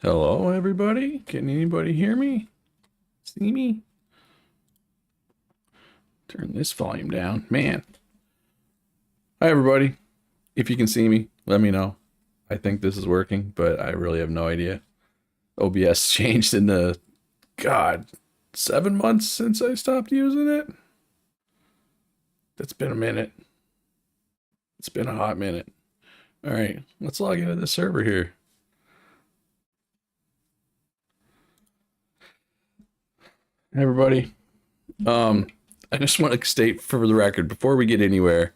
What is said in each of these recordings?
Hello, everybody. Can anybody hear me? See me? Turn this volume down. Man. Hi, everybody. If you can see me, let me know. I think this is working, but I really have no idea. OBS changed in the, God, 7 months since I stopped using it. It's been a minute. It's been a hot minute. All right, let's log into the server here. Everybody, I just want to state for the record before we get anywhere,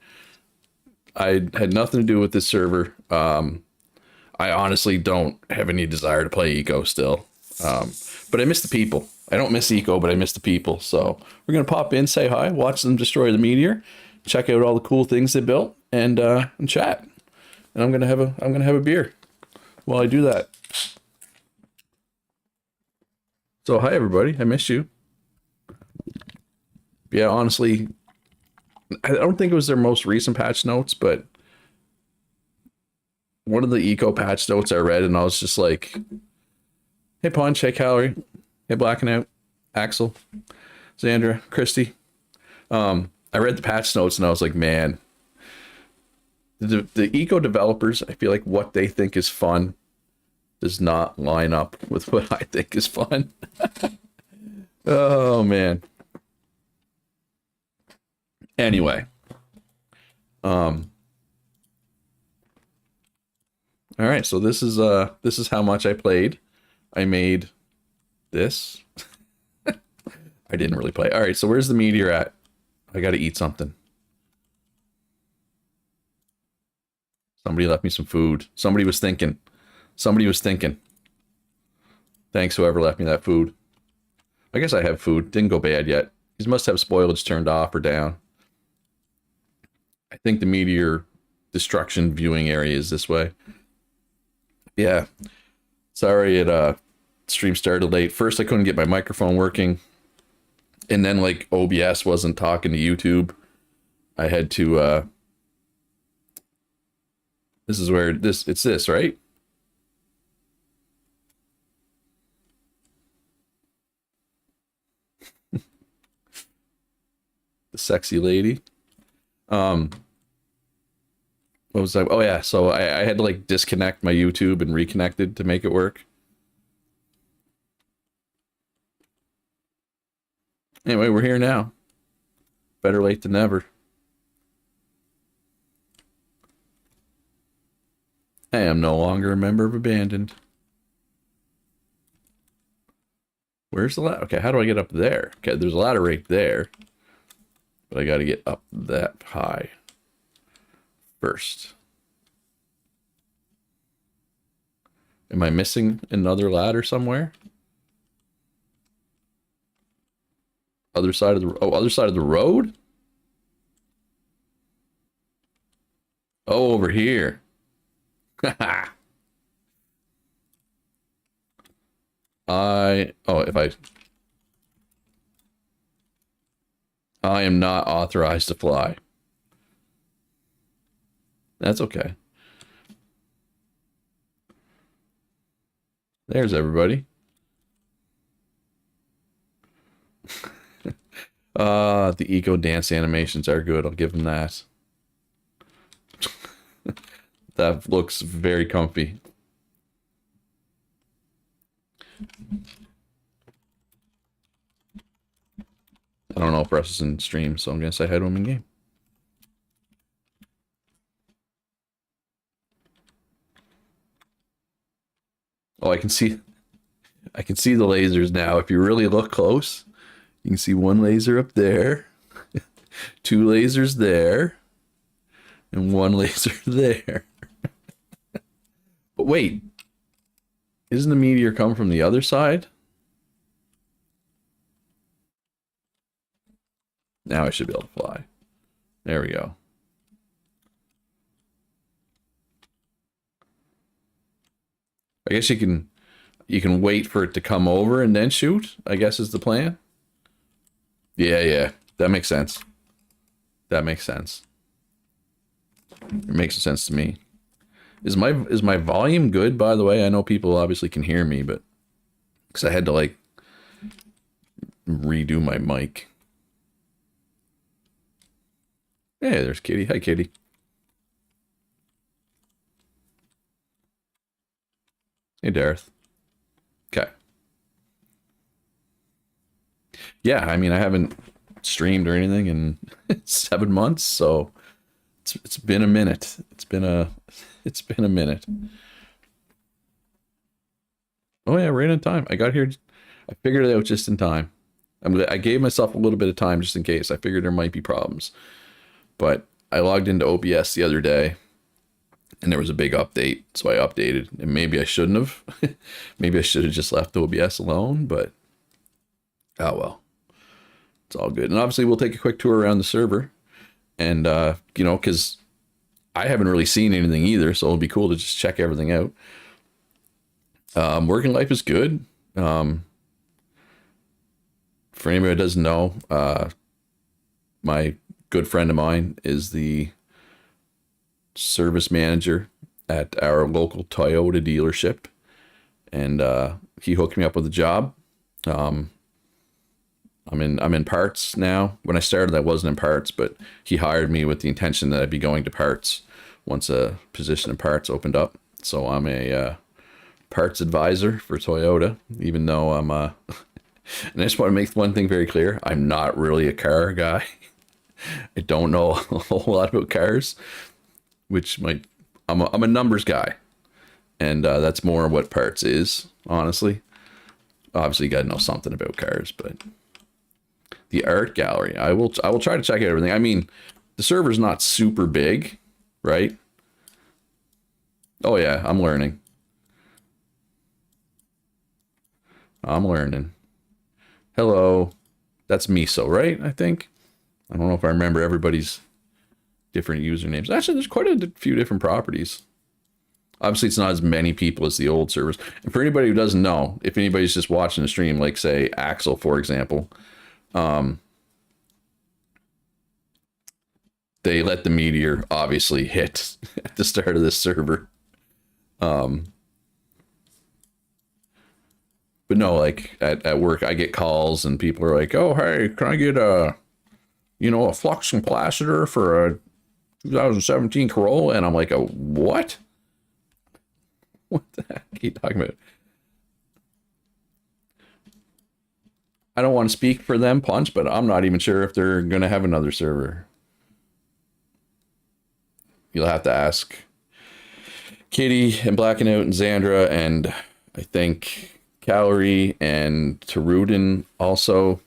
I had nothing to do with this server. I honestly don't have any desire to play Eco still, but I miss the people. I don't miss Eco, but I miss the people. So we're gonna pop in, say hi, watch them destroy the meteor, check out all the cool things they built, and chat. And I'm gonna have a beer while I do that. So hi everybody, I missed you. Yeah, honestly, I don't think it was their most recent patch notes, but one of the Eco patch notes I read, and I was just like, hey Punch, hey Calorie, hey Blacking Out, Axel, Xandra, Christy. I read the patch notes and I was like, man, the Eco developers, I feel like what they think is fun does not line up with what I think is fun. Oh man. Anyway. All right, so this is how much I played. I made this. I didn't really play. All right, so where's the meteor at? I got to eat something. Somebody left me some food. Somebody was thinking. Somebody was thinking. Thanks, whoever left me that food. I guess I have food. Didn't go bad yet. These must have spoilage turned off or down. I think the meteor destruction viewing area is this way. Yeah. Sorry stream started late. First I couldn't get my microphone working. And then like OBS wasn't talking to YouTube. I had to this is where it's this, right? The sexy lady. What was that? Oh yeah, so I had to like disconnect my YouTube and reconnected to make it work. Anyway, we're here now. Better late than never. I am no longer a member of Abandoned. Where's the ladder? Okay, how do I get up there? Okay, there's a ladder right there. But I gotta get up that high first. Am I missing another ladder somewhere? Other side of the other side of the road? Oh, over here. If I am not authorized to fly. That's okay. There's everybody. The Eco dance animations are good. I'll give them that. That looks very comfy. I don't know if Russ is in stream, so I'm gonna say hi to him in game. Oh, I can see the lasers now. If you really look close, you can see one laser up there, two lasers there, and one laser there. But wait, isn't the meteor come from the other side? Now I should be able to fly. There we go. I guess you can wait for it to come over and then shoot, I guess is the plan. Yeah, that makes sense. That makes sense. It makes sense to me. Is my volume good, by the way? I know people obviously can hear me, but because I had to like redo my mic. Hey, there's Katie. Hi, Katie. Hey, Dareth. Okay. Yeah, I mean, I haven't streamed or anything in 7 months, so it's been a minute. It's been a minute. Oh yeah, right on time. I got here. I figured it out just in time. I gave myself a little bit of time just in case. I figured there might be problems, but I logged into OBS the other day, and there was a big update, so I updated. And maybe I shouldn't have. Maybe I should have just left OBS alone, but oh well. It's all good. And obviously we'll take a quick tour around the server. And because I haven't really seen anything either, so it'll be cool to just check everything out. Working life is good. For anybody who doesn't know, my good friend of mine is the service manager at our local Toyota dealership, and he hooked me up with a job. I'm in parts now. When I started, I wasn't in parts, but he hired me with the intention that I'd be going to parts once a position in parts opened up. So I'm a parts advisor for Toyota, even though I'm and I just want to make one thing very clear. I'm not really a car guy. I don't know a whole lot about cars, which I'm a numbers guy. And that's more what parts is, honestly. Obviously, you got to know something about cars, but the art gallery, I will try to check out everything. I mean, the server's not super big, right? Oh yeah, I'm learning. Hello. That's Miso, right? I think. I don't know if I remember everybody's different usernames. Actually, there's quite a few different properties. Obviously, it's not as many people as the old servers. And for anybody who doesn't know, if anybody's just watching the stream, like say Axel, for example, they let the meteor obviously hit at the start of this server. But no, like at work, I get calls and people are like, "Oh, hey, can I get a flux capacitor for a 2017 Corolla?" And I'm like, "A what? What the heck are you talking about?" I don't want to speak for them, Punch, but I'm not even sure if they're going to have another server. You'll have to ask Kitty and Blackened Out and Xandra, and I think Calorie and Tarudin also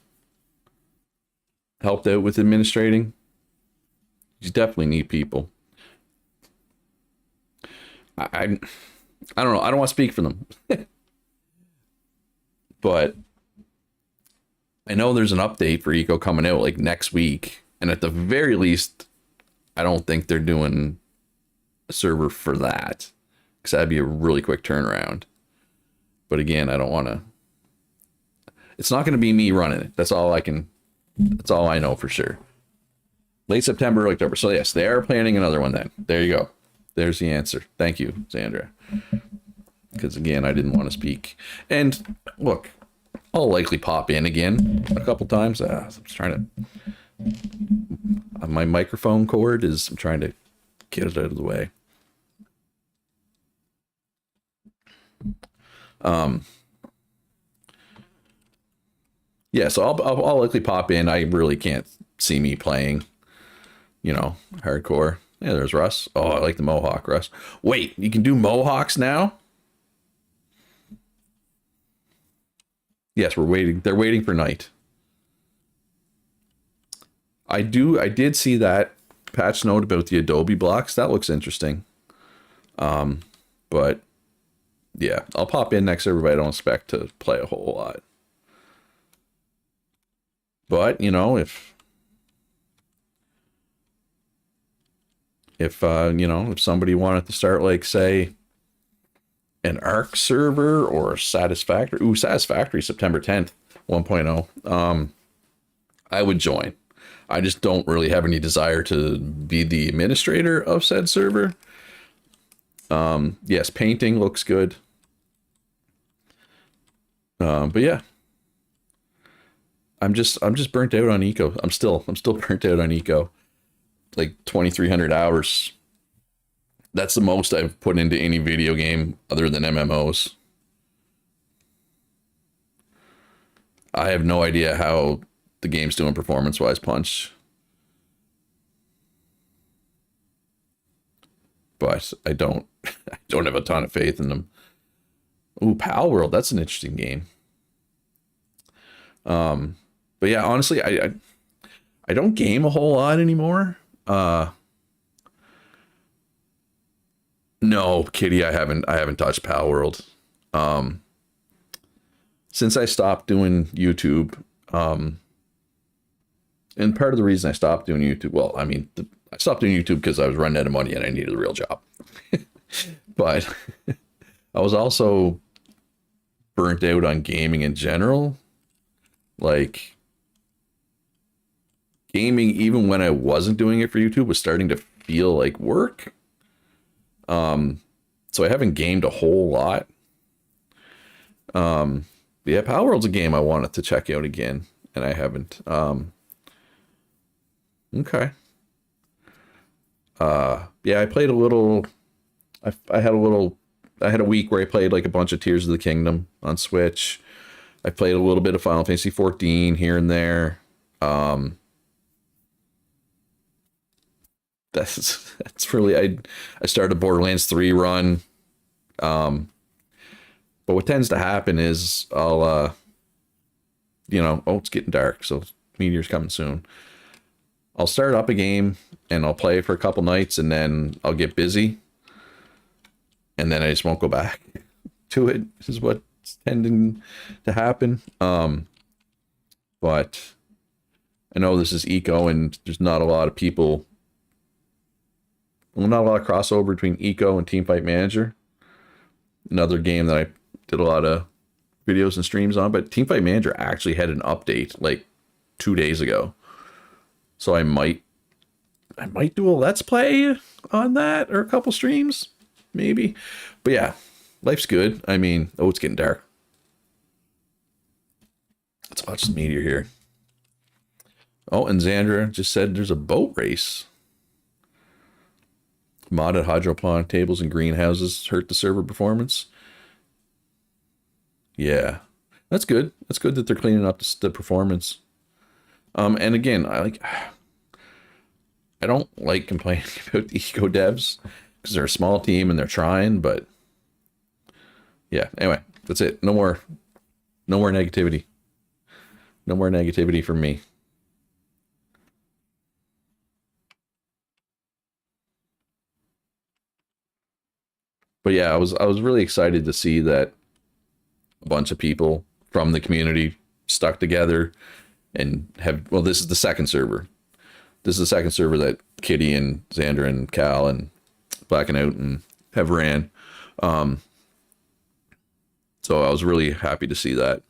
helped out with administrating. You definitely need people. I don't know. I don't want to speak for them. But I know there's an update for Eco coming out like next week. And at the very least, I don't think they're doing a server for that, because that'd be a really quick turnaround. But again, I don't want to. It's not going to be me running it. That's all I know for sure. Late September, early October. So yes, they are planning another one then. There you go. There's the answer. Thank you, Xandra. Because again, I didn't want to speak. And look, I'll likely pop in again a couple times. I'm trying to. My microphone cord is. I'm trying to get it out of the way. Yeah, so I'll likely pop in. I really can't see me playing, hardcore. Yeah, there's Russ. Oh, I like the Mohawk, Russ. Wait, you can do Mohawks now? Yes, we're waiting. They're waiting for night. I did see that patch note about the Adobe blocks. That looks interesting. But yeah, I'll pop in next to everybody. I don't expect to play a whole lot. But, if somebody wanted to start, like, say, an Arc server or Satisfactory. Ooh, Satisfactory, September 10th, 1.0. I would join. I just don't really have any desire to be the administrator of said server. Yes, painting looks good. But yeah, I'm just burnt out on eco. I'm still burnt out on eco. Like 2,300 hours. That's the most I've put into any video game other than MMOs. I have no idea how the game's doing performance wise, Punch, but I don't I don't have a ton of faith in them. Ooh, Pal World, that's an interesting game. But yeah, honestly, I don't game a whole lot anymore. No, Kitty, I haven't touched Pal World. Um, since I stopped doing YouTube, and part of the reason I stopped doing YouTube, well, I mean, I stopped doing YouTube because I was running out of money and I needed a real job. But I was also burnt out on gaming in general. Like gaming, even when I wasn't doing it for YouTube, was starting to feel like work. So I haven't gamed a whole lot. But yeah, Power World's a game I wanted to check out again, and I haven't. Okay. Yeah, I played a little. I had a little. I had a week where I played like a bunch of Tears of the Kingdom on Switch. I played a little bit of Final Fantasy 14 here and there. Um, that's really I started a Borderlands 3 run. Um, but what tends to happen is I'll oh, it's getting dark, so Meteor's coming soon. I'll start up a game and I'll play for a couple nights and then I'll get busy and then I just won't go back to it. This is what's tending to happen. But I know this is eco and there's not a lot of people, well, not a lot of crossover between eco and Teamfight Manager. Another game that I did a lot of videos and streams on, but Teamfight Manager actually had an update like 2 days ago. So I might do a let's play on that or a couple streams, maybe. But yeah, life's good. I mean, oh, it's getting dark. Let's watch the meteor here. Oh, and Xandra just said there's a boat race. Modded hydroponic tables and greenhouses hurt the server performance. Yeah, that's good. That's good that they're cleaning up the performance. And again, I don't like complaining about the eco devs because they're a small team and they're trying, but yeah, anyway, that's it. No more negativity. No more negativity from me. But yeah, I was really excited to see that a bunch of people from the community stuck together and have, well, this is the second server. This is the second server that Kitty and Xander and Cal and Blacking Out and have ran. Um, so I was really happy to see that.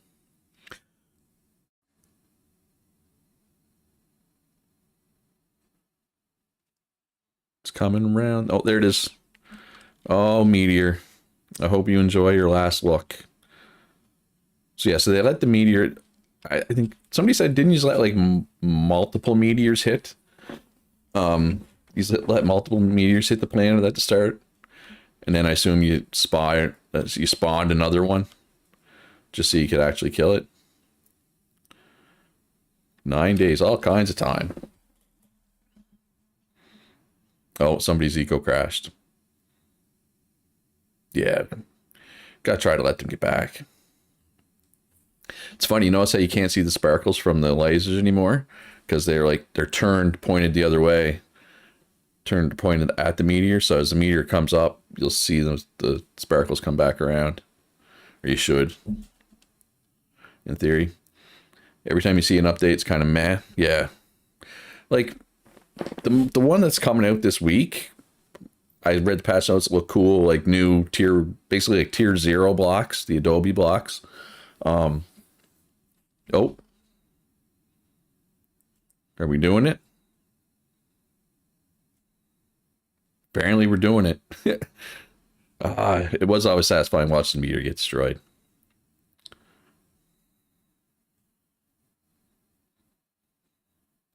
It's coming around. Oh, there it is. Oh, Meteor. I hope you enjoy your last look. So yeah, so they let the meteor. I think somebody said, didn't you just let like multiple meteors hit? You let multiple meteors hit the planet at the start, and then I assume you spawned another one just so you could actually kill it. 9 days, all kinds of time. Oh, somebody's eco crashed. Yeah, gotta try to let them get back. It's funny, you notice how you can't see the sparkles from the lasers anymore because they're turned, pointed the other way, turned pointed at the meteor. So as the meteor comes up, you'll see the sparkles come back around, or you should, in theory. Every time you see an update, it's kind of meh. Yeah, like the one that's coming out this week. I read the patch notes, look cool, like new tier, basically like tier 0 blocks, the Adobe blocks. Um, oh, are we doing it? Apparently we're doing it. It was always satisfying watching the meteor get destroyed.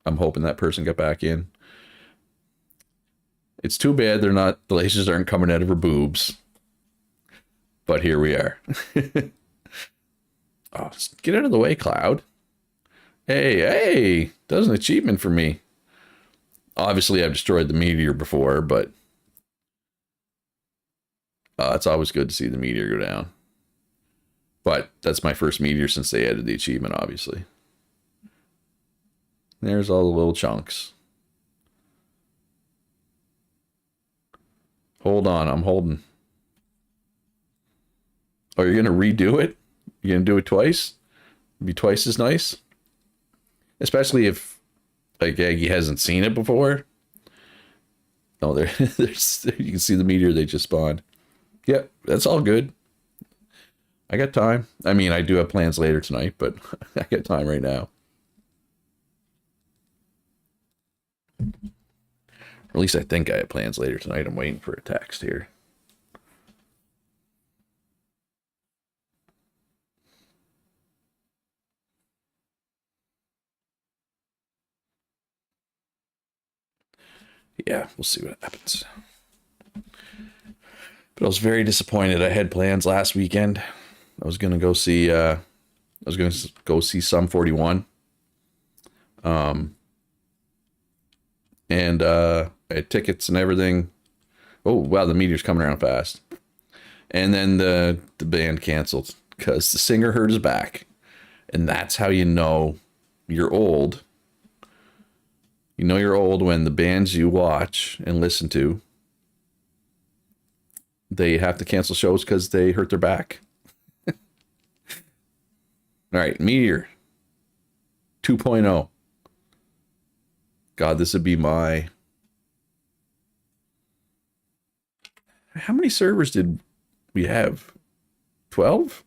I'm hoping that person got back in. It's too bad the lasers aren't coming out of her boobs. But here we are. Oh, get out of the way, Cloud. Hey, does an achievement for me. Obviously, I've destroyed the meteor before, but it's always good to see the meteor go down. But that's my first meteor since they added the achievement, obviously. There's all the little chunks. Hold on, I'm holding. Oh, you're going to redo it? You're going to do it twice? Be twice as nice? Especially if, like, Aggie hasn't seen it before. Oh, there's you can see the meteor they just spawned. Yep, that's all good. I got time. I mean, I do have plans later tonight, but I got time right now. Or at least I think I have plans later tonight. I'm waiting for a text here. Yeah, we'll see what happens. But I was very disappointed. I had plans last weekend. I was gonna go see Sum 41. And I had tickets and everything. Oh wow, the meteor's coming around fast. And then the band canceled because the singer hurt his back. And that's how you know you're old. You know you're old when the bands you watch and listen to, they have to cancel shows because they hurt their back. All right, Meteor 2.0. God, this would be my... How many servers did we have? 12?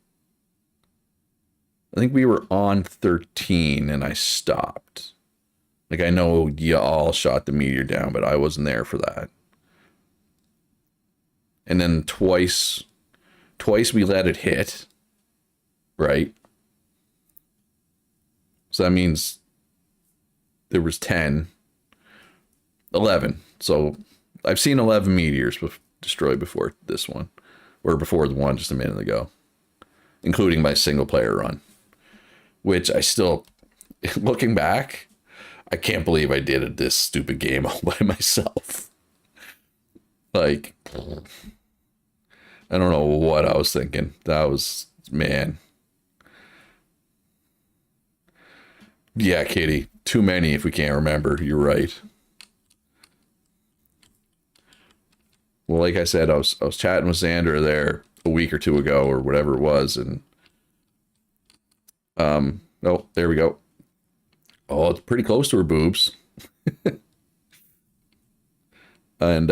I think we were on 13 and I stopped. Like, I know you all shot the meteor down, but I wasn't there for that. And then twice we let it hit, right? So that means there was 10, 11. So I've seen 11 meteors destroyed before this one, or before the one just a minute ago, including my single player run, which I still, looking back, I can't believe I did this stupid game all by myself. Like, I don't know what I was thinking. That was, man. Yeah, Kitty. Too many if we can't remember. You're right. Well, like I said, I was chatting with Xander there a week or two ago or whatever it was, and oh, there we go. Oh, it's pretty close to her boobs. And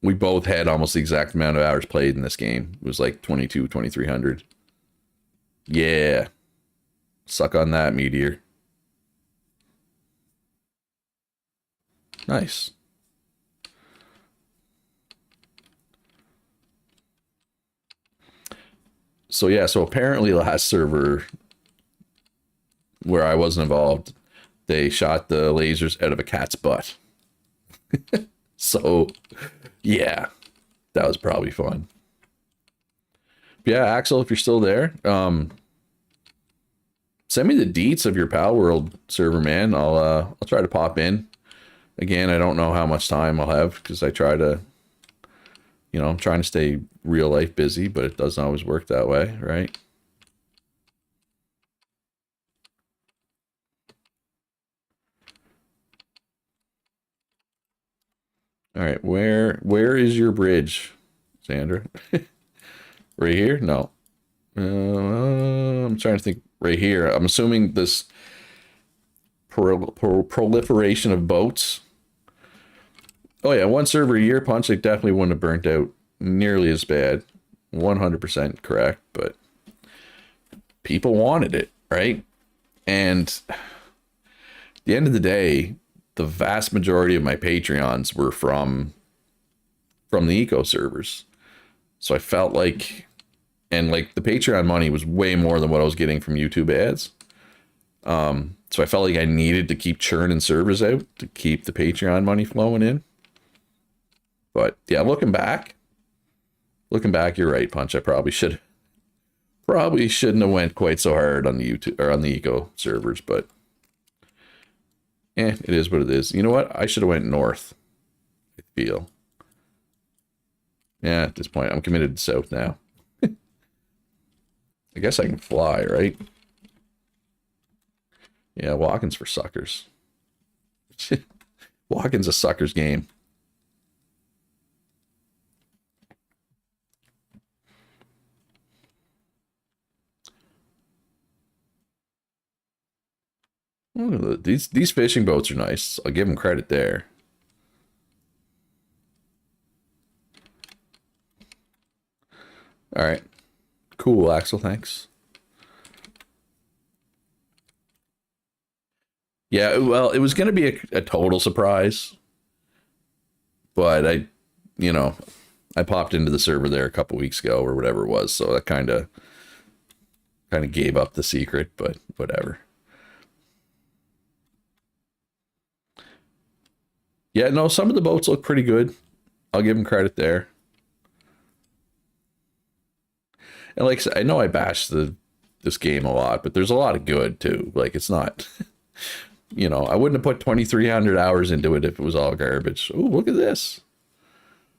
we both had almost the exact amount of hours played in this game. It was like 2,300. Yeah. Suck on that, Meteor. Nice. So yeah, so apparently last server where I wasn't involved, they shot the lasers out of a cat's butt. So, yeah, that was probably fun. But yeah, Axel, if you're still there, send me the deets of your Pal World server, man. I'll try to pop in. Again, I don't know how much time I'll have because I try to, you know, I'm trying to stay real life busy, but it doesn't always work that way, right? All right, where is your bridge, Sandra? Right here? No. I'm trying to think. Right here. I'm assuming this proliferation of boats. Oh yeah, one server a year punch. They definitely wouldn't have burnt out nearly as bad. 100% correct, but people wanted it, right? And at the end of the day, the vast majority of my Patreons were from the eco servers. So I felt like, and like the Patreon money was way more than what I was getting from YouTube ads. So I felt like I needed to keep churning servers out to keep the Patreon money flowing in. But yeah, looking back, you're right, Punch. I probably shouldn't have went quite so hard on the YouTube or on the eco servers, but it is what it is. You know what? I should have went north. I feel. Yeah, at this point, I'm committed to south now. I guess I can fly, right? Yeah, walking's for suckers. Walking's a sucker's game. Ooh, these fishing boats are nice. I'll give them credit there. All right. Cool, Axel. Thanks. Yeah, well, it was going to be a total surprise, but you know, I popped into the server there a couple weeks ago or whatever it was, so that kind of gave up the secret, but whatever. Yeah, no, some of the boats look pretty good. I'll give them credit there. And like I know I bashed this game a lot, but there's a lot of good too. Like it's not, you know, I wouldn't have put 2,300 hours into it if it was all garbage. Oh, look at this.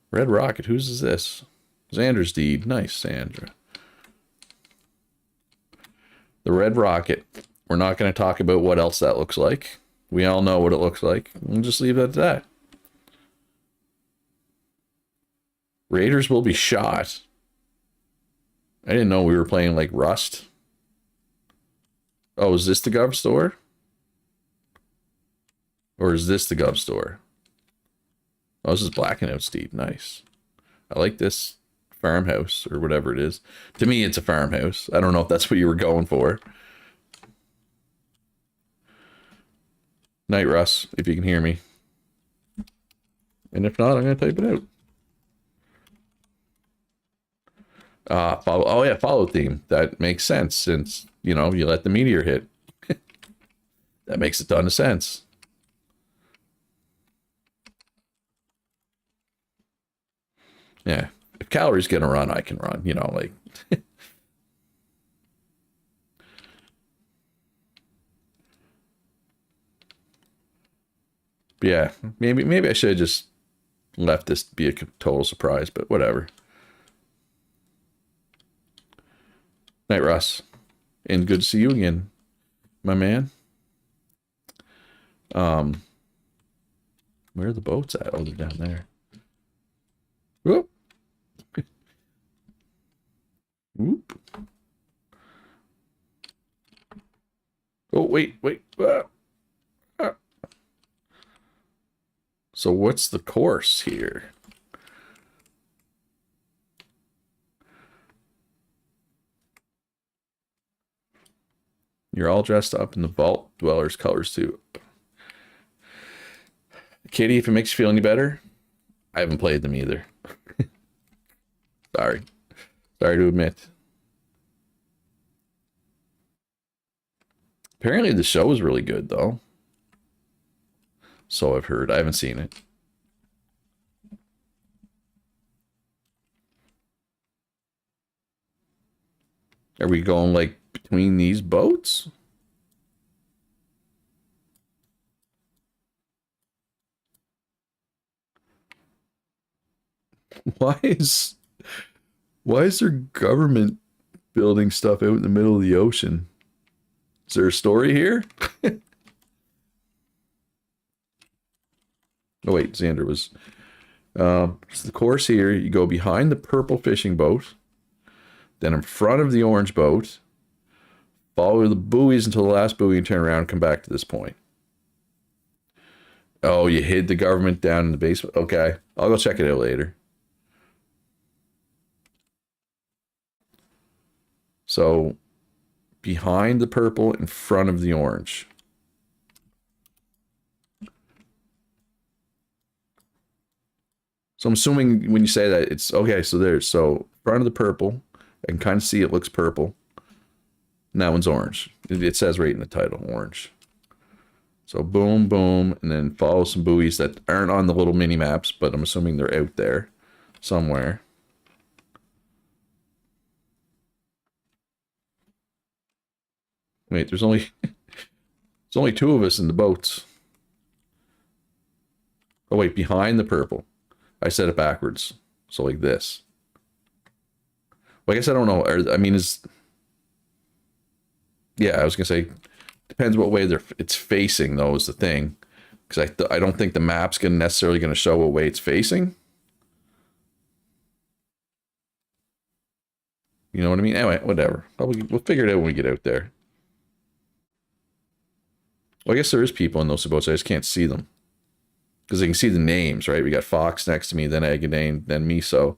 Red Rocket. Whose is this? Xander's deed. Nice, Sandra. The Red Rocket. We're not going to talk about what else that looks like. We all know what it looks like. We'll just leave it at that. Raiders will be shot. I didn't know we were playing like Rust. Oh, is this the Gov store? Or is this the Gov store? Oh, this is Black and Out Steed. Nice. I like this farmhouse or whatever it is. To me, it's a farmhouse. I don't know if that's what you were going for. Night, Russ, if you can hear me. And if not, I'm going to type it out. Follow. Oh, yeah, follow theme. That makes sense since, you know, you let the meteor hit. That makes a ton of sense. Yeah. If Calories gonna run, I can run, you know, like. Yeah, maybe I should have just left this to be a total surprise, but whatever. Night, Russ. And good to see you again, my man. Where are the boats at? Oh, they're down there. Whoop. Whoop. Oh, wait. So what's the course here? You're all dressed up in the Vault Dwellers colors too. Katie, if it makes you feel any better, I haven't played them either. Sorry to admit. Apparently the show is really good though. So I've heard. I haven't seen it. Are we going like between these boats? Why is there government building stuff out in the middle of the ocean? Is there a story here? Oh wait, Xander was. So the course here, you go behind the purple fishing boat, then in front of the orange boat, follow the buoys until the last buoy and turn around and come back to this point. Oh, you hid the government down in the basement? Okay, I'll go check it out later. So, behind the purple, in front of the orange. So I'm assuming when you say that, it's okay. So there's so front of the purple. I can kind of see it looks purple. And that one's orange. It says right in the title, orange. So boom, boom, and then follow some buoys that aren't on the little mini maps, but I'm assuming they're out there somewhere. Wait, there's only two of us in the boats. Oh wait, behind the purple. I said it backwards. So like this. Well, I guess I don't know. I mean, yeah, I was gonna say depends what way it's facing though is the thing. Because I don't think the map's necessarily gonna show what way it's facing. You know what I mean? Anyway, whatever. We'll figure it out when we get out there. Well, I guess there is people in those boats. I just can't see them. Because I can see the names, right? We got Fox next to me, then Agadane, then Miso.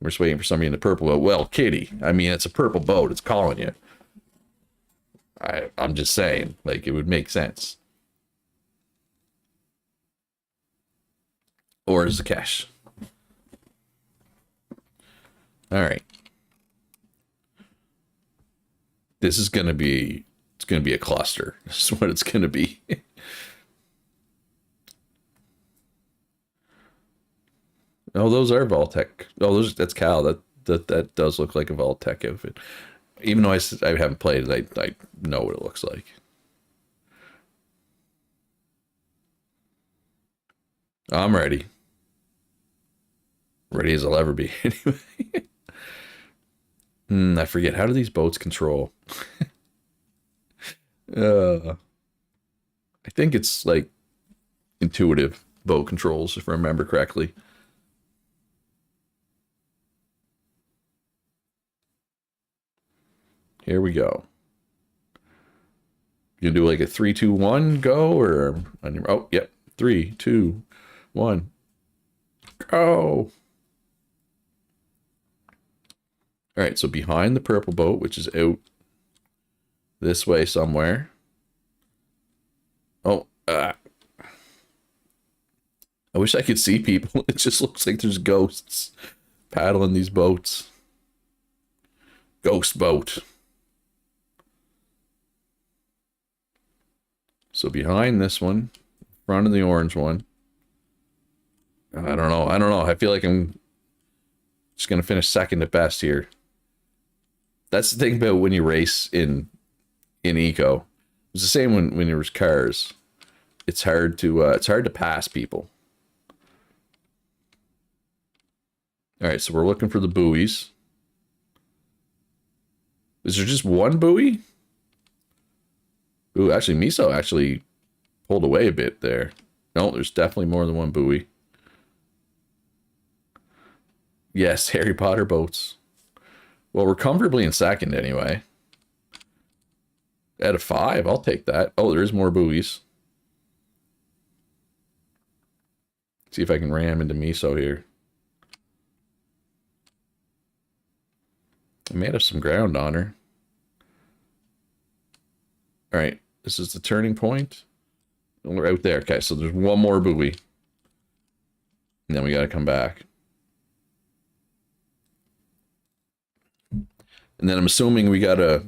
We're just waiting for somebody in the purple boat. Well, Kitty. I mean, it's a purple boat. It's calling you. I'm just saying. Like, it would make sense. Or is the cash? All right. This is going to be... It's going to be a cluster. This is what it's going to be. Oh, those are Vault-Tec. Oh, that's Cal. That does look like a Vault-Tec outfit. Even though I haven't played it, I know what it looks like. I'm ready. Ready as I'll ever be. Anyway. I forget. How do these boats control? I think it's like intuitive boat controls, if I remember correctly. Here we go. You gonna do like a 3, 2, 1 go, or oh yep, 3, 2, 1 go. All right, so behind the purple boat, which is out this way somewhere. Oh, I wish I could see people. It just looks like there's ghosts paddling these boats. Ghost boat. So behind this one, front of the orange one. I don't know. I feel like I'm just going to finish second at best here. That's the thing about when you race in Eco. It's the same when there was cars. It's hard to pass people. All right, so we're looking for the buoys. Is there just one buoy? Ooh, actually, Miso actually pulled away a bit there. No, there's definitely more than one buoy. Yes, Harry Potter boats. Well, we're comfortably in second anyway. Out of 5, I'll take that. Oh, there is more buoys. See if I can ram into Miso here. I may have some ground on her. All right, this is the turning point. And we're out there. Okay, so there's one more buoy. And then we got to come back. And then I'm assuming we got to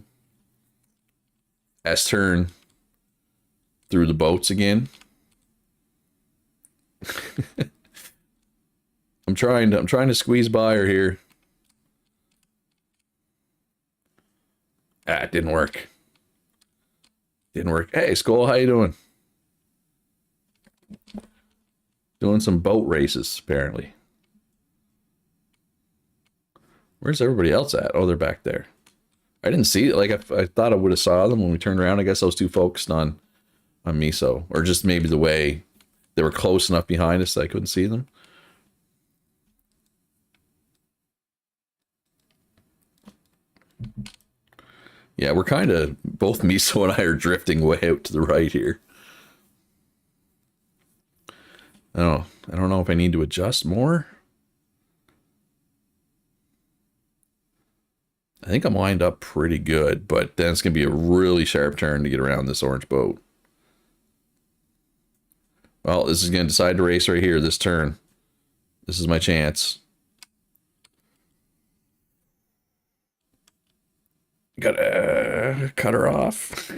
S-turn through the boats again. I'm trying to squeeze by her here. It didn't work. Didn't work. Hey, Skull, how you doing? Doing some boat races, apparently. Where's everybody else at? Oh, they're back there. I didn't see it. Like, I thought I would have saw them when we turned around. I guess I was too focused on Miso. Or just maybe the way they were close enough behind us that I couldn't see them. Yeah, we're kind of, both Miso and I are drifting way out to the right here. I don't know if I need to adjust more. I think I'm lined up pretty good, but then it's going to be a really sharp turn to get around this orange boat. Well, this is going to decide to race right here, this turn. This is my chance. Gotta cut her off.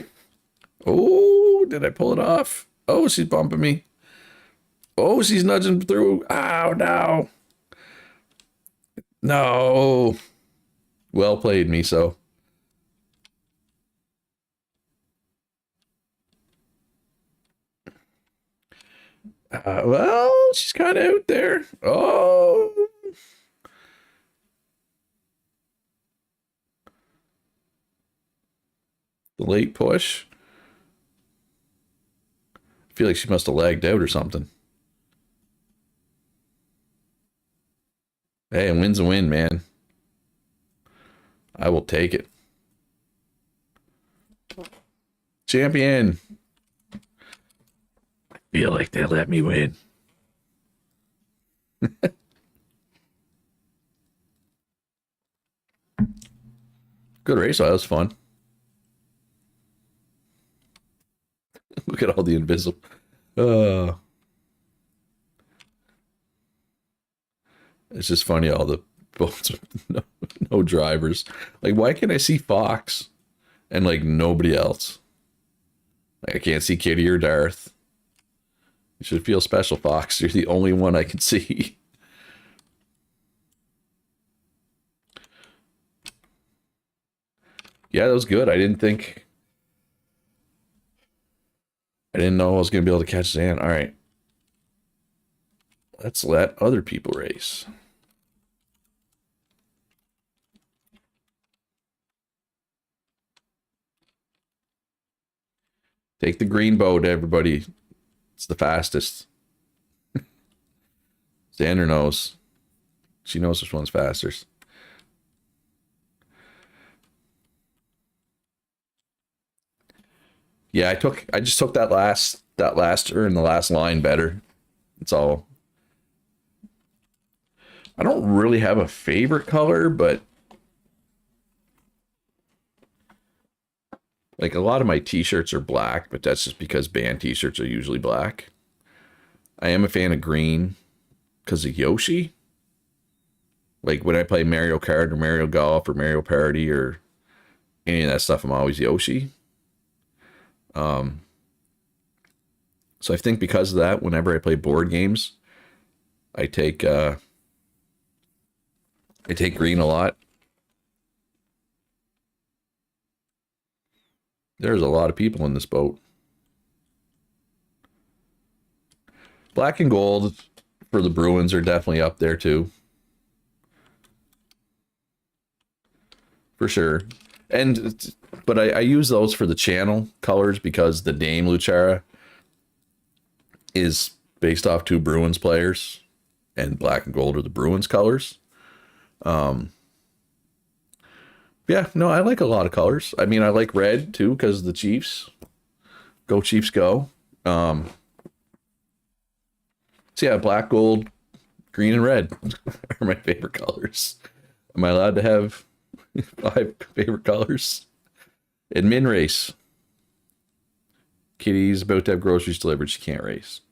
Oh, did I pull it off? Oh, she's bumping me. Oh, she's nudging through. Ow, no. No. Well played, Miso. Well, she's kind of out there. Oh. The late push. I feel like she must have lagged out or something. Hey, a win's a win, man. I will take it. Champion. I feel like they let me win. Good race. That was fun. Look at all the invisible. It's just funny, all the boats with no drivers. Like, why can't I see Fox and like nobody else? Like, I can't see Kitty or Darth. You should feel special, Fox. You're the only one I can see. Yeah, that was good. I didn't know I was going to be able to catch Zan. All right. Let's let other people race. Take the green boat, everybody. It's the fastest. Xander knows. She knows which one's fastest. Yeah, I just took that last turn, the last line better. It's all. I don't really have a favorite color, but like a lot of my t-shirts are black, but that's just because band t-shirts are usually black. I am a fan of green because of Yoshi. Like when I play Mario Kart or Mario Golf or Mario Party or any of that stuff, I'm always Yoshi. So I think because of that, whenever I play board games, I take green a lot. There's a lot of people in this boat. Black and gold for the Bruins are definitely up there too. For sure. But I use those for the channel colors because the Dame Luchara is based off 2 Bruins players, and black and gold are the Bruins colors. Yeah, no, I like a lot of colors. I mean, I like red too because the Chiefs. Go Chiefs, go. So yeah, black, gold, green, and red are my favorite colors. Am I allowed to have 5 favorite colors? Admin race. Kitty's about to have groceries delivered. She can't race.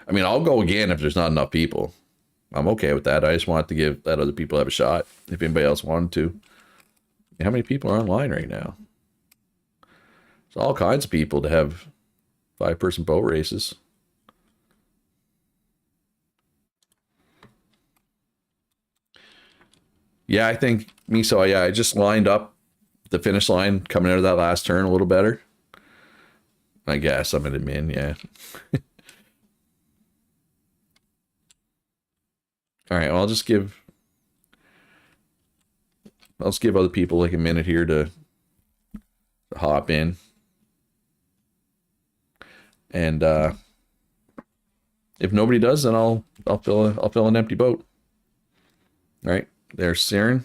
I mean, I'll go again if there's not enough people. I'm okay with that. I just want to let other people have a shot if anybody else wanted to. How many people are online right now? There's all kinds of people to have 5-person boat races. Yeah, I think Miso, yeah, I just lined up the finish line coming out of that last turn a little better. I guess I'm an admin, yeah. All right, well, I'll just give other people like a minute here to hop in. And if nobody does, then I'll fill an empty boat. All right, there's Serene.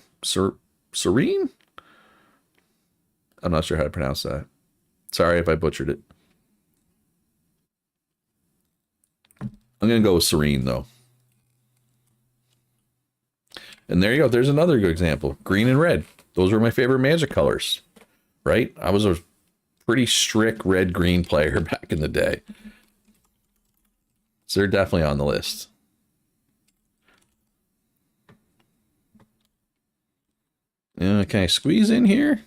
I'm not sure how to pronounce that. Sorry if I butchered it. I'm gonna go with Serene though. And there you go. There's another good example. Green and red. Those were my favorite Magic colors, right? I was a pretty strict red-green player back in the day. So they're definitely on the list. Can I squeeze in here?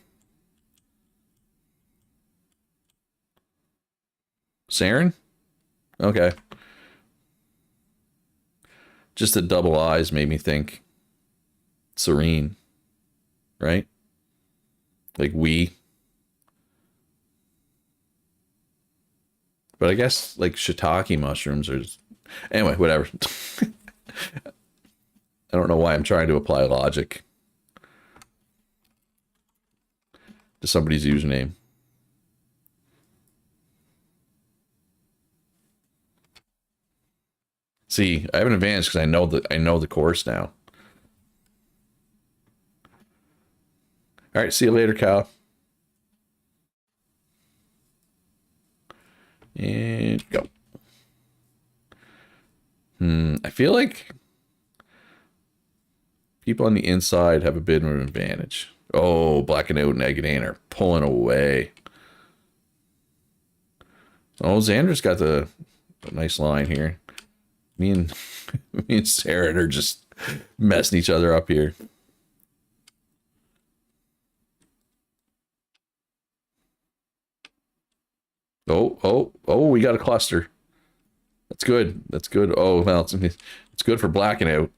Saren? Okay. Just the double eyes made me think serene, right? Like we. But I guess like shiitake mushrooms are... Anyway, whatever. I don't know why I'm trying to apply logic to somebody's username. See, I have an advantage because I know the course now. All right, see you later, Cal. And go. I feel like people on the inside have a bit of an advantage. Oh, Blacking Out and Egging are pulling away. Oh, Xander's got the nice line here. Me and Sarah are just messing each other up here. Oh, we got a cluster. That's good. That's good. Oh, well, it's good for Blacking Out.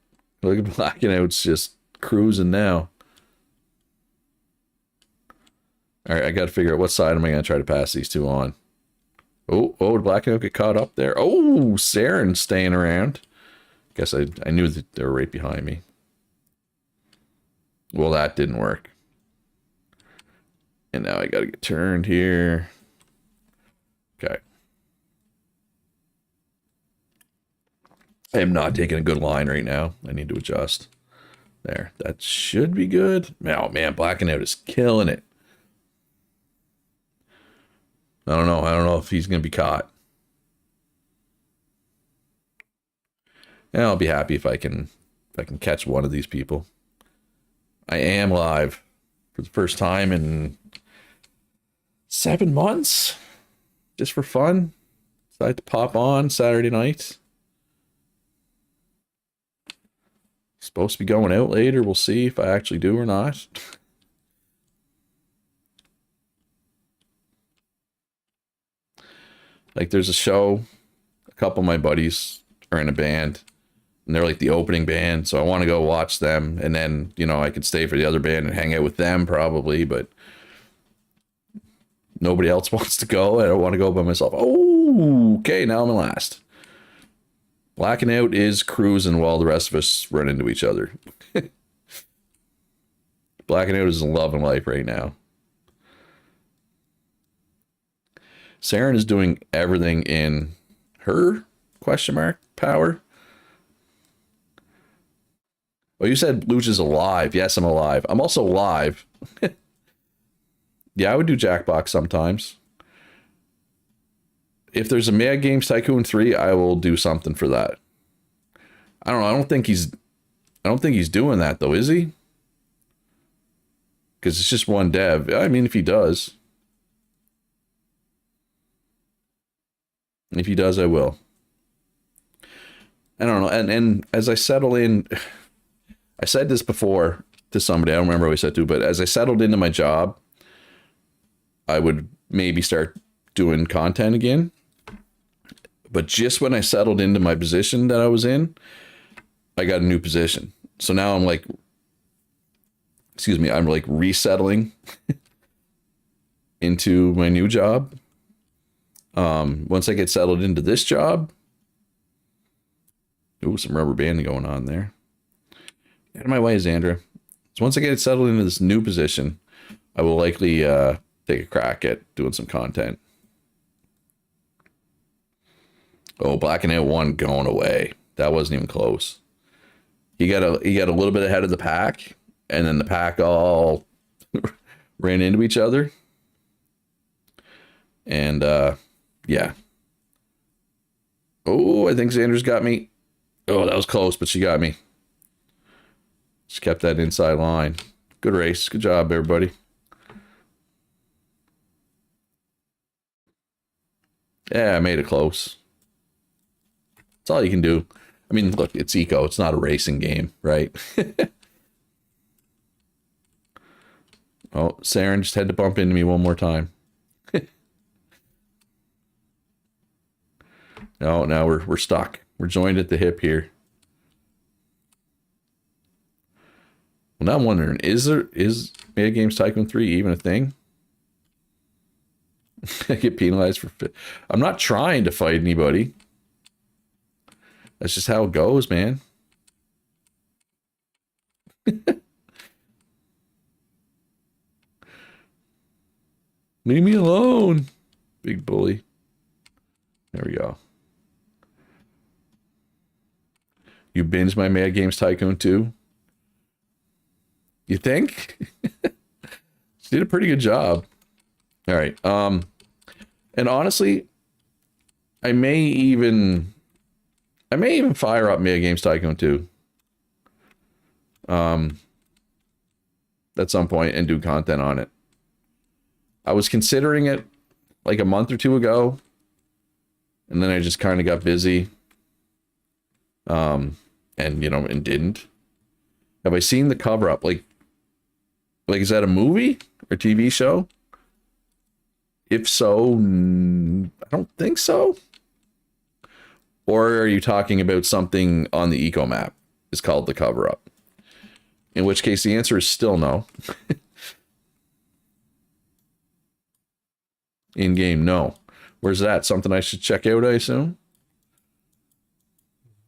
Look at Blacking Out's just cruising now. All right, I got to figure out what side am I going to try to pass these two on. Did Blacking Out get caught up there? Oh, Saren's staying around. Guess I knew that they were right behind me. Well, that didn't work. And now I got to get turned here. Okay. I am not taking a good line right now. I need to adjust. There. That should be good. Oh, man, Blacking Out is killing it. I don't know if he's going to be caught. And I'll be happy if I can catch one of these people. I am live for the first time in 7 months. Just for fun. Decided to pop on Saturday night. Supposed to be going out later. We'll see if I actually do or not. Like there's a show, a couple of my buddies are in a band and they're like the opening band. So I want to go watch them. And then, I could stay for the other band and hang out with them probably, but nobody else wants to go. I don't want to go by myself. Oh, okay. Now I'm in last. Blacking Out is cruising while the rest of us run into each other. Blacking Out is in love and life right now. Saren is doing everything in her power. Well, you said Luch is alive. Yes, I'm alive. I'm also live. Yeah, I would do Jackbox sometimes. If there's a Mad Games Tycoon 3, I will do something for that. I don't know. I don't think he's doing that though, is he? Because it's just one dev. I mean, if he does. If he does, I will. I don't know. And as I settle in, I said this before to somebody, I don't remember who I said to, but as I settled into my job, I would maybe start doing content again. But just when I settled into my position that I was in, I got a new position. So now I'm like, I'm like resettling into my new job. Once I get settled into this job, some rubber banding going on there. Get out of my way, Xandra. So once I get settled into this new position, I will likely take a crack at doing some content. Oh, Blacking Out 1 going away. That wasn't even close. He got a little bit ahead of the pack, and then the pack all ran into each other. And yeah. Oh, I think Xander's got me. Oh, that was close, but she got me. Just kept that inside line. Good race. Good job, everybody. Yeah, I made it close. That's all you can do. I mean, look, it's eco. It's not a racing game, right? Oh, Saren just had to bump into me one more time. No, now we're stuck. We're joined at the hip here. Well, now I'm wondering, is Mega Games Tycoon 3 even a thing? I get penalized for I'm not trying to fight anybody. That's just how it goes, man. Leave me alone, big bully. There we go. You binged my Mad Games Tycoon 2? You think? She did a pretty good job. All right. And honestly, I may even fire up Mega Games Tycoon 2. At some point and do content on it. I was considering it like a month or two ago, and then I just kind of got busy. And didn't. Have I seen the cover up? Like is that a movie or TV show? If so, I don't think so. Or are you talking about something on the eco map? It's called the cover up. In which case the answer is still no. In game, no. Where's that? Something I should check out, I assume?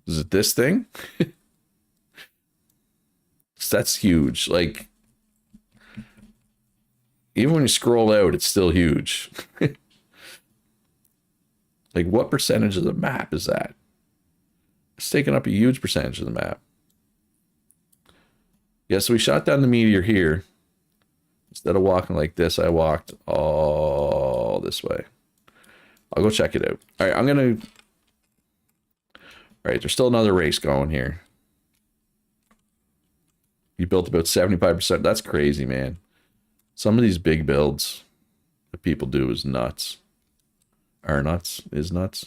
Is it this thing? That's huge. Like, even when you scroll out, it's still huge. Like, what percentage of the map is that? It's taking up a huge percentage of the map. Yeah, so we shot down the meteor here. Instead of walking like this, I walked all this way. I'll go check it out. All right, all right, there's still another race going here. You built about 75%. That's crazy, man. Some of these big builds that people do is nuts. Are nuts. Is nuts.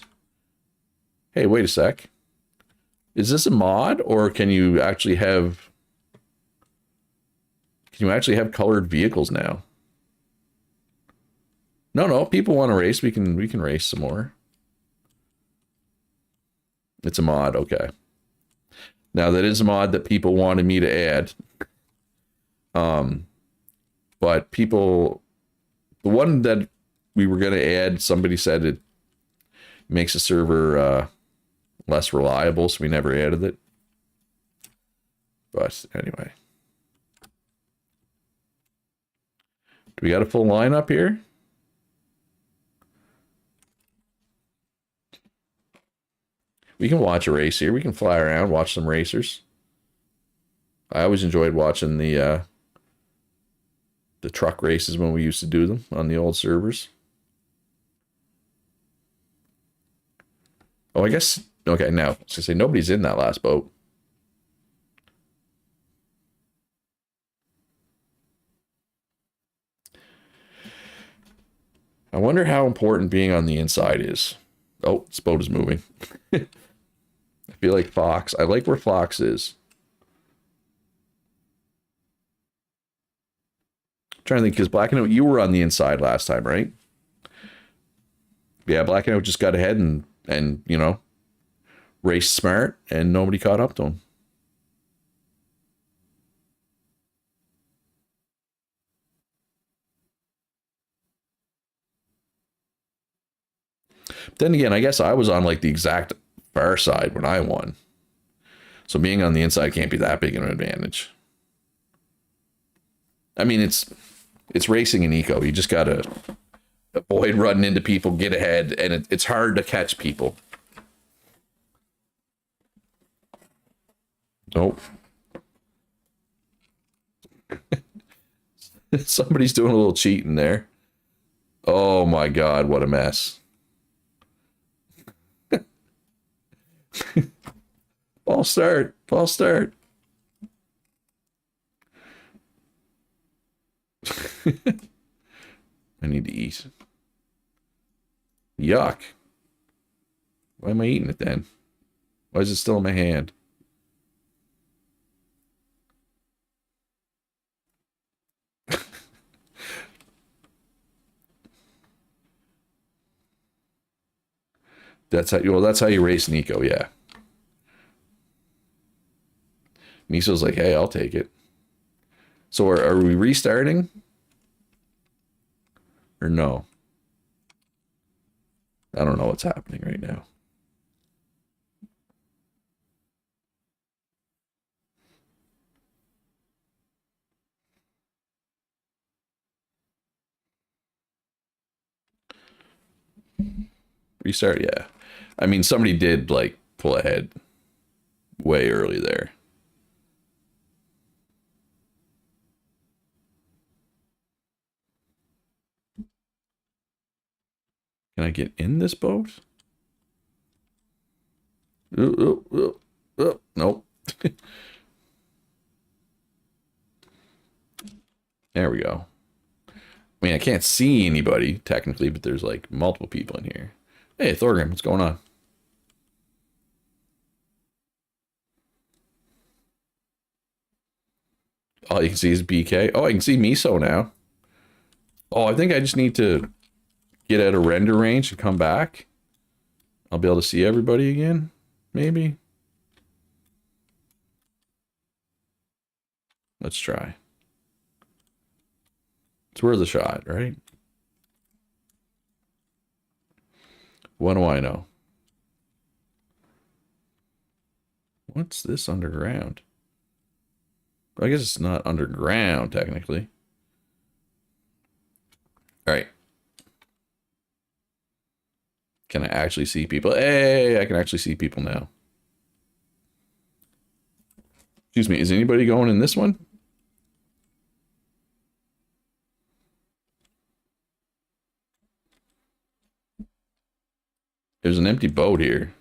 Hey, wait a sec. Is this a mod, or can you actually have... Can you actually have colored vehicles now? No, people want to race. We can race some more. It's a mod, okay. Now that is a mod that people wanted me to add. But people, the one that we were going to add, somebody said it makes the server less reliable, so we never added it. But anyway. Do we got a full lineup here? We can watch a race here. We can fly around, watch some racers. I always enjoyed watching the truck races when we used to do them on the old servers. Oh, I guess, okay, now, I was gonna say, nobody's in that last boat. I wonder how important being on the inside is. Oh, this boat is moving. I feel like Fox. I like where Fox is. I'm trying to think, because Black and Out, you were on the inside last time, right? Yeah, Black and Out just got ahead and raced smart, and nobody caught up to him. Then again, I guess I was on like the exact far side when I won. So being on the inside can't be that big an advantage. I mean, it's racing in eco. You just gotta avoid running into people, get ahead, and it's hard to catch people. Nope. Somebody's doing a little cheating there. Oh my God, what a mess. False start. False start. I need to eat. Yuck. Why am I eating it then? Why is it still in my hand? That's how you race Nico, yeah. Miso's like, hey, I'll take it. So are we restarting? Or no? I don't know what's happening right now. Restart, yeah. I mean, somebody did like pull ahead way early there. Can I get in this boat? Nope. There we go. I mean, I can't see anybody technically, but there's like multiple people in here. Hey, Thorgrim, what's going on? All you can see is BK. Oh, I can see Miso now. Oh, I think I just need to get out of render range and come back. I'll be able to see everybody again, maybe. Let's try. It's worth a shot, right? What do I know? What's this underground? I guess it's not underground, technically. All right. Can I actually see people? Hey, I can actually see people now. Excuse me, is anybody going in this one? There's an empty boat here.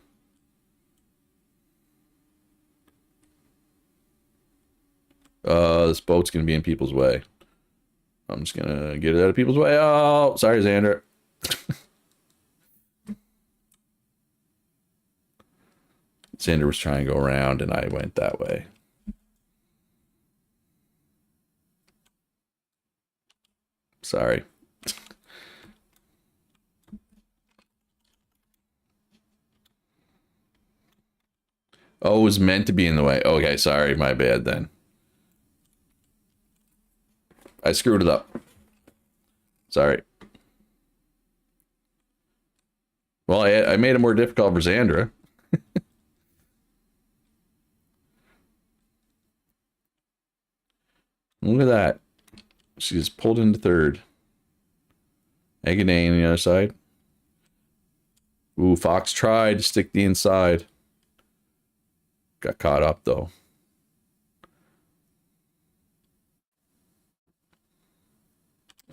This boat's gonna be in people's way. I'm just gonna get it out of people's way. Oh, sorry, Xander. Xander was trying to go around and I went that way. Sorry. Oh, it was meant to be in the way. Okay, sorry, my bad then. I screwed it up. Sorry. Well, I made it more difficult for Xandra. Look at that. She just pulled into third. Eggadane on the other side. Ooh, Fox tried to stick the inside. Got caught up, though.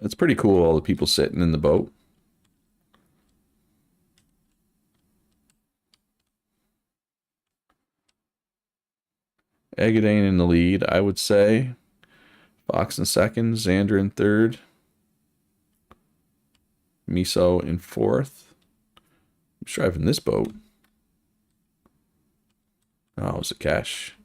It's pretty cool, all the people sitting in the boat. Eggadane in the lead, I would say. Fox in second, Xander in third. Miso in fourth. Who's driving this boat? Oh, it's a cash.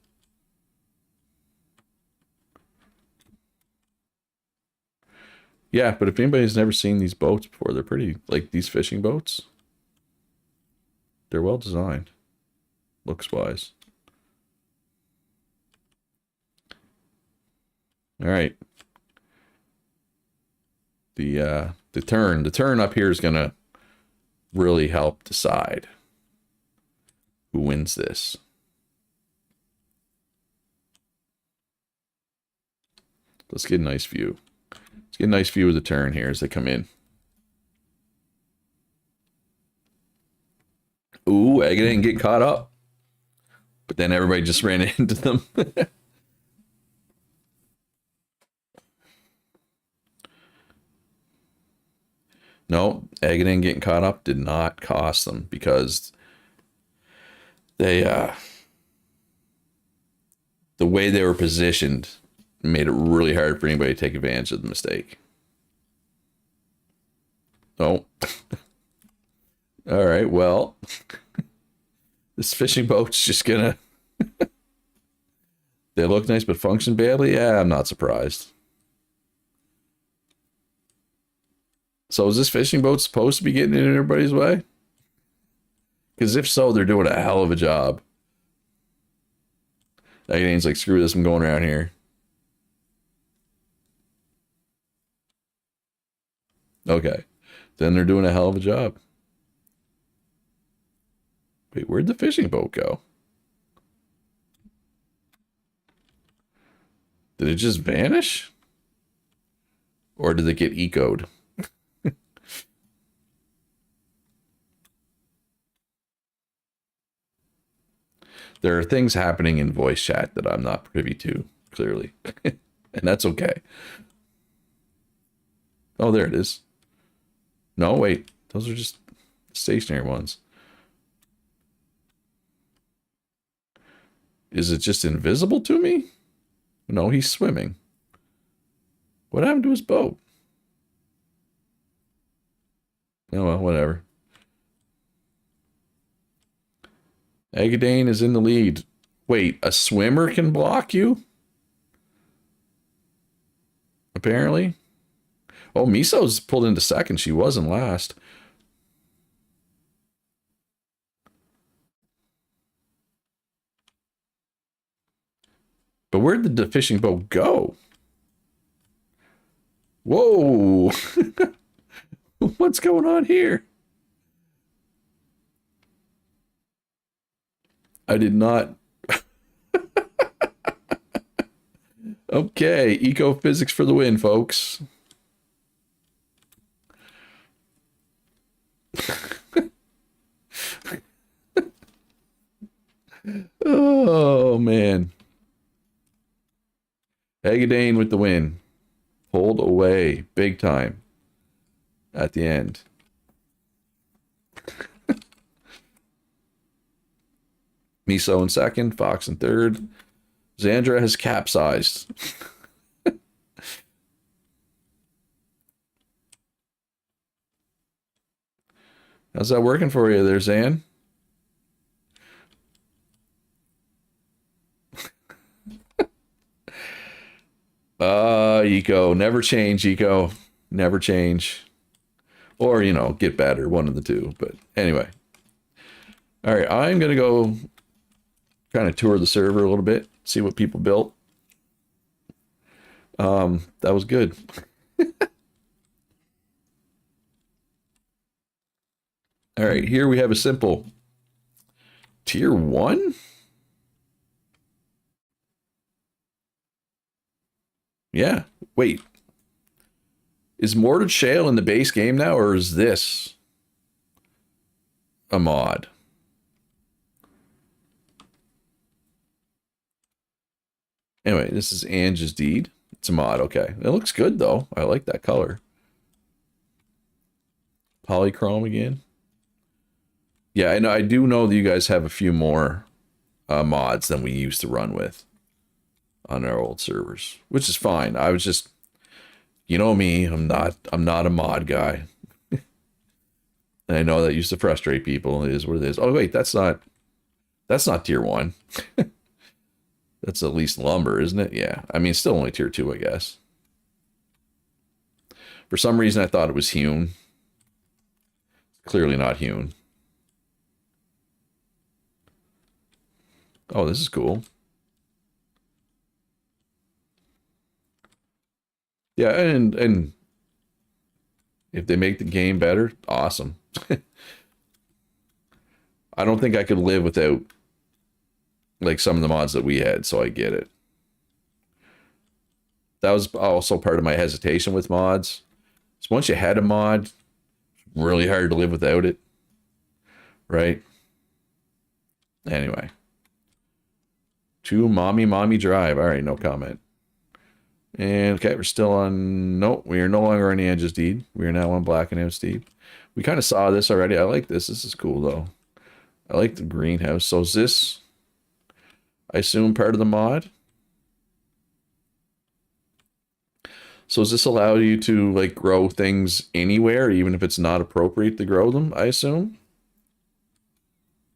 Yeah, but if anybody's never seen these boats before, they're pretty, like these fishing boats. They're well designed, looks wise. All right. The turn up here is gonna really help decide who wins this. Let's get a nice view. Let's get a nice view of the turn here as they come in. Ooh, Eggadane get caught up. But then everybody just ran into them. No, Eggadane getting caught up did not cost them because they the way they were positioned made it really hard for anybody to take advantage of the mistake. Oh. All right, well, this fishing boat's just gonna they look nice but function badly? Yeah, I'm not surprised. So is this fishing boat supposed to be getting in everybody's way? Because if so, they're doing a hell of a job. Again's like, screw this, I'm going around here. Okay. Then they're doing a hell of a job. Wait, where'd the fishing boat go? Did it just vanish? Or did it get ecoed? There are things happening in voice chat that I'm not privy to, clearly. And that's okay. Oh, there it is. No, wait. Those are just stationary ones. Is it just invisible to me? No, he's swimming. What happened to his boat? Oh, well, whatever. Agadane is in the lead. Wait, a swimmer can block you? Apparently. Oh, Miso's pulled into second. She wasn't last. But where did the fishing boat go? Whoa! What's going on here? I did not. Okay, ecophysics for the win, folks. Oh, man. Agadane with the win. Pulled away big time at the end. Miso in second, Fox in third. Xandra has capsized. How's that working for you there, Zan? Eco. Never change, Eco. Never change. Or, you know, get better. One of the two. But anyway. All right, I'm going to go kind of tour the server a little bit, see what people built. That was good. All right, here we have a simple tier 1. Yeah, wait. Is Mortared Shale in the base game now, or is this a mod? Anyway, this is Ange's Deed. It's a mod, okay. It looks good, though. I like that color. Polychrome again. Yeah, and I do know that you guys have a few more mods than we used to run with on our old servers, which is fine. I was just, you know me, I'm not a mod guy. And I know that used to frustrate people. It is what it is. Oh wait, that's not tier 1. That's at least lumber, isn't it? Yeah. I mean, still only tier 2, I guess. For some reason, I thought it was hewn. Clearly not hewn. Oh, this is cool. Yeah, and if they make the game better, awesome. I don't think I could live without like some of the mods that we had, so I get it. That was also part of my hesitation with mods. So once you had a mod, it's really hard to live without it. Right? Anyway. To Mommy Drive. All right, no comment. And okay, we're still on. No, we are no longer on Ange's Deed. We are now on Black and Out Deed. We kind of saw this already. I like this. This is cool though. I like the greenhouse. So is this, I assume, part of the mod? So does this allow you to like grow things anywhere, even if it's not appropriate to grow them? I assume.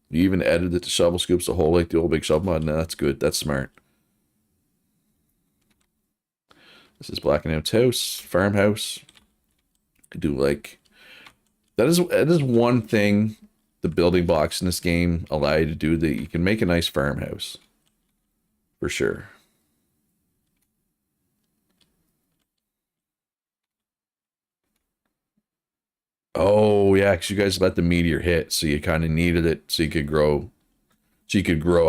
You even edited it to shovel scoops a hole like the old big shovel mod. No, that's good. That's smart. This is Black and Out's house, farmhouse. I do like that is one thing the building blocks in this game allow you to do that. You can make a nice farmhouse for sure. Oh yeah, because you guys let the meteor hit, so you kind of needed it so you could grow,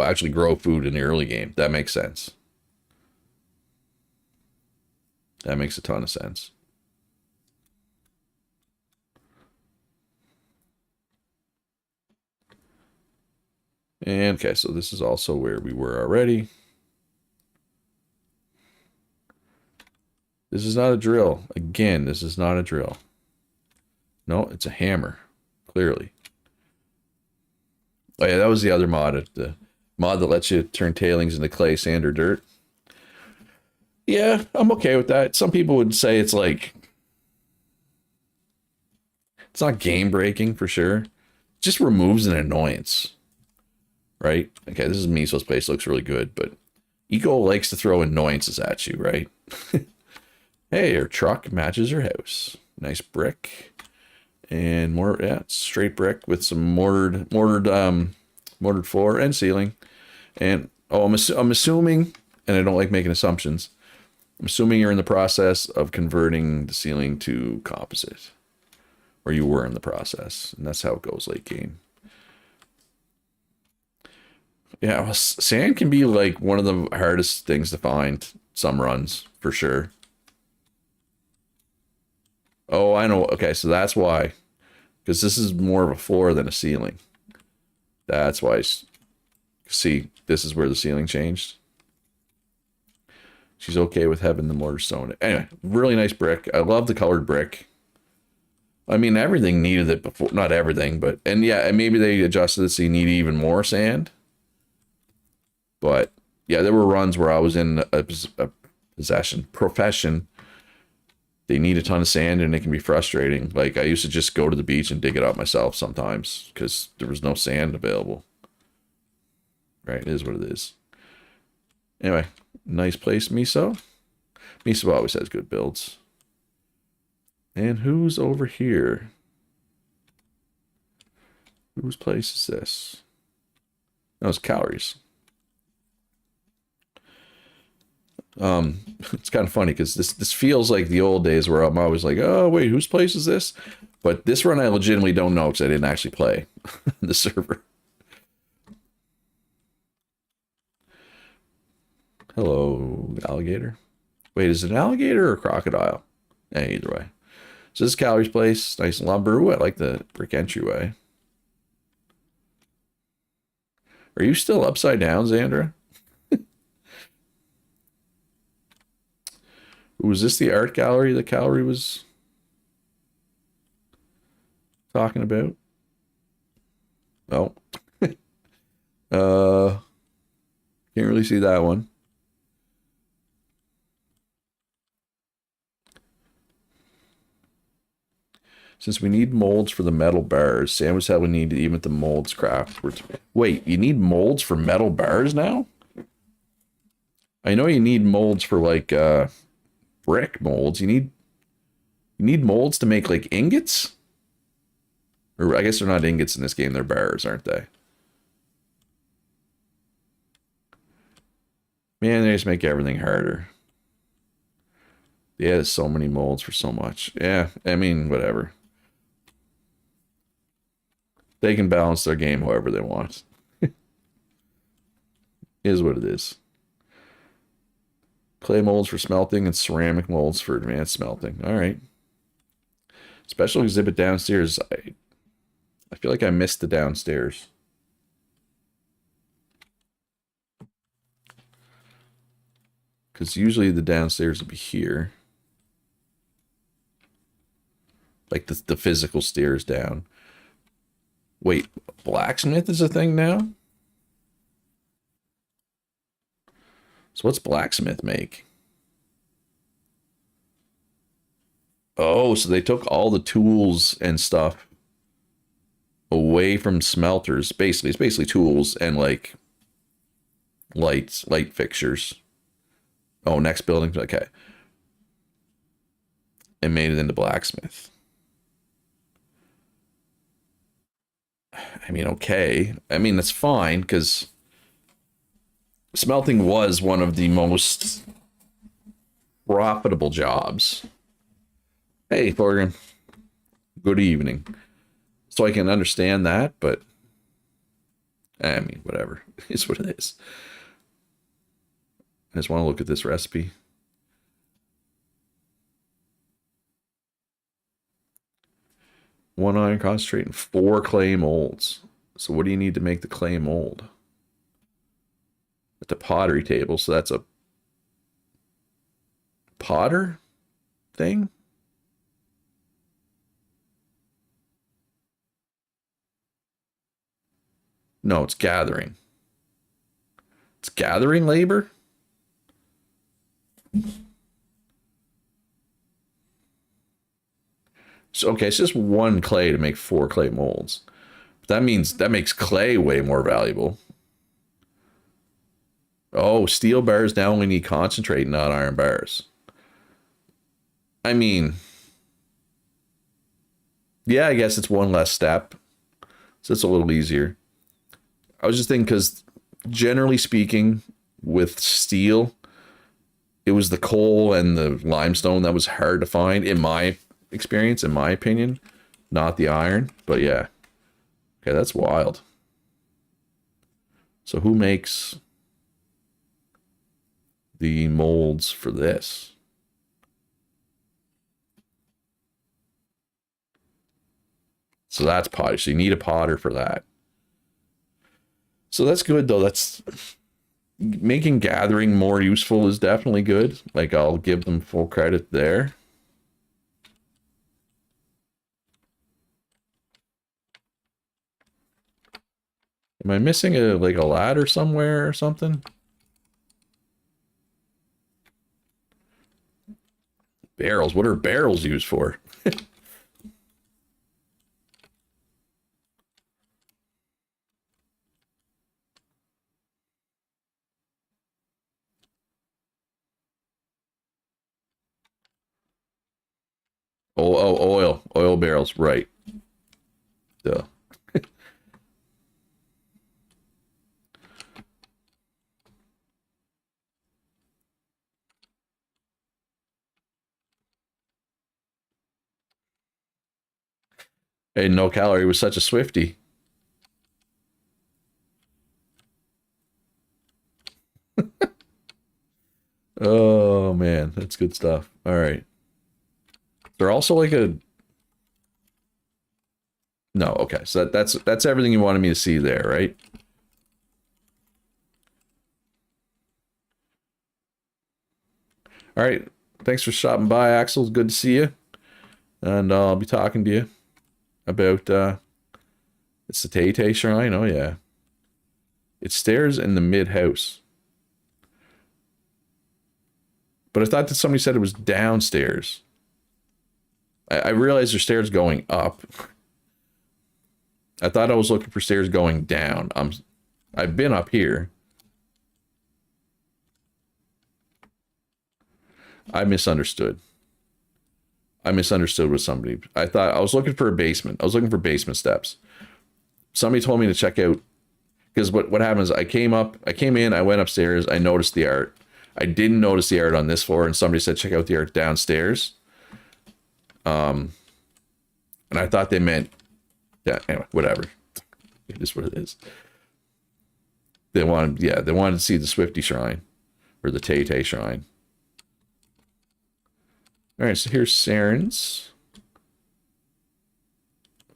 actually grow food in the early game. That makes sense. That makes a ton of sense. And okay, so this is also where we were already. This is not a drill. Again, this is not a drill. No, it's a hammer, clearly. Oh yeah, that was the other mod. The mod that lets you turn tailings into clay, sand, or dirt. Yeah, I'm okay with that. Some people would say it's like, it's not game breaking for sure. It just removes an annoyance, right? Okay, this is Miso's place. Looks really good, but Eco likes to throw annoyances at you, right? Hey, your truck matches your house. Nice brick. And more, yeah, straight brick with some mortared floor and ceiling. And oh, I'm assuming, and I don't like making assumptions. I'm assuming you're in the process of converting the ceiling to composite, or you were in the process, and that's how it goes late game. Yeah, well, sand can be like one of the hardest things to find some runs for sure. Oh, I know. Okay, so that's why. Because this is more of a floor than a ceiling. That's why. See, this is where the ceiling changed. She's okay with having the mortar stone. Anyway, really nice brick. I love the colored brick. I mean, everything needed it before. Not everything, but... And yeah, maybe they adjusted it so you need even more sand. But yeah, there were runs where I was in a profession. They need a ton of sand and it can be frustrating. Like I used to just go to the beach and dig it up myself sometimes because there was no sand available. Right, it is what it is. Anyway, nice place, Miso. Miso always has good builds. And who's over here? Whose place is this? No, it's calories. It's kind of funny because this feels like the old days where I'm always like, oh wait, whose place is this? But this run I legitimately don't know because I didn't actually play the server. Hello, alligator. Wait, is it an alligator or a crocodile? Yeah, either way. So this is Calories' place. Nice lumber. Ooh, I like the brick entryway. Are you still upside down, Xandra? Was this the art gallery that Calorie was talking about? Oh. Can't really see that one. Since we need molds for the metal bars, Sam was how we need to even the molds craft. Wait, you need molds for metal bars now? I know you need molds for like brick molds. You need molds to make like ingots? Or I guess they're not ingots in this game, they're bars, aren't they? Man, they just make everything harder. Yeah, there's so many molds for so much. Yeah, I mean, whatever. They can balance their game however they want. Is what it is. Clay molds for smelting and ceramic molds for advanced smelting. All right. Special exhibit downstairs. I feel like I missed the downstairs. Because usually the downstairs would be here. Like the physical stairs down. Wait, blacksmith is a thing now? So what's blacksmith make? Oh, so they took all the tools and stuff away from smelters. Basically, it's basically tools and like light fixtures. Oh, next building. Okay. And made it into blacksmith. I mean, okay. I mean, that's fine because smelting was one of the most profitable jobs. Hey, Thorgan. Good evening. So I can understand that, but I mean, whatever. It's what it is. I just want to look at this recipe. One iron concentrate and 4 clay molds. So what do you need to make the clay mold? At the pottery table, so that's a potter thing? No, it's gathering. It's gathering labor? So, okay, it's just 1 clay to make 4 clay molds. But that means that makes clay way more valuable. Oh, steel bars now only need concentrate, not iron bars. I mean, yeah, I guess it's 1 less step. So it's a little easier. I was just thinking because generally speaking, with steel, it was the coal and the limestone that was hard to find in my experience, in my opinion, not the iron. But yeah, okay, that's wild. So who makes the molds for this? So that's pottery. So you need a potter for that. So that's good though. That's making gathering more useful is definitely good. Like I'll give them full credit there. Am I missing a like a ladder somewhere or something? Barrels. What are barrels used for? Oil barrels, right? Duh. Hey, no calorie was such a Swifty. Oh man, that's good stuff. All right. They're also like a no. Okay, so that's everything you wanted me to see there, right? All right. Thanks for stopping by, Axel. It's good to see you, and I'll be talking to you about it's the Tay Tay Shrine. Oh yeah, it's stairs in the mid house. But I thought that somebody said it was downstairs. I realized there's stairs going up. I thought I was looking for stairs going down. I've been up here. I misunderstood. I misunderstood with somebody. I thought I was looking for a basement. I was looking for basement steps. Somebody told me to check out because what happens? I came in, I went upstairs, I noticed the art. I didn't notice the art on this floor, and somebody said check out the art downstairs. And I thought they meant yeah. Anyway, whatever. It is what it is. They wanted to see the Swifty Shrine or the Tay Tay Shrine. All right, so here's Saren's.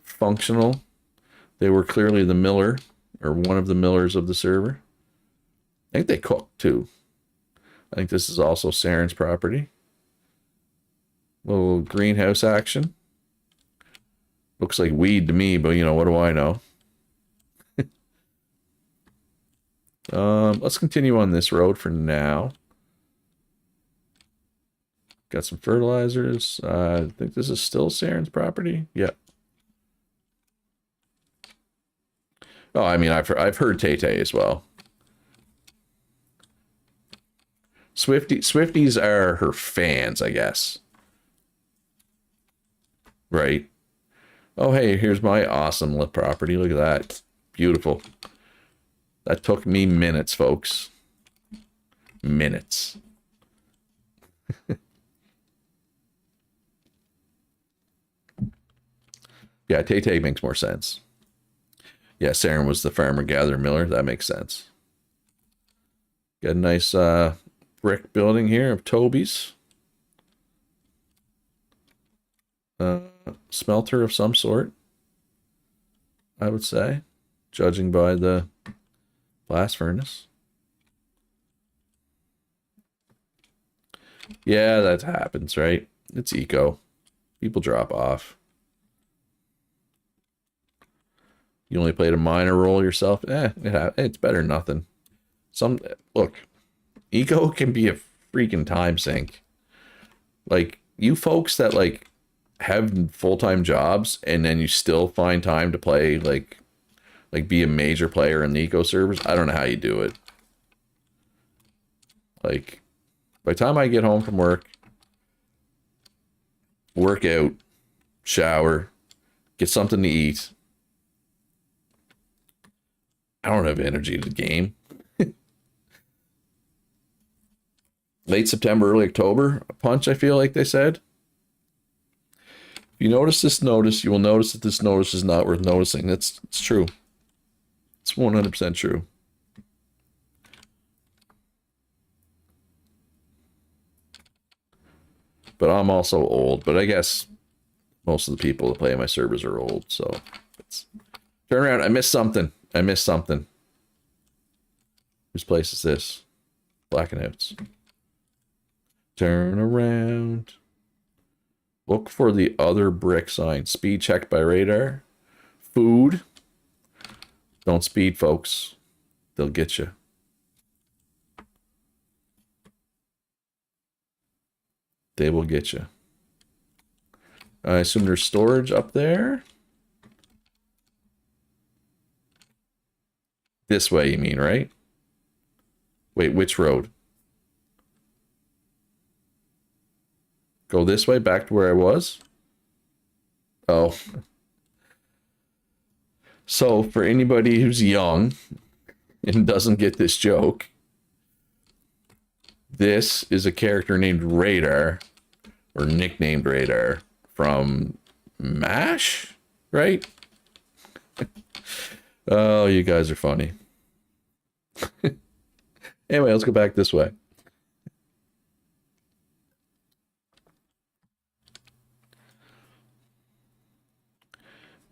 Functional. They were clearly the miller or one of the millers of the server. I think they cooked too. I think this is also Saren's property. Little greenhouse action. Looks like weed to me, but you know, what do I know? Let's continue on this road for now. Got some fertilizers. I think this is still Saren's property. Yep. Oh, I mean, I've heard Tay Tay as well. Swifties are her fans, I guess. Right? Oh, hey, here's my awesome lit property. Look at that. Beautiful. That took me minutes, folks. Minutes. Yeah, Tay makes more sense. Yeah, Saren was the farmer gatherer miller. That makes sense. Got a nice brick building here of Toby's. Smelter of some sort, I would say, judging by the blast furnace. Yeah, that happens, right? It's eco. People drop off. You only played a minor role yourself. It's better than nothing. Look, eco can be a freaking time sink. Like, you folks that like have full-time jobs and then you still find time to play, like be a major player in the eco servers. I don't know how you do it. Like, by the time I get home from work out, shower, get something to eat, I don't have energy to game. Late September, early October, a punch, I feel like they said. If you notice this notice, you will notice that this notice is not worth noticing. It's true. It's 100% true. But I'm also old. But I guess most of the people that play my servers are old. So turn around. I missed something. Whose place is this? Blackouts. Turn around. Look for the other brick sign. Speed checked by radar. Food. Don't speed, folks. They'll get you. They will get you. I assume there's storage up there. This way, you mean, right? Wait, which road? Go this way, back to where I was? Oh. So, for anybody who's young and doesn't get this joke, this is a character named Radar, or nicknamed Radar, from MASH, right? Oh, you guys are funny. Anyway, let's go back this way.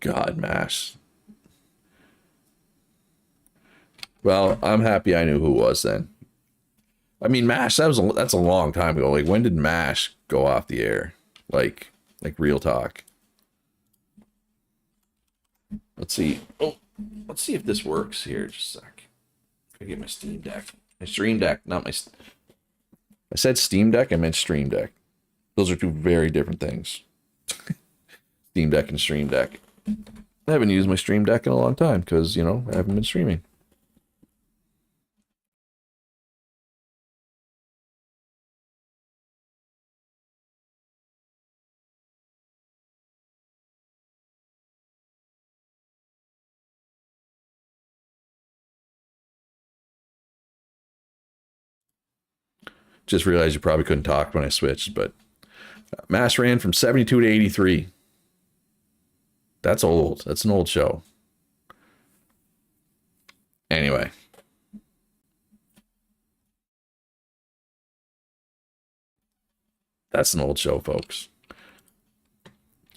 God, MASH. Well, I'm happy I knew who it was then. I mean, MASH, that's a long time ago. Like, when did MASH go off the air? Like real talk. Let's see. Oh, let's see if this works here. Just a sec. I get my Steam Deck. My Stream Deck, not my... I said Steam Deck, I meant Stream Deck. Those are two very different things. Steam Deck and Stream Deck. I haven't used my Stream Deck in a long time because, you know, I haven't been streaming. Just realized you probably couldn't talk when I switched, but MASH ran from 72 to 83. That's old. That's an old show. Anyway. That's an old show, folks.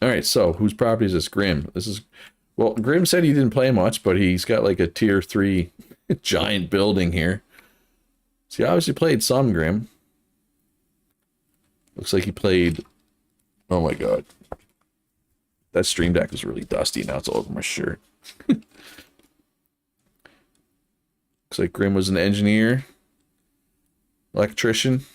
All right, so whose property is this? Grim. This is... Well, Grim said he didn't play much, but he's got like a tier 3 giant building here. So he obviously played some, Grim. Looks like he played... Oh my god. That Stream Deck is really dusty. Now it's all over my shirt. Looks like Grim was an engineer. Electrician.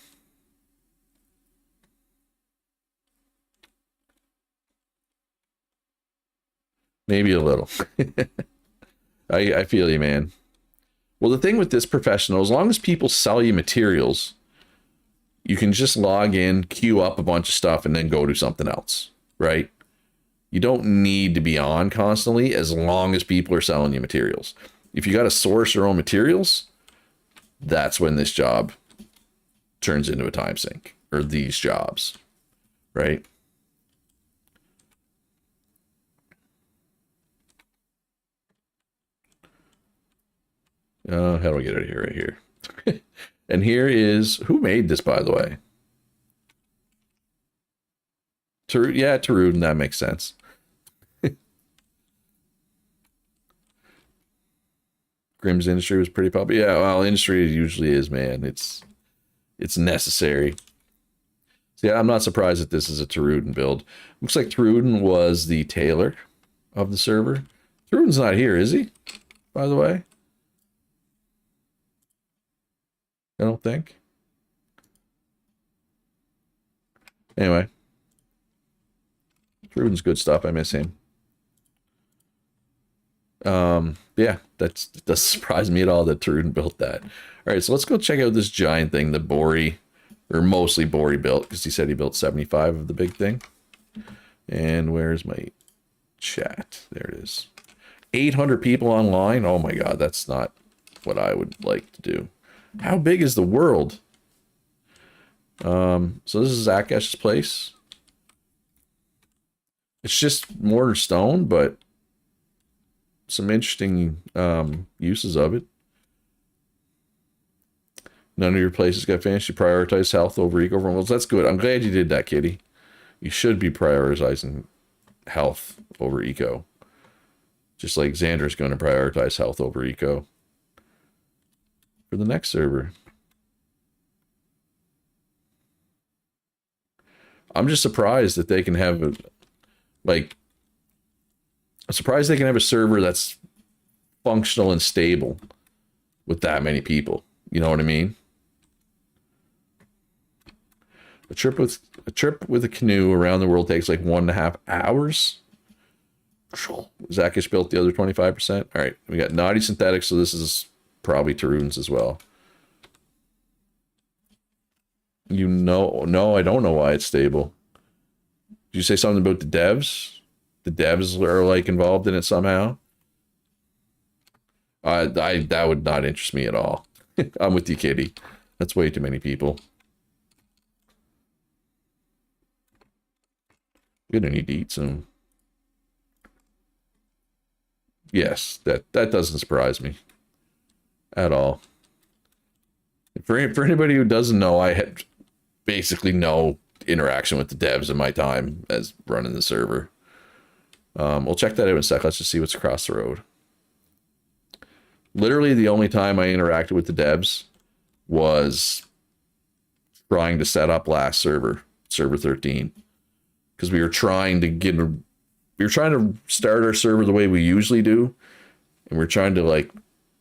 Maybe a little. I feel you, man. Well, the thing with this professional, as long as people sell you materials, you can just log in, queue up a bunch of stuff, and then go do something else, right? You don't need to be on constantly as long as people are selling you materials. If you got to source your own materials, that's when this job turns into a time sink, or these jobs, right? How do I get out of here? Right here. And here is, who made this, by the way? Yeah, Tarun, that makes sense. Grimm's Industry was pretty popular. Yeah, well, industry usually is, man. It's necessary. So yeah, I'm not surprised that this is a Tarun build. Looks like Tarun was the tailor of the server. Tarun's not here, is he? By the way, I don't think. Anyway, Tarun's good stuff. I miss him. Yeah, that doesn't surprise me at all that Tarun built that. All right, so let's go check out this giant thing that Bori, or mostly Bori, built, because he said he built 75 of the big thing. And where's my chat? There it is. 800 people online. Oh my god, that's not what I would like to do. How big is the world? So this is Zakesh's place. It's just mortar stone, but some interesting uses of it. None of your places got finished. You prioritize health over eco. Well, that's good. I'm glad you did that, Kitty. You should be prioritizing health over eco. Just like Xander's going to prioritize health over eco for the next server. I'm just surprised that they can have a, like, I'm surprised they can have a server that's functional and stable with that many people. You know what I mean? A trip with a canoe around the world takes like 1.5 hours. Zakish built the other 25%. All right, we got Naughty Synthetic, so this is probably Tarun's as well. You know, no, I don't know why it's stable. Did you say something about the devs? The devs are like involved in it somehow. That would not interest me at all. I'm with you, Kitty. That's way too many people. You're gonna need to eat some. Yes, that doesn't surprise me at all. For anybody who doesn't know, I had basically no interaction with the devs in my time as running the server. We'll check that out in a sec. Let's just see what's across the road. Literally the only time I interacted with the devs was trying to set up last server 13, because we were trying to start our server the way we usually do, and we're trying to like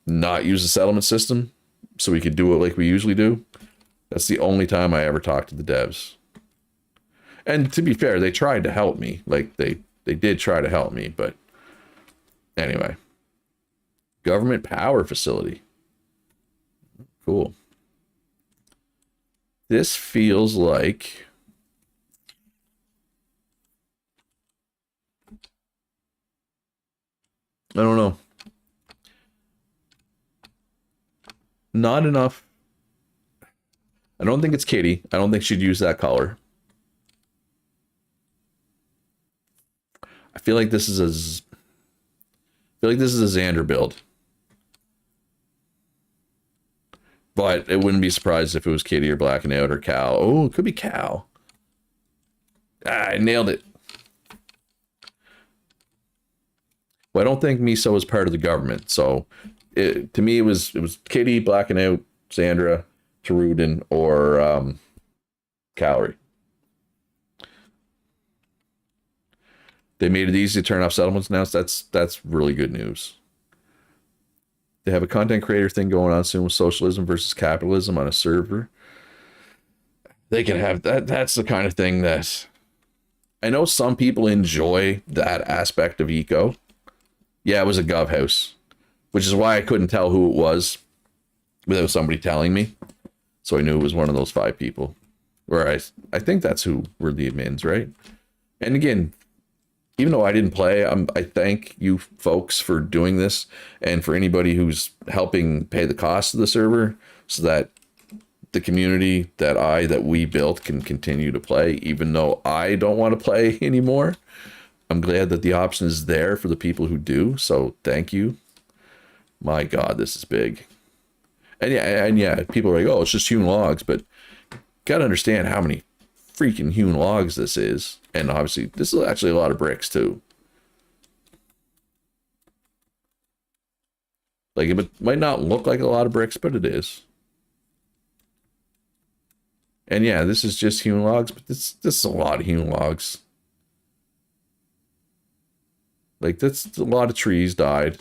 not use the settlement system so we could do it like we usually do. That's the only time I ever talked to the devs. And to be fair, they tried to help me. Like they did try to help me, but anyway. Government power facility. Cool. This feels like I don't know. Not enough. I don't think it's Kitty. I don't think she'd use that color. I feel like this is a Xander build. But it wouldn't be surprised if it was Kitty or Blacking Out or Cal. Oh, it could be Cal. I nailed it. Well, I don't think Miso was part of the government, so to me it was Kitty, Blacking Out, Sandra, Tarudin, or Calorie. They made it easy to turn off settlements now. So that's really good news. They have a content creator thing going on soon with socialism versus capitalism on a server. They can have that. That's the kind of thing that I know some people enjoy that aspect of eco. Yeah, it was a gov house, which is why I couldn't tell who it was without somebody telling me. So I knew it was one of those 5 people. Or I think that's who were the admins, right? And again, even though I didn't play, I thank you folks for doing this, and for anybody who's helping pay the cost of the server so that the community that we built can continue to play, even though I don't want to play anymore. I'm glad that the option is there for the people who do. So thank you. My God, this is big. And yeah, people are like, oh, it's just hewn logs, but gotta understand how many freaking hewn logs this is. And obviously, this is actually a lot of bricks too. Like, it might not look like a lot of bricks, but it is. And yeah, this is just hewn logs, but this is a lot of hewn logs. Like, that's a lot of trees died.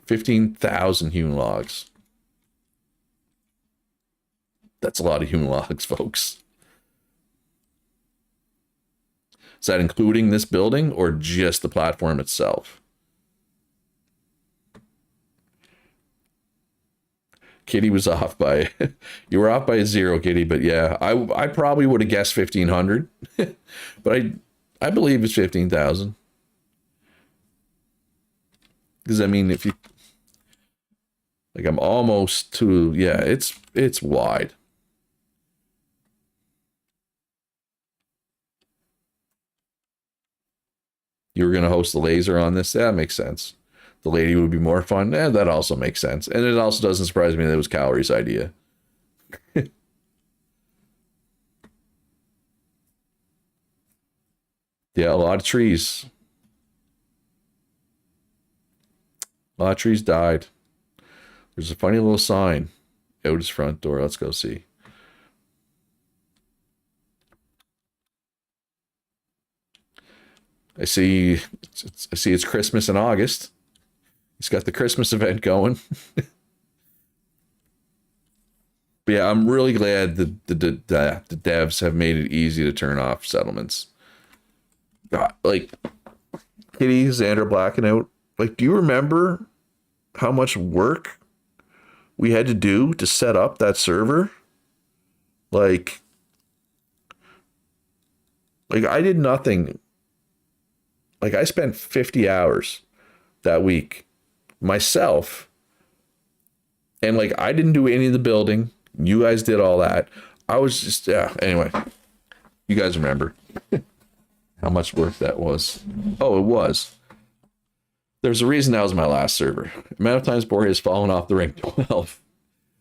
15,000 hewn logs. That's a lot of hewn logs, folks. Is that including this building or just the platform itself? Kitty was off by, you were off by 0, Kitty, but yeah, I probably would have guessed 1,500, but I believe it's 15,000. Because I mean, if you, like, I'm almost to, yeah, it's wide. You were going to host the laser on this? That makes sense. The lady would be more fun. That also makes sense. And it also doesn't surprise me that it was Calories' idea. Yeah, a lot of trees. A lot of trees died. There's a funny little sign out his front door. Let's go see. I see it's Christmas in August. He's got the Christmas event going. But yeah, I'm really glad the devs have made it easy to turn off settlements. God, like, Kitty, Xander blacking out. Like, do you remember how much work we had to do to set up that server? Like I did nothing. Like, I spent 50 hours that week myself. And like, I didn't do any of the building. You guys did all that. I was just, yeah, anyway. You guys remember how much work that was. Oh, it was. There's a reason that was my last server. Amount of times Borja has fallen off the rank 12.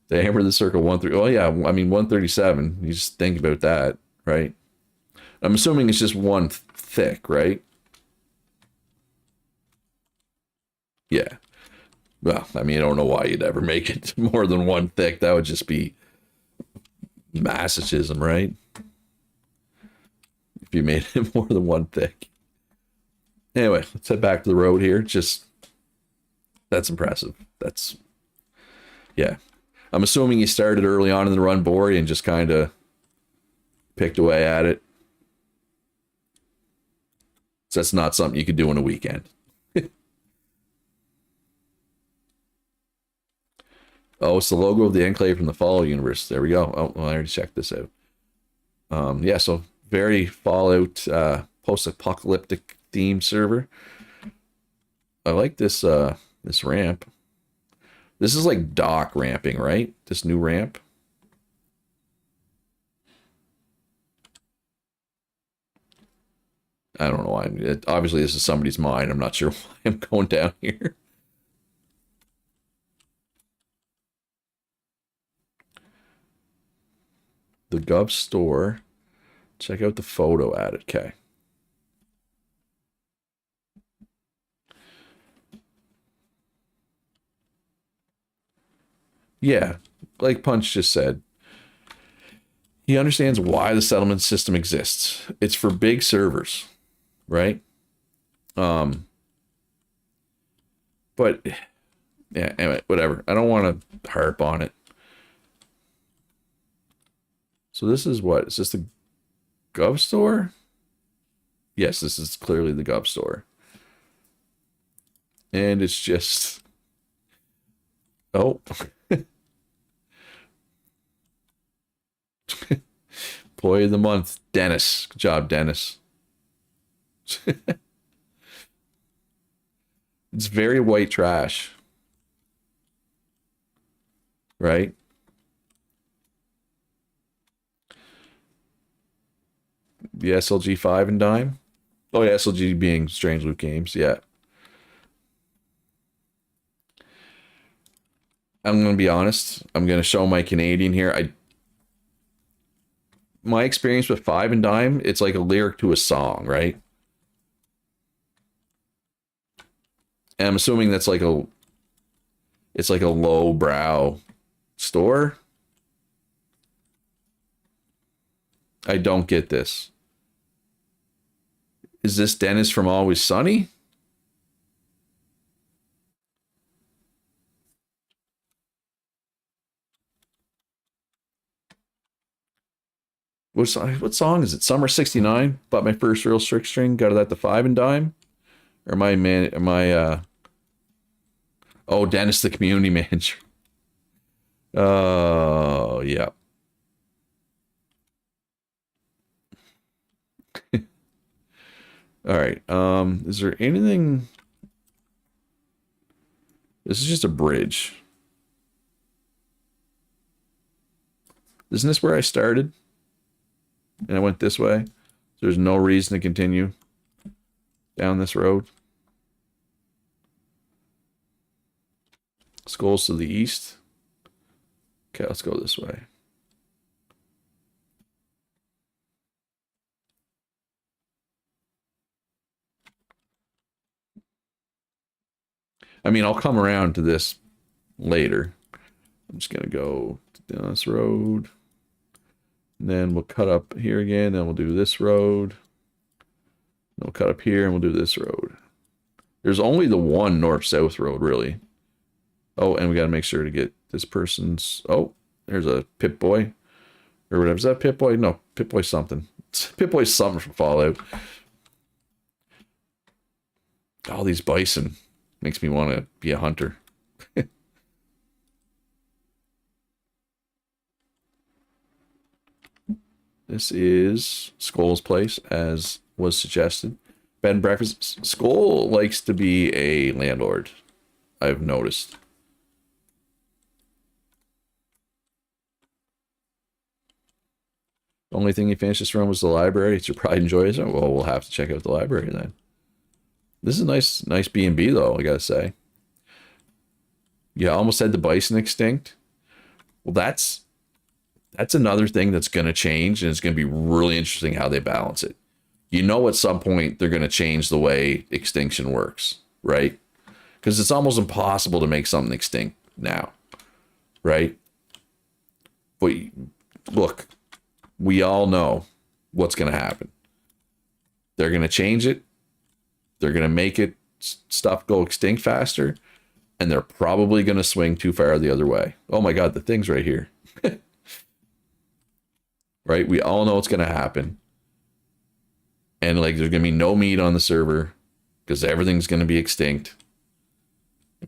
They hammer the circle 1 through. Oh yeah, I mean 137. You just think about that, right? I'm assuming it's just one thick, right? Yeah. Well, I mean, I don't know why you'd ever make it more than one thick. That would just be masochism, right? If you made it more than one thick. Anyway, let's head back to the road here. Just, that's impressive. That's, yeah. I'm assuming you started early on in the run, Bori, and just kind of picked away at it. So that's not something you could do in a weekend. Oh, it's the logo of the Enclave from the Fallout universe. There we go. Oh, well, I already checked this out. Yeah, so very Fallout post-apocalyptic themed server. I like this this ramp. This is like dock ramping, right? This new ramp. I don't know why. Obviously, this is somebody's mine. I'm not sure why I'm going down here. The Gov store. Check out the photo at it. Okay. Yeah, like Punch just said, he understands why the settlement system exists. It's for big servers, right? But yeah, anyway, whatever. I don't want to harp on it. So this is what? Is this the Gov store? Yes, this is clearly the Gov store. And it's just, oh. Employee of the month, Dennis. Good job, Dennis. It's very white trash, right? The SLG 5 and dime. Oh yeah, SLG being Strange Loot Games. Yeah. I'm gonna be honest. I'm gonna show my Canadian here. My experience with 5 and dime, it's like a lyric to a song, right? And I'm assuming that's like it's like a low brow store. I don't get this. Is this Dennis from Always Sunny? What song is it? Summer '69. Bought my first real strict string. Got it at the 5 and dime. Or my man? Oh, Dennis, the community manager. Oh, yeah. All right. Is there anything? This is just a bridge. Isn't this where I started? And I went this way. There's no reason to continue down this road. Skulls to the east. Okay, let's go this way. I mean, I'll come around to this later. I'm just gonna go down this road. And then we'll cut up here again, and we'll do this road. And we'll cut up here, and we'll do this road. There's only the one north-south road, really. Oh, and we got to make sure to get this person's... Oh, there's a Pip-Boy. Or whatever. Is that Pip-Boy? No, Pip-Boy something. Pip-Boy's something from Fallout. All these bison. Makes me want to be a hunter. This is Skull's place, as was suggested. Bed and breakfast. Skull likes to be a landlord, I've noticed. The only thing he finished this run was the library. He'd probably enjoy it. Well, we'll have to check out the library then. This is a nice B&B though, I gotta say. Yeah, almost had the bison extinct. Well, that's another thing that's going to change, and it's going to be really interesting how they balance it. You know, at some point, they're going to change the way extinction works, right? Because it's almost impossible to make something extinct now, right? But look, we all know what's going to happen. They're going to change it. They're going to make it stuff go extinct faster, and they're probably going to swing too far the other way. Oh my God, the thing's right here. Right? We all know what's going to happen. And like, there's going to be no meat on the server because everything's going to be extinct.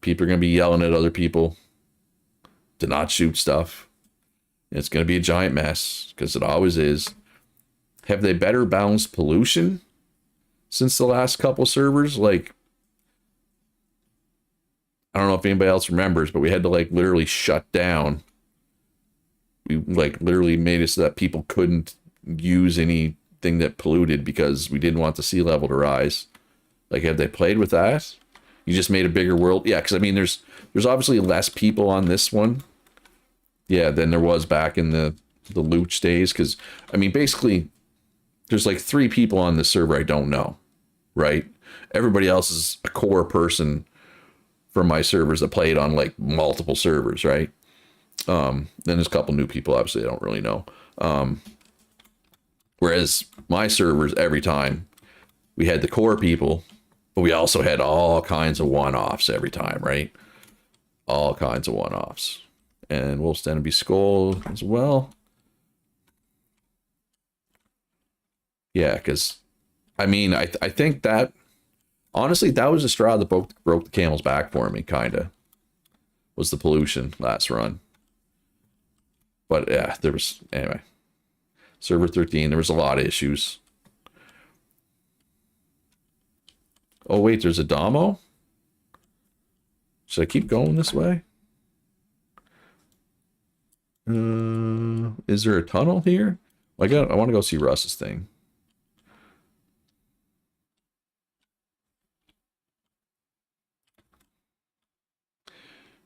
People are going to be yelling at other people to not shoot stuff. It's going to be a giant mess because it always is. Have they better balanced pollution since the last couple servers? Like, I don't know if anybody else remembers, but we had to like literally shut down. We like literally made it so that people couldn't use anything that polluted because we didn't want the sea level to rise. Like, have they played with that? You just made a bigger world. Yeah, because I mean, there's obviously less people on this one. Yeah, than there was back in the Luch days. Because I mean, basically, there's like 3 people on this server I don't know, right? Everybody else is a core person from my servers that played on like multiple servers, right? Then there's a couple new people, obviously, I don't really know. Whereas my servers, every time, we had the core people, but we also had all kinds of one-offs every time, right? All kinds of one-offs. And we'll stand and be Skull as well. Yeah, because, I mean, I think that, honestly, that was the straw that broke the camel's back for me, kind of, was the pollution last run. But yeah, there was, anyway, server 13, there was a lot of issues. Oh, wait, there's a Damo? Should I keep going this way? Is there a tunnel here? I want to go see Russ's thing.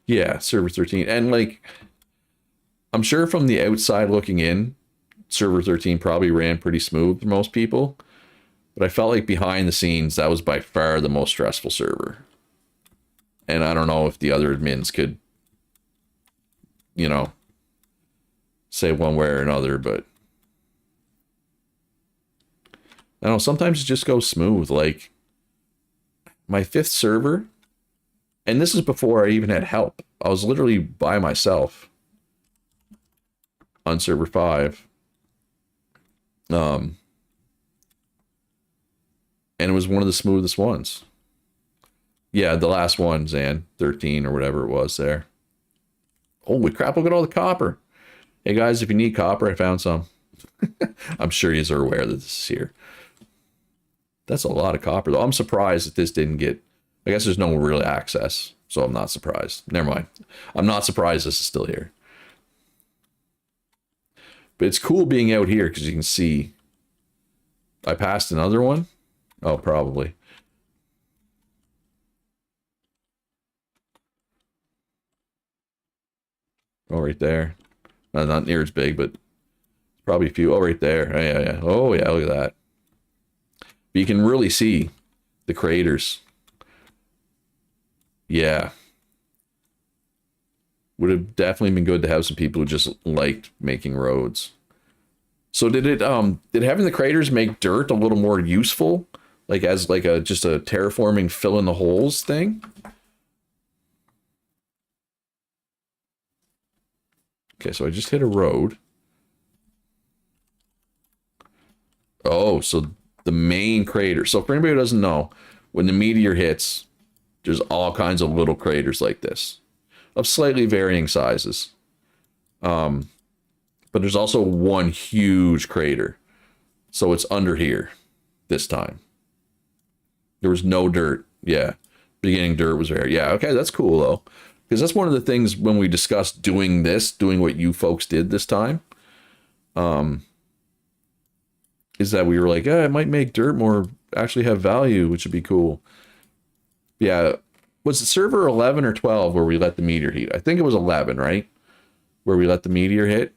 Yeah, server 13. And like, I'm sure from the outside looking in, server 13 probably ran pretty smooth for most people. But I felt like behind the scenes, that was by far the most stressful server. And I don't know if the other admins could, you know, say one way or another, but I don't know, sometimes it just goes smooth. Like my 5th server, and this is before I even had help. I was literally by myself on server 5. And it was one of the smoothest ones. Yeah, the last one, Zan, 13 or whatever it was there. Holy crap, look at all the copper. Hey guys, if you need copper, I found some. I'm sure you are aware that this is here. That's a lot of copper, though. I'm surprised that this didn't get... I guess there's no real access, so I'm not surprised. Never mind. I'm not surprised this is still here. But it's cool being out here because you can see... I passed another one? Oh, probably. Oh, right there. Not near as big, but probably a few. Oh, right there. Oh, yeah, yeah. Oh, yeah, look at that. But you can really see the craters. Yeah. Would have definitely been good to have some people who just liked making roads. So did having the craters make dirt a little more useful? Like as like just a terraforming fill in the holes thing? Okay, so I just hit a road. Oh, so the main crater. So for anybody who doesn't know, when the meteor hits, there's all kinds of little craters like this of slightly varying sizes. But there's also one huge crater. So it's under here this time. There was no dirt. Yeah. Beginning dirt was there. Yeah. Okay. That's cool though. Because that's one of the things when we discussed doing what you folks did this time. Is that we were like, it might make dirt more actually have value, which would be cool. Yeah. Was it server 11 or 12 where we let the meteor hit? I think it was 11, right? Where we let the meteor hit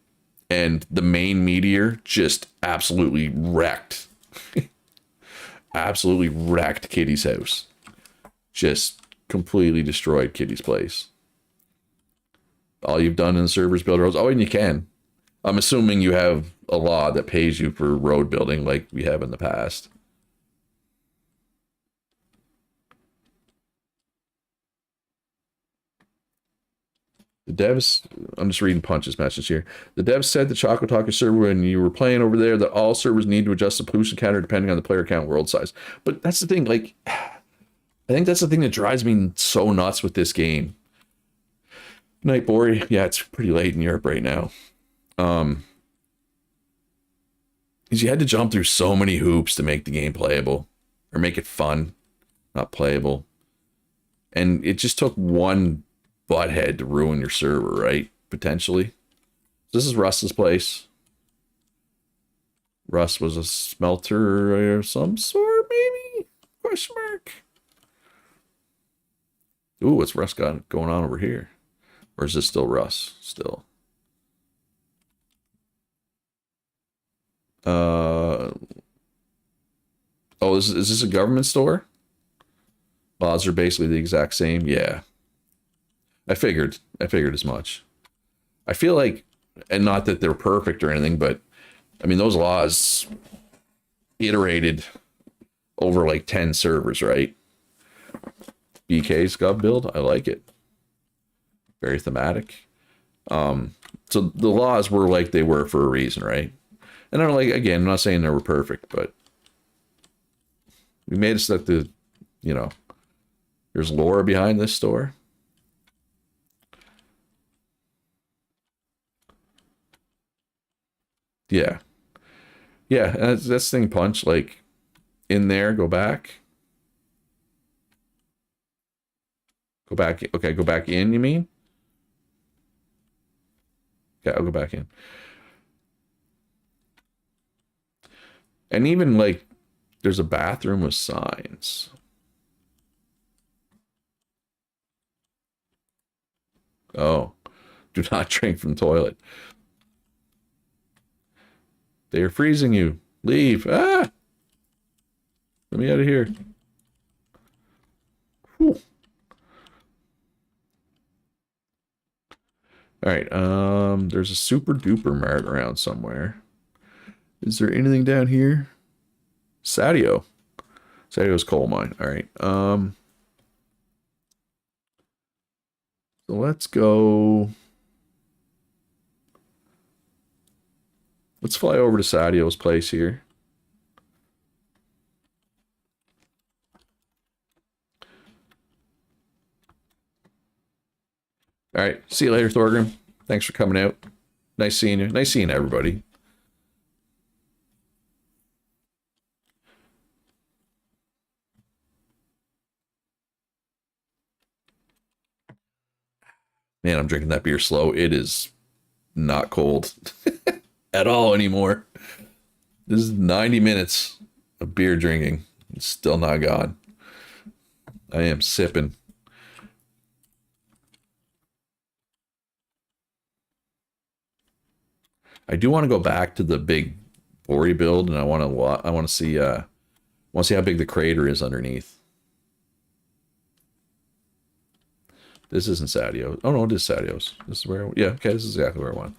and the main meteor just absolutely wrecked. Absolutely wrecked Kitty's house. Just completely destroyed Kitty's place. All you've done in the servers build roads. Oh, and you can. I'm assuming you have a law that pays you for road building like we have in the past. The devs, I'm just reading Punch's message here. The devs said the Choco Taco server when you were playing over there that all servers need to adjust the pollution counter depending on the player count world size. But that's the thing, like, I think that's the thing that drives me so nuts with this game. Night, Bori. Yeah, it's pretty late in Europe right now. Because you had to jump through so many hoops to make the game playable. Or make it fun, not playable. And it just took one butthead to ruin your server, right? Potentially. This is Russ's place. Russ was a smelter of some sort, maybe? Question mark. Ooh, what's Russ got going on over here? Or is this still Russ? Still. Oh, is this a government store? Laws are basically the exact same. Yeah. I figured as much. I feel like, and not that they're perfect or anything, but I mean, those laws iterated over like 10 servers, right? BK's gov build, I like it. Very thematic. So the laws were like they were for a reason, right? And I'm like, again, I'm not saying they were perfect, but we made it so that there's lore behind this store. Yeah. Yeah, and that's the thing, Punch. Like, in there, go back. Go back. Okay, go back in, you mean? Okay, I'll go back in. And even, like, there's a bathroom with signs. Oh, do not drink from the toilet. They are freezing you. Leave. Ah! Let me out of here. Whew. All right. There's a super duper mart around somewhere. Is there anything down here? Sadio. Sadio's coal mine. All right. So let's go. Let's fly over to Sadio's place here. All right. See you later, Thorgrim. Thanks for coming out. Nice seeing you. Nice seeing everybody. Man, I'm drinking that beer slow. It is not cold at all anymore. This is 90 minutes of beer drinking. It's still not gone. I am sipping. I do want to go back to the big Ori build, and I want to see how big the crater is underneath. This isn't Sadio. Oh no, it is Sadio's. This is where. Yeah, okay, this is exactly where I want.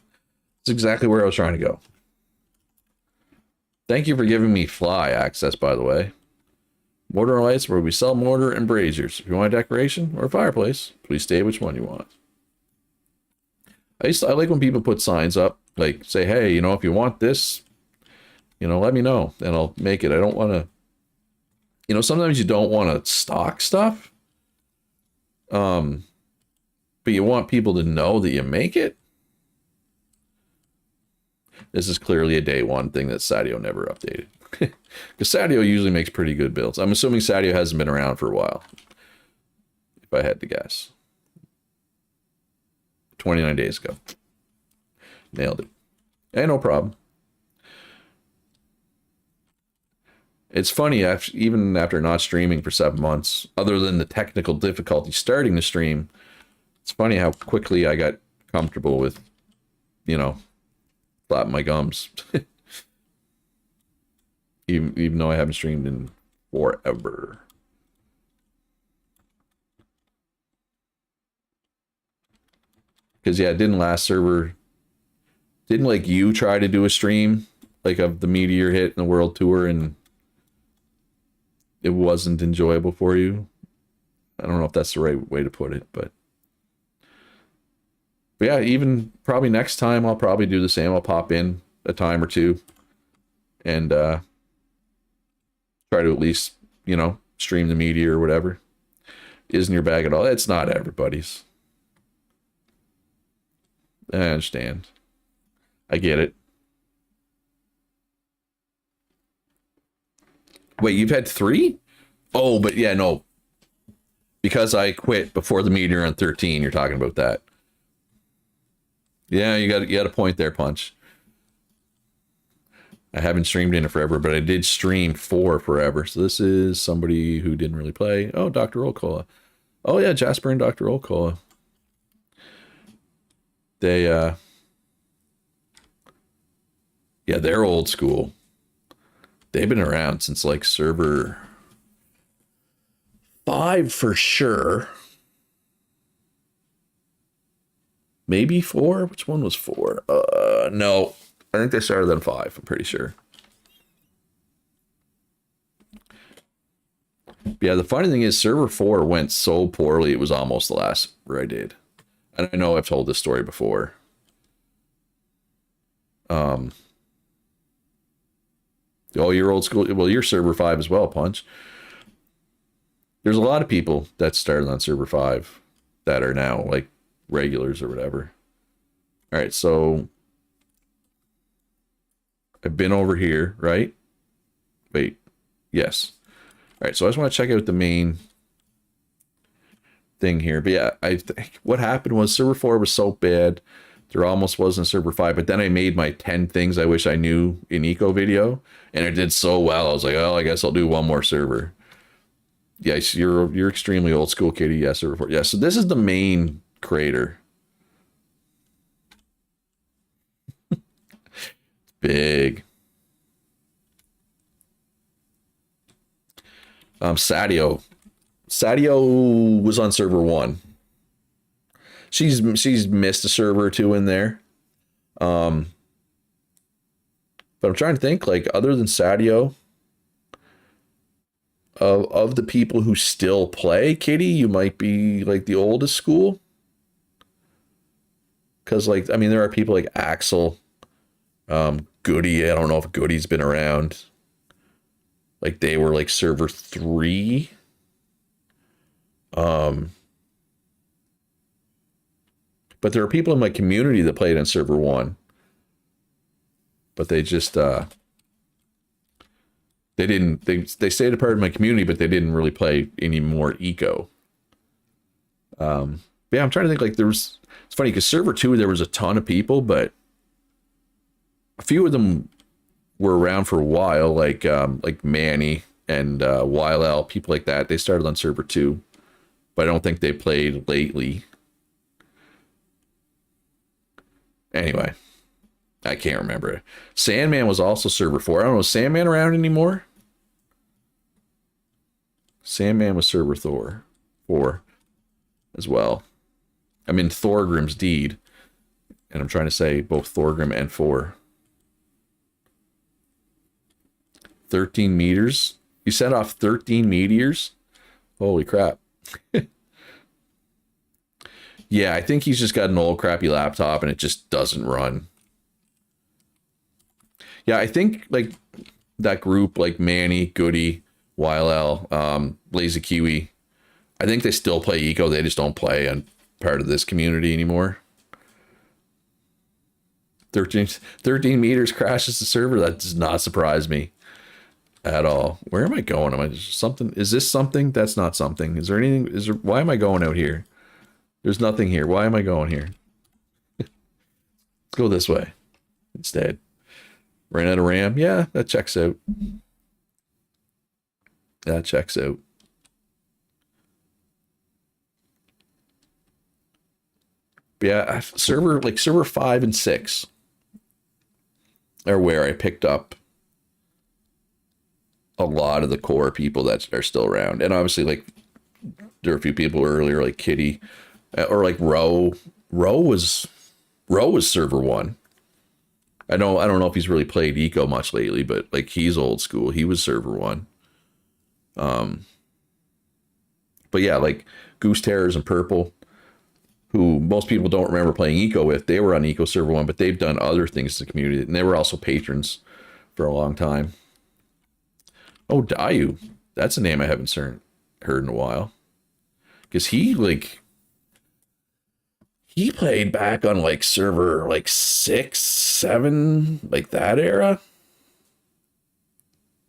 It's exactly where I was trying to go. Thank you for giving me fly access, by the way. Mortar and lights, where we sell mortar and braziers. If you want a decoration or a fireplace, please state which one you want. I like when people put signs up, like say, hey, you know, if you want this, you know, let me know and I'll make it. I don't want to, you know, sometimes you don't want to stock stuff. But you want people to know that you make it. This is clearly a day one thing that Sadio never updated. Because Sadio usually makes pretty good builds. I'm assuming Sadio hasn't been around for a while. If I had to guess. 29 days ago. Nailed it. Hey, no problem. It's funny, even after not streaming for 7 months, other than the technical difficulty starting the stream, it's funny how quickly I got comfortable with, you know, flapping my gums. even though I haven't streamed in forever. Because, yeah, it didn't last server. Didn't, like, you try to do a stream, like, of the meteor hit in the world tour, and it wasn't enjoyable for you? I don't know if that's the right way to put it, but yeah, even probably next time I'll probably do the same. I'll pop in a time or two and try to at least, you know, stream the meteor or whatever. Isn't your bag at all? It's not everybody's. I understand. I get it. Wait, you've had 3? Oh, but yeah, no. Because I quit before the meteor on 13, you're talking about that. Yeah, you got a point there, Punch. I haven't streamed in it forever, but I did stream 4 forever. So this is somebody who didn't really play. Oh, Dr. Olcola. Oh yeah, Jasper and Dr. Olcola. They yeah, they're old school. They've been around since like server 5 for sure. Maybe 4? Which one was 4? No. I think they started on 5, I'm pretty sure. But yeah, the funny thing is server 4 went so poorly it was almost the last where I did. And I know I've told this story before. Oh, you're old school. Well, you're server 5 as well, Punch. There's a lot of people that started on server 5 that are now like regulars or whatever. All right, so I've been over here, right? Wait, yes. All right, so I just want to check out the main thing here. But yeah, I think what happened was server 4 was so bad, there almost wasn't server 5. But then I made my 10 things I wish I knew in eco video, and it did so well. I was like, oh, I guess I'll do one more server. Yes, you're extremely old school, Katie. Yes, server 4. Yeah, so this is the main crater. Big. Sadio. Sadio was on server 1. She's missed a server or two in there. But I'm trying to think, like, other than Sadio, of the people who still play, Kitty, you might be like the oldest school. Because, like, I mean, there are people like Axel, Goody. I don't know if Goody's been around. Like, they were like server 3. But there are people in my community that played on server 1. But they just they stayed a part of my community, but they didn't really play any more eco. Yeah, I'm trying to think, like, it's funny because server 2 there was a ton of people, but a few of them were around for a while, like Manny and Wylel, people like that. They started on server 2, but I don't think they played lately. Anyway, I can't remember. Sandman was also server 4. I don't know, is Sandman around anymore? Sandman was server 4 as well. I'm in Thorgrim's Deed, and I'm trying to say both Thorgrim and 4. 13 meters? You set off 13 meteors? Holy crap. Yeah, I think he's just got an old crappy laptop and it just doesn't run. Yeah, I think like that group, like Manny, Goody, Wylel, Lazy Kiwi, I think they still play eco. They just don't play on part of this community anymore. 13 meters crashes the server. That does not surprise me at all. Where am I going? Am I just something? Is this something? That's not something. Is there anything? Why am I going out here? There's nothing here. Why am I going here? Let's go this way instead. Ran out of RAM. Yeah, that checks out. That checks out. But yeah, server 5 and 6 are where I picked up a lot of the core people that are still around. And obviously, like, there are a few people earlier, like Kitty, or like Roe. Roe was server 1. I don't know if he's really played eco much lately, but like, he's old school. He was server 1. But yeah, like Goose Terrors and Purple, who most people don't remember playing eco with, they were on eco server 1, but they've done other things to the community, and they were also patrons for a long time. Oh, Dayu. That's a name I haven't heard in a while. Because he played back on like server like 6, 7, like that era.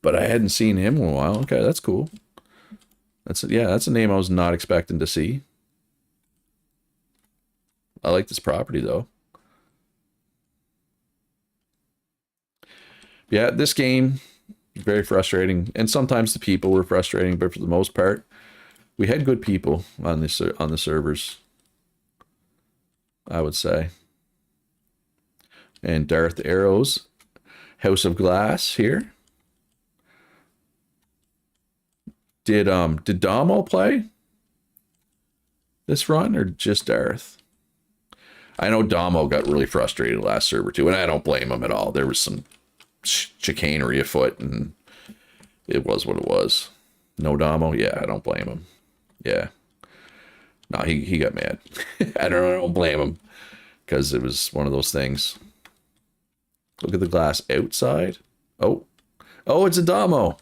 But I hadn't seen him in a while. Okay, that's cool. That's a name I was not expecting to see. I like this property though. Yeah, this game is very frustrating, and sometimes the people were frustrating, but for the most part, we had good people on the servers, I would say. And Darth Arrows, House of Glass here. Did Damo play this run or just Darth? I know Damo got really frustrated last server too, and I don't blame him at all. There was some chicanery afoot, and it was what it was. No Damo, yeah, I don't blame him. Yeah, no, he got mad. I don't blame him, because it was one of those things. Look at the glass outside. Oh, it's a Damo.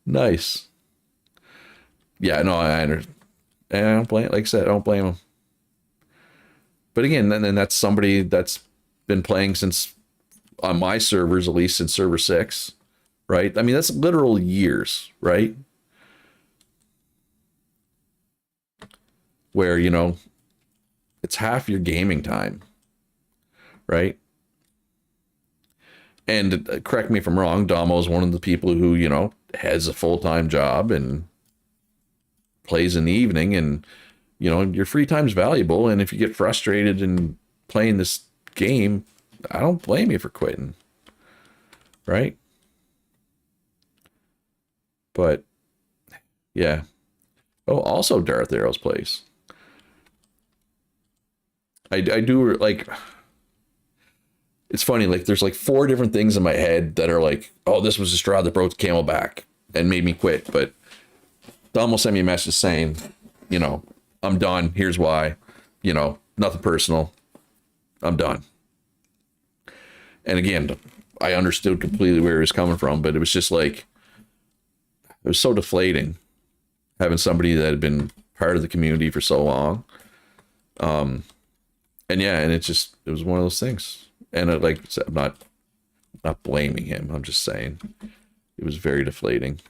Nice. Yeah, no, I don't blame. Like I said, I don't blame him. But again, then that's somebody that's been playing since, on my servers, at least since server 6, right? I mean, that's literal years, right? where, you know, it's half your gaming time, right? And correct me if I'm wrong, Damo is one of the people who, you know, has a full-time job and plays in the evening, and, you know, your free time's valuable. And if you get frustrated in playing this game, I don't blame you for quitting, right? But yeah. Oh, also Darth Arrow's place. I do like, it's funny, like there's like 4 different things in my head that are like, oh, this was the straw that broke the camel back and made me quit. But Dom will send me a message saying, you know, I'm done. Here's why. You know, nothing personal. I'm done. And again, I understood completely where he was coming from, but it was just like, it was so deflating having somebody that had been part of the community for so long. And yeah, and it was one of those things. And like I said, I'm not blaming him. I'm just saying it was very deflating.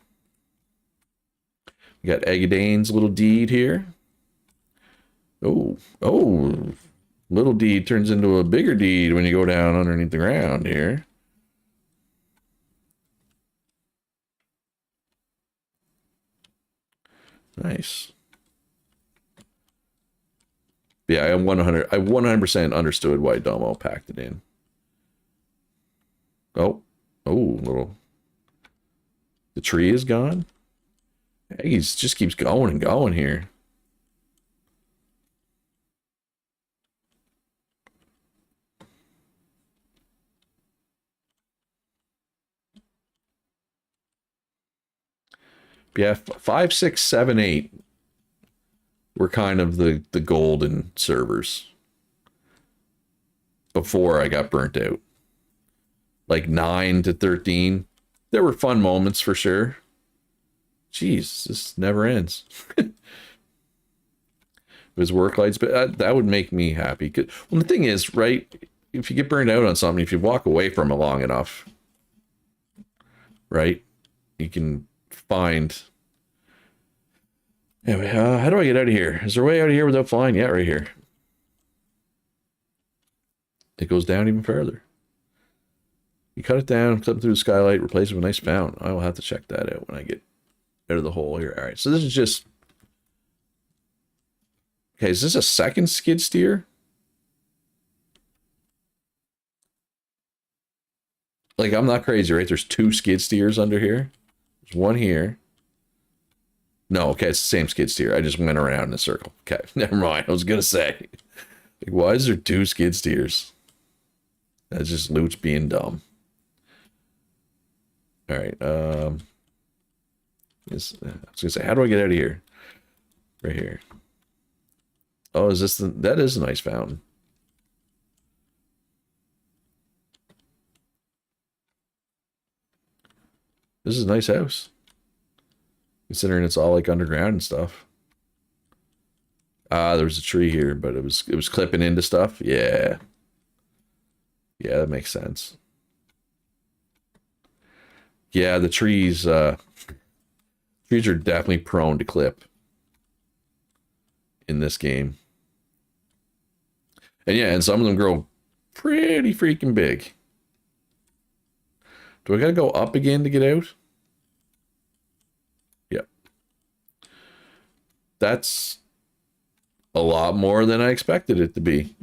We got Agadane's little deed here. Oh, little deed turns into a bigger deed when you go down underneath the ground here. Nice. Yeah, I 100% understood why Domo packed it in. Oh, little. The tree is gone. He just keeps going and going here. Yeah, 5, 6, 7, 8 were kind of the golden servers before I got burnt out. Like 9 to 13, there were fun moments for sure. Jeez, this never ends. It was work lights, but that would make me happy. Well, the thing is, right, if you get burned out on something, if you walk away from it long enough, right, you can find... Anyway, how do I get out of here? Is there a way out of here without flying? Yeah, right here. It goes down even further. You cut it down, clip it through the skylight, replace it with a nice fountain. I will have to check that out when I get out of the hole here. All right, so this is just... Okay, is this a second skid steer? Like, I'm not crazy, right? There's 2 skid steers under here. There's one here. No, okay, it's the same skid steer. I just went around in a circle. Okay, never mind. I was gonna say, like, why is there 2 skid steers? That's just Luke's being dumb. All right. I was gonna say, how do I get out of here? Right here. Oh, is this that is a nice fountain. This is a nice house, considering it's all like underground and stuff. There was a tree here, but it was clipping into stuff. Yeah, that makes sense. Yeah, the trees are definitely prone to clip in this game. And yeah, and some of them grow pretty freaking big. Do I gotta go up again to get out? Yep. That's a lot more than I expected it to be.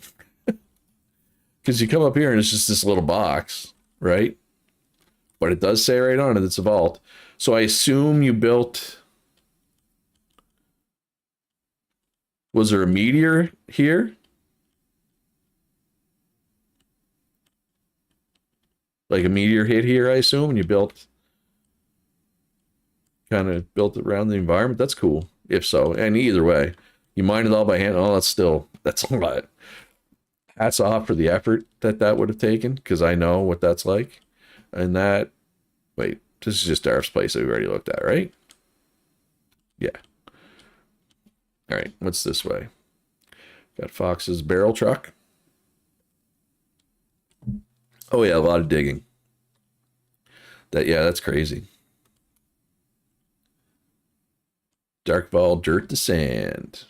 Because you come up here and it's just this little box, right? But it does say right on it it's a vault. So I assume you built... Was there a meteor here? Like a meteor hit here, I assume, and you kind of built it around the environment. That's cool, if so. And either way, you mine it all by hand. Oh, that's a lot. Hats off for the effort that would have taken, because I know what that's like. And that, wait, this is just Darth's place that we've already looked at, right? Yeah. All right, what's this way? Got Fox's barrel truck. Oh yeah, a lot of digging. That's crazy. Dark Ball, dirt to sand.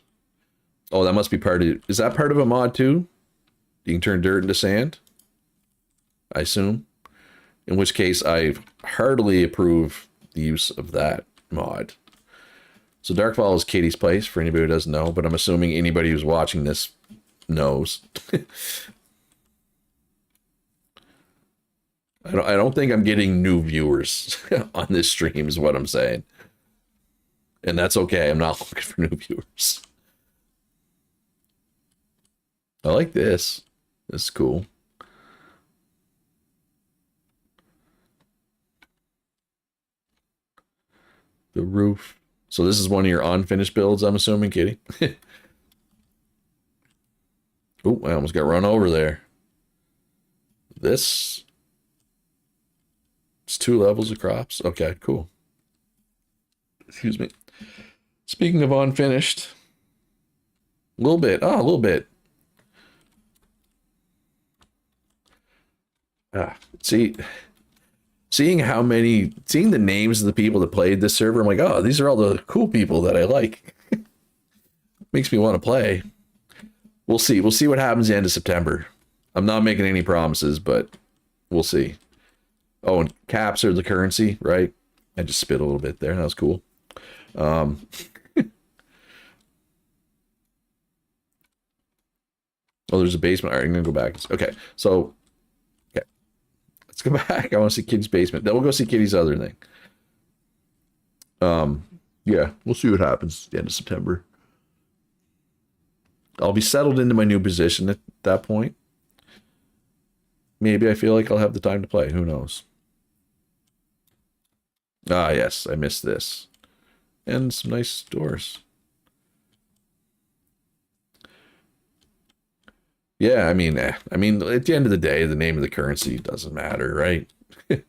Oh, that must be part of... Is that part of a mod too? You can turn dirt into sand, I assume. In which case, I heartily approve the use of that mod. So Darkfall is Katie's place, for anybody who doesn't know, but I'm assuming anybody who's watching this knows. I don't think I'm getting new viewers on this stream is what I'm saying. And that's okay. I'm not looking for new viewers. I like this. This is cool. The roof. So this is one of your unfinished builds, I'm assuming, Kitty. Oh, I almost got run over there. This... It's 2 levels of crops. Okay, cool. Excuse me. Speaking of unfinished, a little bit. Oh, a little bit. See, seeing the names of the people that played this server, I'm like, oh, these are all the cool people that I like. Makes me want to play. We'll see. We'll see what happens at the end of September. I'm not making any promises, but we'll see. Oh, and caps are the currency, right? I just spit a little bit there. That was cool. Oh, there's a basement. All right, I'm gonna go back. Okay, so okay, let's go back. I want to see Kitty's basement. Then we'll go see Kitty's other thing. Yeah, we'll see what happens at the end of September. I'll be settled into my new position at that point. Maybe I feel like I'll have the time to play. Who knows? Ah, yes, I missed this. And some nice doors. Yeah, I mean, at the end of the day, the name of the currency doesn't matter, right? There's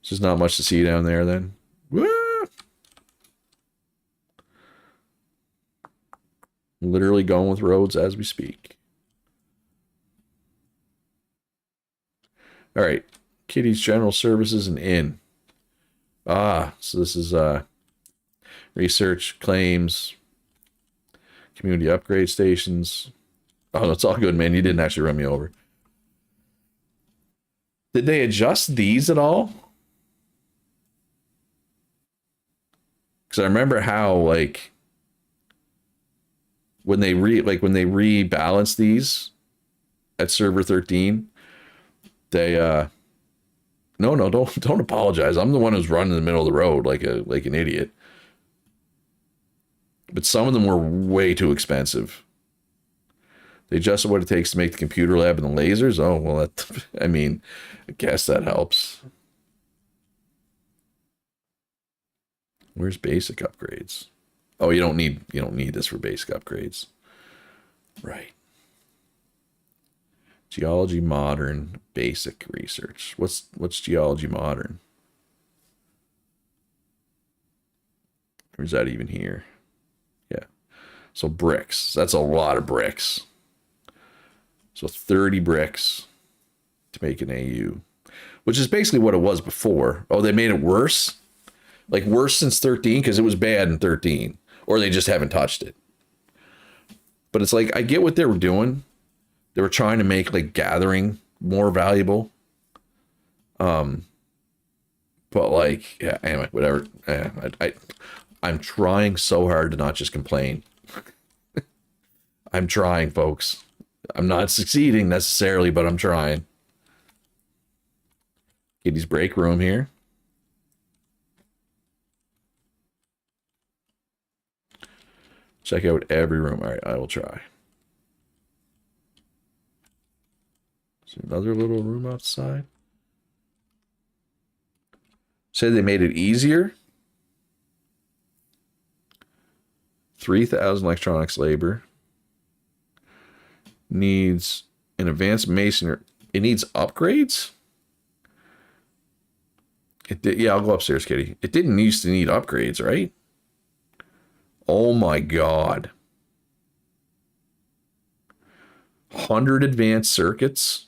just not much to see down there then. Woo! Literally going with roads as we speak. All right, Kitty's General Services and Inn. Ah, so this is research, claims, community upgrade stations. Oh, that's all good, man. You didn't actually run me over. Did they adjust these at all? Because I remember how, like, when they rebalance these at server 13, they no, don't apologize. I'm the one who's running in the middle of the road like an idiot. But some of them were way too expensive. They adjusted what it takes to make the computer lab and the lasers. Oh, well, that, I mean, I guess that helps. Where's basic upgrades? Oh, you don't need this for basic upgrades. Right. Geology modern basic research. What's geology modern? Or is that even here? Yeah. So bricks. That's a lot of bricks. So 30 bricks to make an AU, which is basically what it was before. Oh, they made it worse? Like worse since 13 because it was bad in 13, or they just haven't touched it. But it's like, I get what they were doing. They were trying to make like gathering more valuable. But like, yeah, anyway, whatever. Yeah, I'm trying so hard to not just complain. I'm trying, folks. I'm not succeeding necessarily, but I'm trying. Kitty's break room here. Check out every room. All right, I will try. There's another little room outside. Say they made it easier. 3,000 electronics labor. Needs an advanced masonry. It needs upgrades? It did, yeah, I'll go upstairs, Kitty. It didn't used to need upgrades, right? Oh my god. 100 advanced circuits?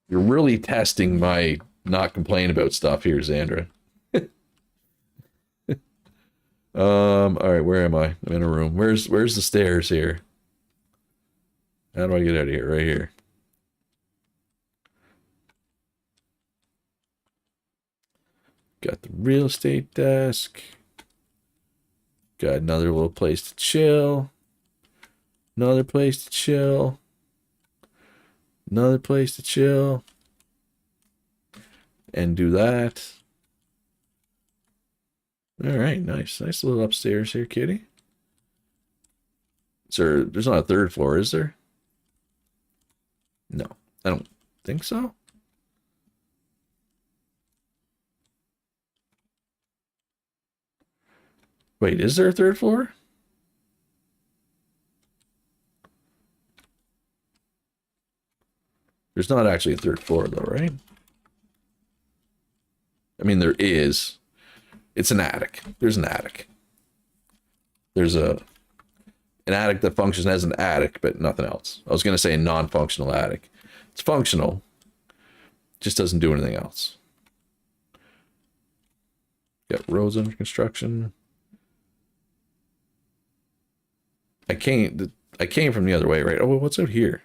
You're really testing my not complain about stuff here, Xandra. All right, where am I? I'm in a room. Where's the stairs here? How do I get out of here? Right here. Got the real estate desk. Got another little place to chill. Another place to chill. Another place to chill. And do that. All right, nice. Nice little upstairs here, kitty. There's not a third floor, is there? No, I don't think so. Wait, is there a third floor? There's not actually a third floor though, right? I mean, there is. It's an attic. There's an attic. There's an attic that functions as an attic, but nothing else. I was going to say a non-functional attic. It's functional. Just doesn't do anything else. Got roads under construction. I came from the other way, right? Oh, what's out here?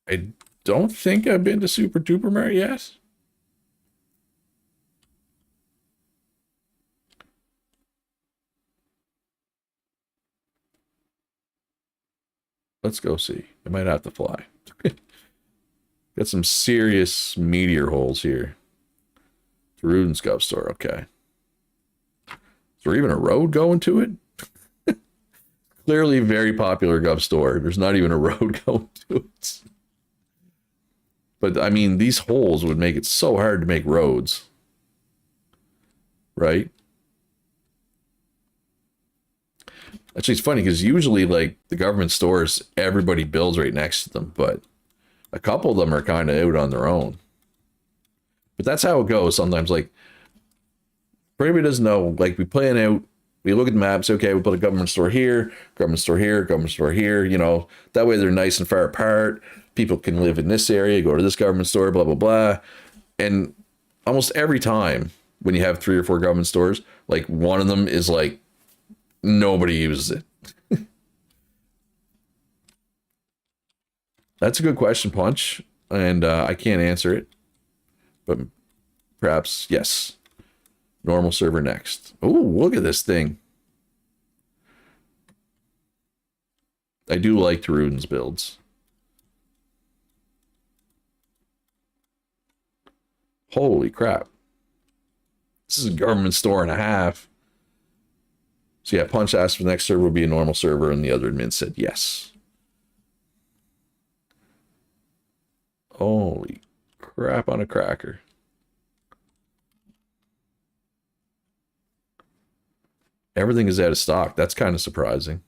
I don't think I've been to Super Duper Mart yet. Let's go see. I might have to fly. Got some serious meteor holes here. Ruden's Gov Store, okay. Is there even a road going to it? Clearly very popular Gov Store. There's not even a road going to it. But, I mean, these holes would make it so hard to make roads. Right? Actually, it's funny because usually, like, the government stores, everybody builds right next to them. But a couple of them are kind of out on their own. But that's how it goes sometimes. Like, for anybody who doesn't know, like, we plan out, we look at the map, say, okay, we'll put a government store here, government store here, government store here, you know, that way they're nice and far apart. People can live in this area, go to this government store, blah, blah, blah. And almost every time when you have 3 or 4 government stores, like, one of them is like, nobody uses it. That's a good question, Punch. And I can't answer it. But perhaps, yes. Normal server next. Oh, look at this thing. I do like Tarudin's builds. Holy crap. This is a government store and a half. So yeah, Punch asked if the next server would be a normal server, and the other admin said yes. Holy crap on a cracker. Everything is out of stock. That's kind of surprising.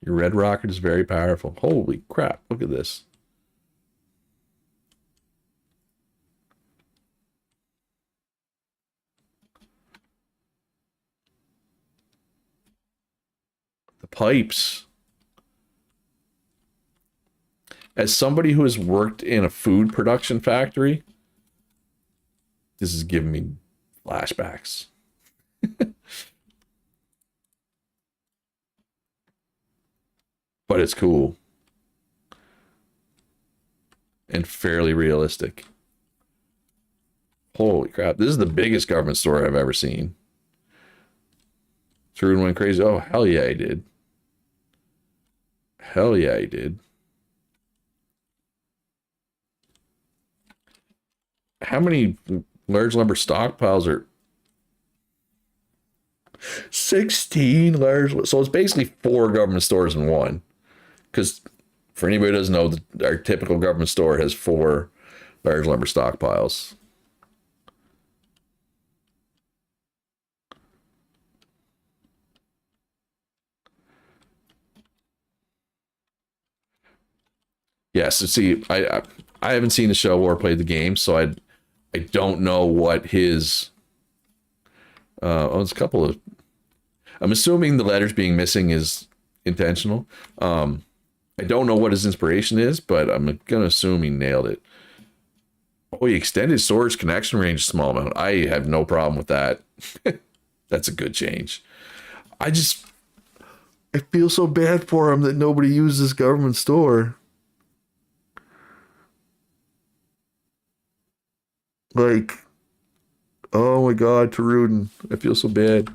Your red rocket is very powerful. Holy crap, look at this. The pipes. As somebody who has worked in a food production factory, this is giving me flashbacks. But it's cool. And fairly realistic. Holy crap. This is the biggest government store I've ever seen. True went crazy. Oh, hell yeah, I did. Hell yeah, I did. How many large lumber stockpiles are 16 large? So it's basically 4 government stores in one. Because for anybody who doesn't know, our typical government store has 4 large lumber stockpiles. Yes, so see, I haven't seen the show or played the game, so I don't know what his. Oh, there's a couple of I'm assuming the letters being missing is intentional. I don't know what his inspiration is, but I'm gonna assume he nailed it. Oh, he extended storage connection range small amount. I have no problem with that. That's a good change. I feel so bad for him that nobody uses government store. Like, oh my God, Tarudin, I feel so bad.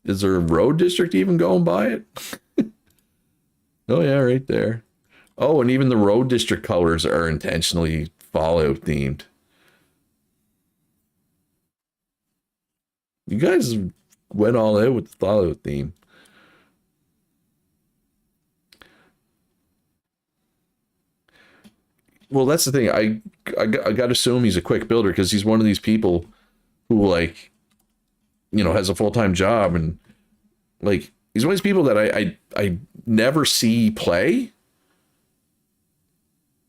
Is there a road district even going by it? Oh yeah, right there. Oh, and even the road district colors are intentionally Fallout themed. You guys went all out with the Fallout theme. Well, that's the thing. I got to assume he's a quick builder because he's one of these people who like, has a full-time job, and like he's one of these people that I never see play,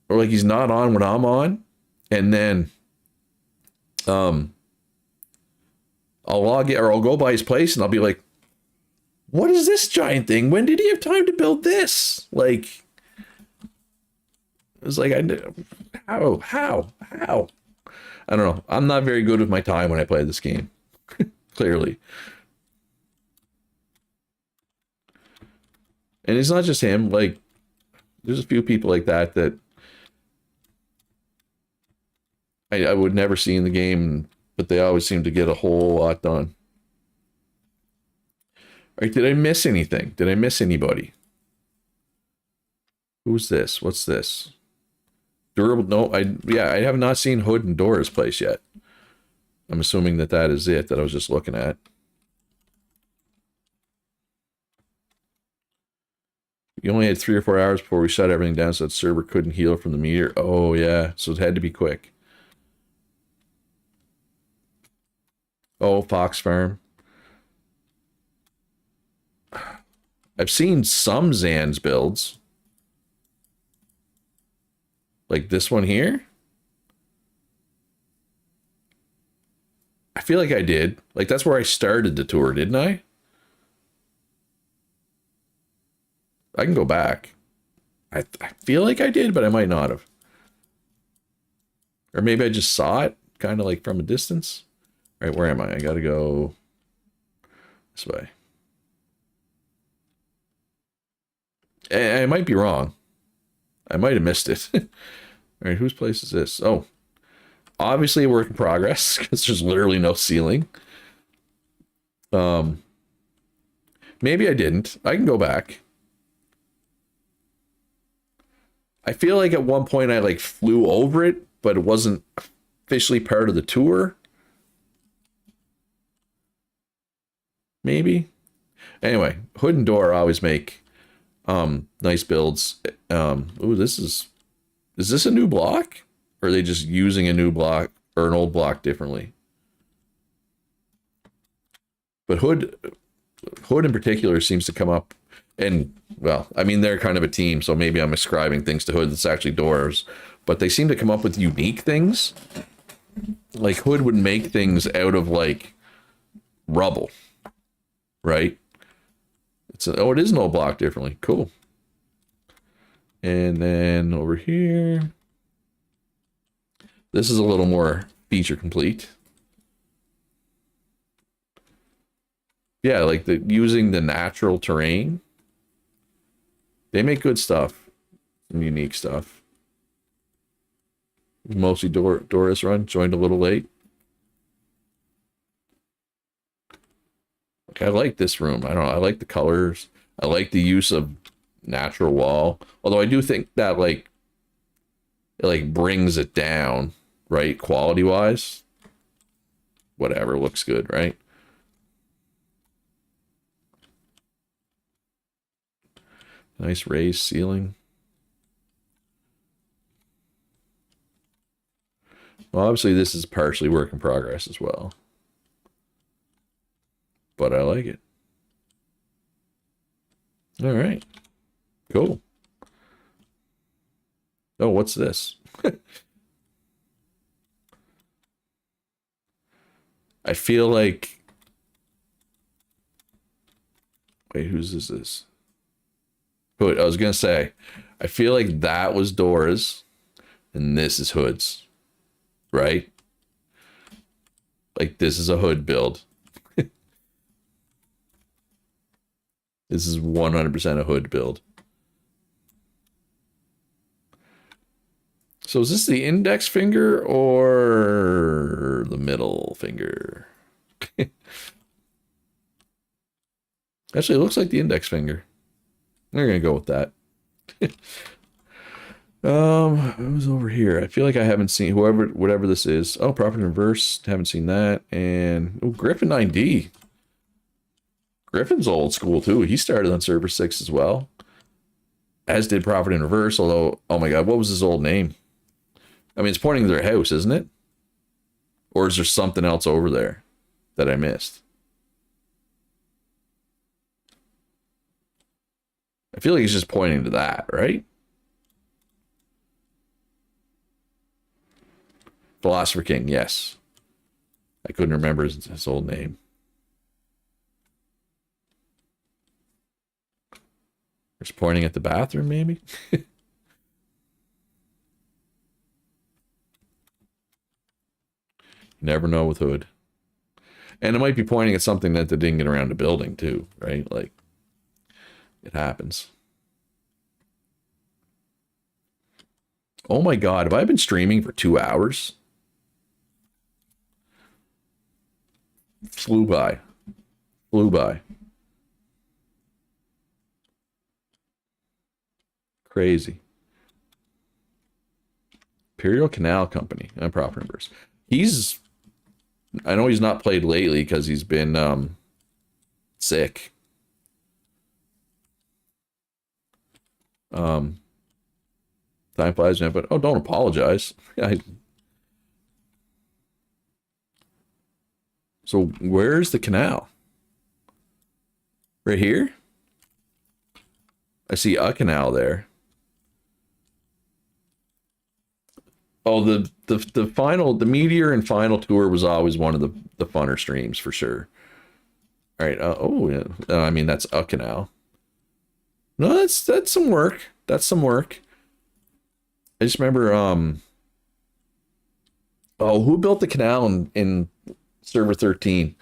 or like he's not on when I'm on, and then I'll log in or I'll go by his place and I'll be like, what is this giant thing? When did he have time to build this? Like, it's like, how? I don't know. I'm not very good with my time when I play this game. Clearly. And it's not just him. Like, there's a few people like that I would never see in the game, but they always seem to get a whole lot done. All right, did I miss anything? Did I miss anybody? Who's this? What's this? Durable? No, I have not seen Hood and Dora's place yet. I'm assuming that is it that I was just looking at. You only had 3 or 4 hours before we shut everything down so that server couldn't heal from the meteor. Oh, yeah. So it had to be quick. Oh, Fox Farm. I've seen some Zan's builds. Like this one here. I feel like I did. Like that's where I started the tour, didn't I? I can go back. I feel like I did, but I might not have. Or maybe I just saw it kind of like from a distance. All right, where am I? I got to go this way. I might be wrong. I might have missed it. All right, whose place is this? Oh, obviously a work in progress because there's literally no ceiling. Maybe I didn't. I can go back. I feel like at one point I like flew over it, but it wasn't officially part of the tour. Maybe. Anyway, Hood and Door always make nice builds. Ooh, is this a new block? Or are they just using a new block or an old block differently? But Hood in particular seems to come up, and well, I mean they're kind of a team, so maybe I'm ascribing things to Hood that's actually Doors, but they seem to come up with unique things. Like Hood would make things out of like rubble, right? It is an old block differently. Cool. And then over here, this is a little more feature complete. Yeah, like using the natural terrain. They make good stuff. Some unique stuff. Mostly Doris run. Joined a little late. I like this room. I don't know. I like the colors. I like the use of natural wall. Although I do think that like it like brings it down, right? Quality wise. Whatever, looks good, right? Nice raised ceiling. Well, obviously this is partially work in progress as well. But I like it. All right. Cool. Oh, what's this? I feel like Wait, whose is this? Hood. I was gonna say, I feel like that was Dora's, and this is Hood's, right? Like this is a Hood build. This is 100% a Hood build. So is this the index finger or the middle finger? Actually, it looks like the index finger. We're gonna go with that. Who's over here? I feel like I haven't seen whatever this is. Oh, Profit in Reverse. Haven't seen that. And oh, Griffin 9D. Griffin's old school too. He started on server 6 as well. As did Profit in Reverse, although, oh my god, what was his old name? I mean, it's pointing to their house, isn't it? Or is there something else over there that I missed? I feel like he's just pointing to that, right? Philosopher King, yes. I couldn't remember his old name. Just pointing at the bathroom, maybe? You never know with Hood. And it might be pointing at something that they didn't get around to building, too, right? Like, it happens. Oh my god, have I been streaming for 2 hours? Flew by. Flew by. Crazy. Imperial Canal Company. I'm Profit Reverse. I know he's not played lately because he's been sick. Time flies, man, but oh, don't apologize. So where's the canal? Right here? I see a canal there. Oh, the Meteor and final tour was always one of the funner streams for sure. All right. Oh, yeah. I mean, that's a canal. No, that's some work. That's some work. I just remember, oh, who built the canal in server 13?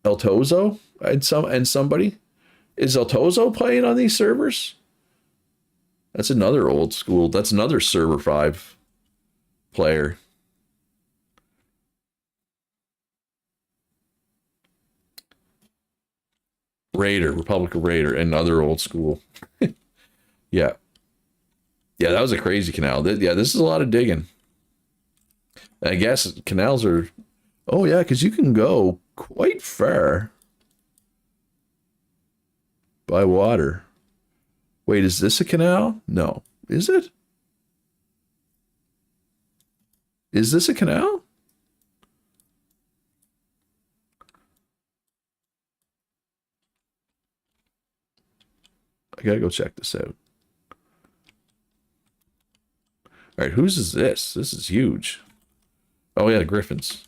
El Tozo? And somebody? Is El Tozo playing on these servers? That's another old school. That's another server 5 player. Republic of Raider, another old school. Yeah. Yeah, that was a crazy canal. Yeah, this is a lot of digging. I guess canals are... Oh, yeah, because you can go quite far by water. Wait, is this a canal? No. Is it? Is this a canal? I gotta go check this out. All right, whose is this? This is huge. Oh, yeah, Griffin's.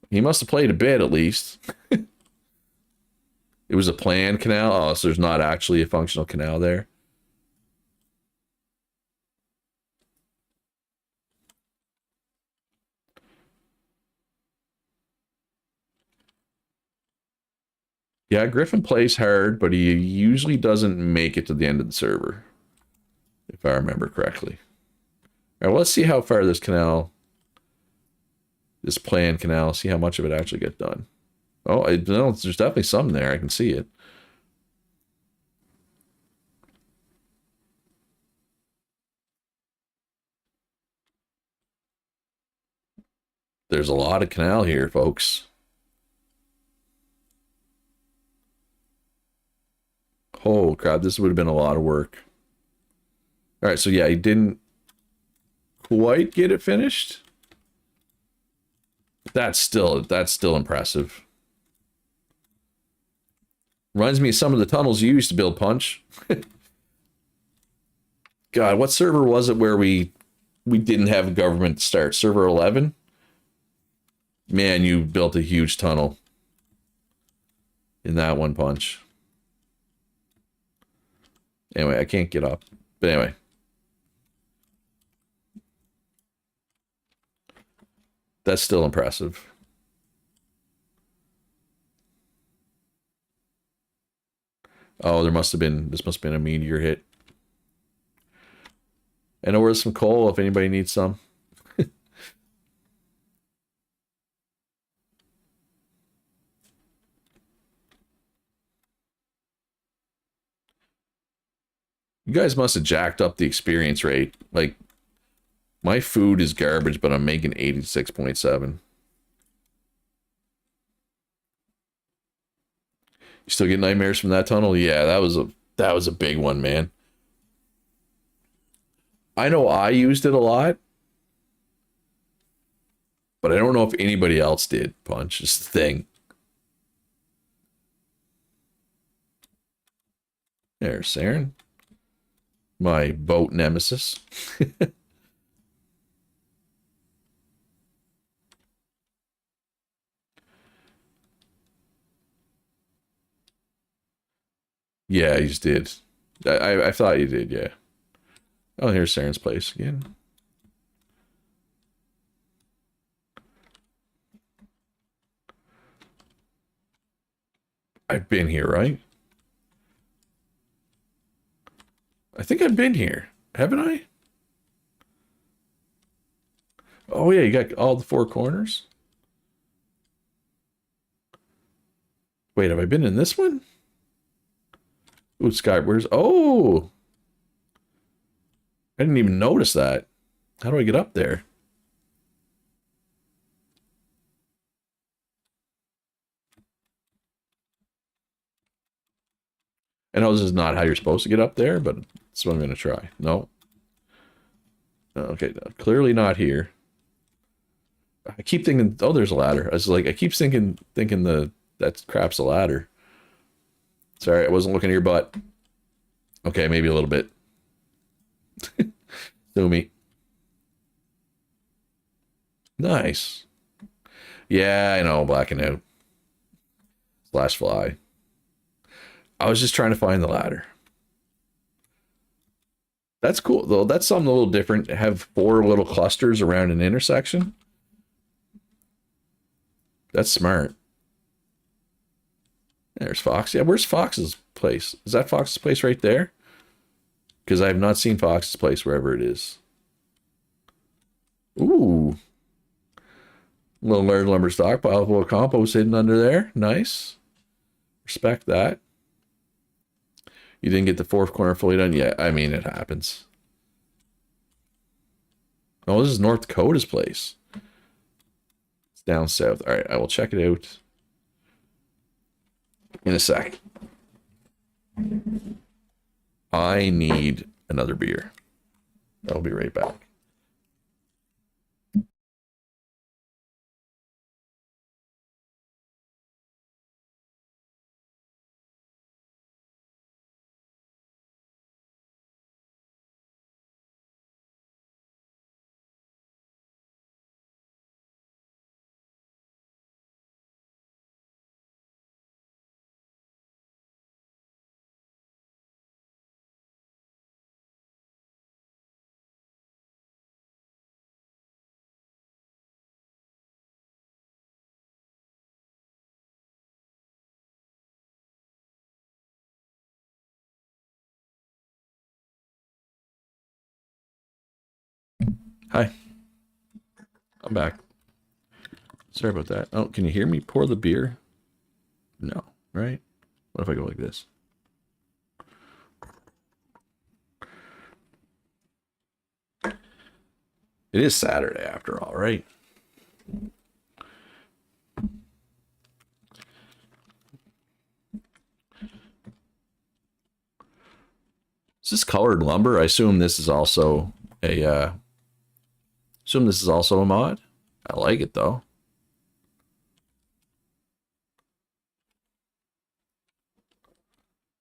He must have played a bit, at least. It was a planned canal. Oh, so there's not actually a functional canal there. Yeah, Griffin plays hard, but he usually doesn't make it to the end of the server, if I remember correctly. All right, well, let's see how far this planned canal, see how much of it actually gets done. Oh, no, there's definitely some there. I can see it. There's a lot of canal here, folks. Oh, crap. This would have been a lot of work. All right, so yeah, he didn't quite get it finished. That's still impressive. Reminds me of some of the tunnels you used to build, Punch. God, what server was it where we didn't have a government to start? Server 11? Man, you built a huge tunnel. in that one punch. Anyway, I can't get up. But anyway. That's still impressive. Oh, this must have been a meteor hit. I know where's some coal if anybody needs some. You guys must have jacked up the experience rate. Like, my food is garbage, but I'm making 86.7. You still get nightmares from that tunnel? Yeah, that was a big one, man. I know I used it a lot, but I don't know if anybody else did. Punch is the thing. There's Saren. My boat nemesis. Yeah, you just did. I thought you did, yeah. Oh, here's Saren's place again. I've been here, right? I think I've been here. Haven't I? Oh, yeah, you got all the four corners. Wait, have I been in this one? Ooh, Sky, where's... Oh! I didn't even notice that. How do I get up there? I know this is not how you're supposed to get up there, but that's what I'm going to try. No. Okay, no, clearly not here. I keep thinking, oh, there's a ladder. I was like, I keep thinking that crap's a ladder. Sorry, I wasn't looking at your butt. Okay, maybe a little bit. Sue me. Nice. Yeah, I know, blacking out. Slash fly. I was just trying to find the ladder. That's cool, though. That's something a little different. Have four little clusters around an intersection. That's smart. There's Fox. Yeah, where's Fox's place? Is that Fox's place right there? Because I have not seen Fox's place wherever it is. Ooh. Little large lumber stockpile full of compost hidden under there. Nice. Respect that. You didn't get the fourth corner fully done yet. I mean, it happens. Oh, this is North Dakota's place. It's down south. All right, I will check it out in a sec. I need another beer. I'll be right back. Hi. I'm back. Sorry about that. Oh, can you hear me pour the beer? No, right? What if I go like this? It is Saturday after all, right? Is this colored lumber? I assume this is also a mod. I like it though.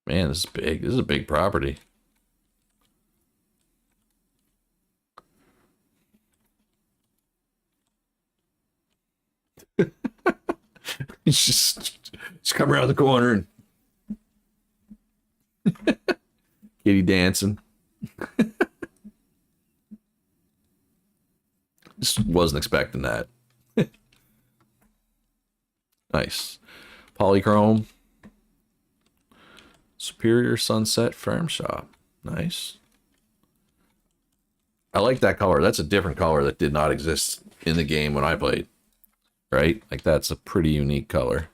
Man, this is big. This is a big property. He's just come around the corner and kitty dancing. Just wasn't expecting that. Nice. Polychrome. Superior Sunset Farm Shop. Nice. I like that color. That's a different color that did not exist in the game when I played. Right? Like, that's a pretty unique color.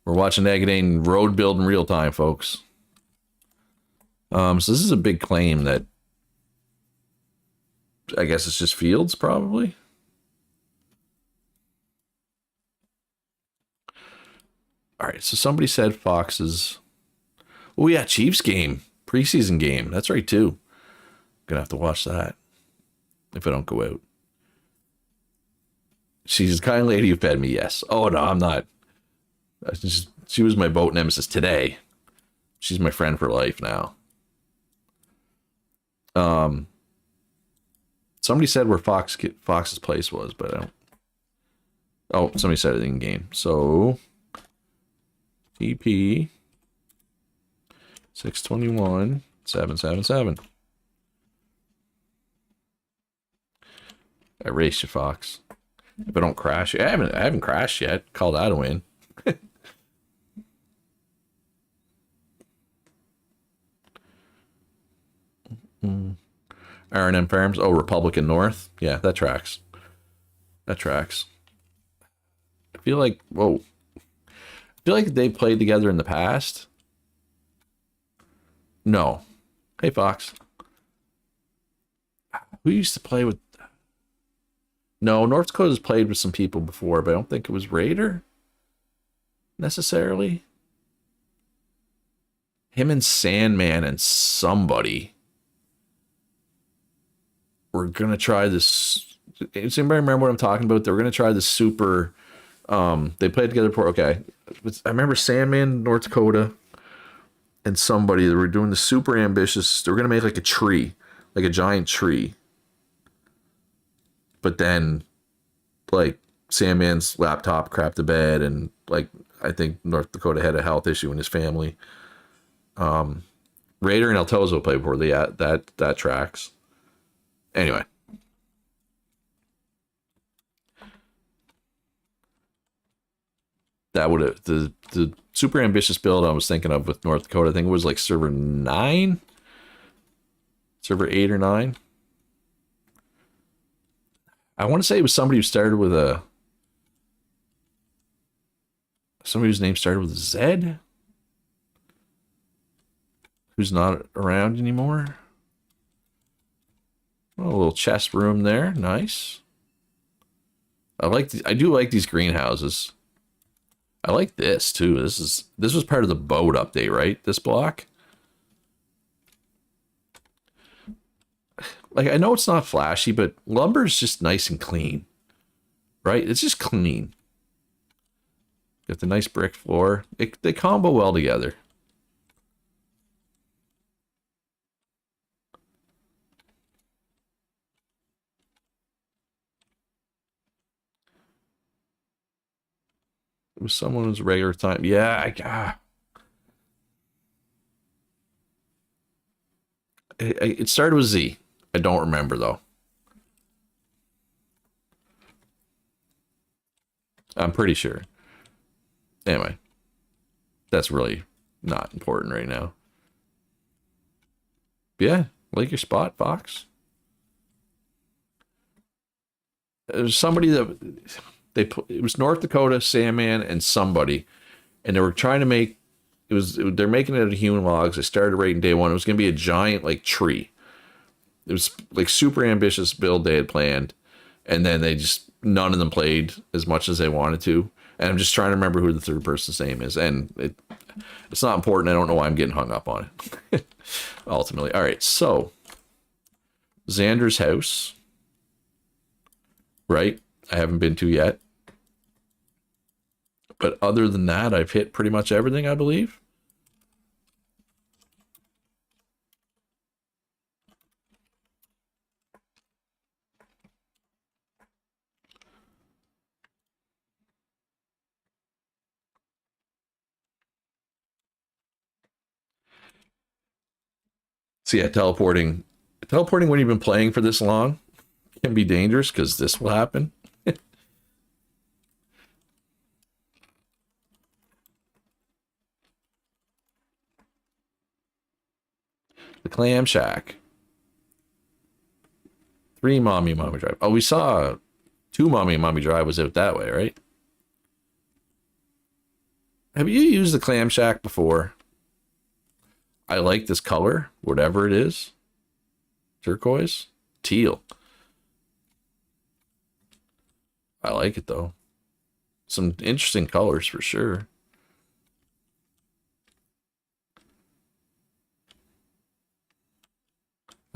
We're watching Agadane road build in real time, folks. So this is a big claim that I guess it's just fields, probably. All right, so somebody said Fox's. Oh yeah, Chiefs game, preseason game. That's right too. Gonna have to watch that if I don't go out. She's the kind of lady who fed me. Yes. Oh no, I'm not. She was my boat nemesis today. She's my friend for life now. Somebody said where Fox's place was, but I don't. Oh, somebody said it in game. So TP 621 777. I race you, Fox. If I don't crash, I haven't crashed yet. Call that a win. R&M Farms. Oh, Republican North. Yeah, that tracks. That tracks. I feel like, whoa. I feel like they played together in the past. No. Hey, Fox. Who used to play with... No, North Dakota's played with some people before, but I don't think it was Raider, necessarily. Him and Sandman and somebody. We're going to try this. Does anybody remember what I'm talking about? They were going to try this super... they played together before. Okay. I remember Sandman, North Dakota, and somebody. They were doing the super ambitious. They were going to make like a tree. Like a giant tree. But then, like, Sandman's laptop crapped the bed, and, like, I think North Dakota had a health issue in his family. Raider and El Tozo played before. That tracks. Anyway. That would have... The super ambitious build I was thinking of with North Dakota, I think it was, like, server 9? Server 8 or 9? I want to say it was somebody who started with a... Somebody whose name started with a Z? Who's not around anymore? Oh, a little chest room there. Nice. I do like these greenhouses. I like this too. This was part of the boat update, right? This block. Like, I know it's not flashy, but lumber is just nice and clean, right? It's just clean. Got the nice brick floor. They combo well together. It was someone who's regular time. Yeah, it started with Z. I don't remember though. I'm pretty sure. Anyway, that's really not important right now. Yeah, like your spot, Fox. There's somebody that it was North Dakota, Sandman, and somebody, and they were trying to make they're making it out of human logs. They started rating day one. It was going to be a giant like tree. It was like super ambitious build they had planned, and then none of them played as much as they wanted to. And I'm just trying to remember who the third person's name is, and it's not important. I don't know why I'm getting hung up on it. Ultimately, all right. So Xander's house, right? I haven't been to yet, but other than that, I've hit pretty much everything, I believe. So yeah, teleporting when you've been playing for this long can be dangerous because this will happen. The Clam Shack. 3 Mommy and Mommy Drive. Oh, we saw 2 Mommy and Mommy Drive was out that way, right? Have you used the Clam Shack before? I like this color, whatever it is. Turquoise? Teal. I like it though. Some interesting colors for sure.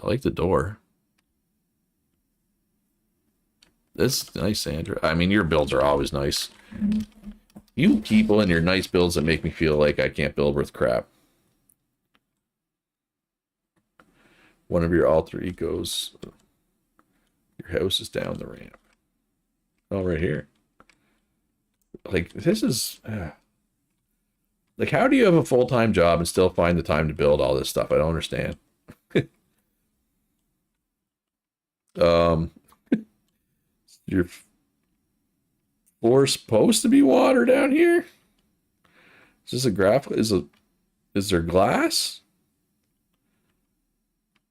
I like the door. This is nice, Sandra. I mean, your builds are always nice. You people and your nice builds that make me feel like I can't build worth crap. One of your alter egos. Your house is down the ramp. Oh, right here. Like, this is... like, how do you have a full-time job and still find the time to build all this stuff? I don't understand. Your floor supposed to be water down here? Is this a graph? Is there glass?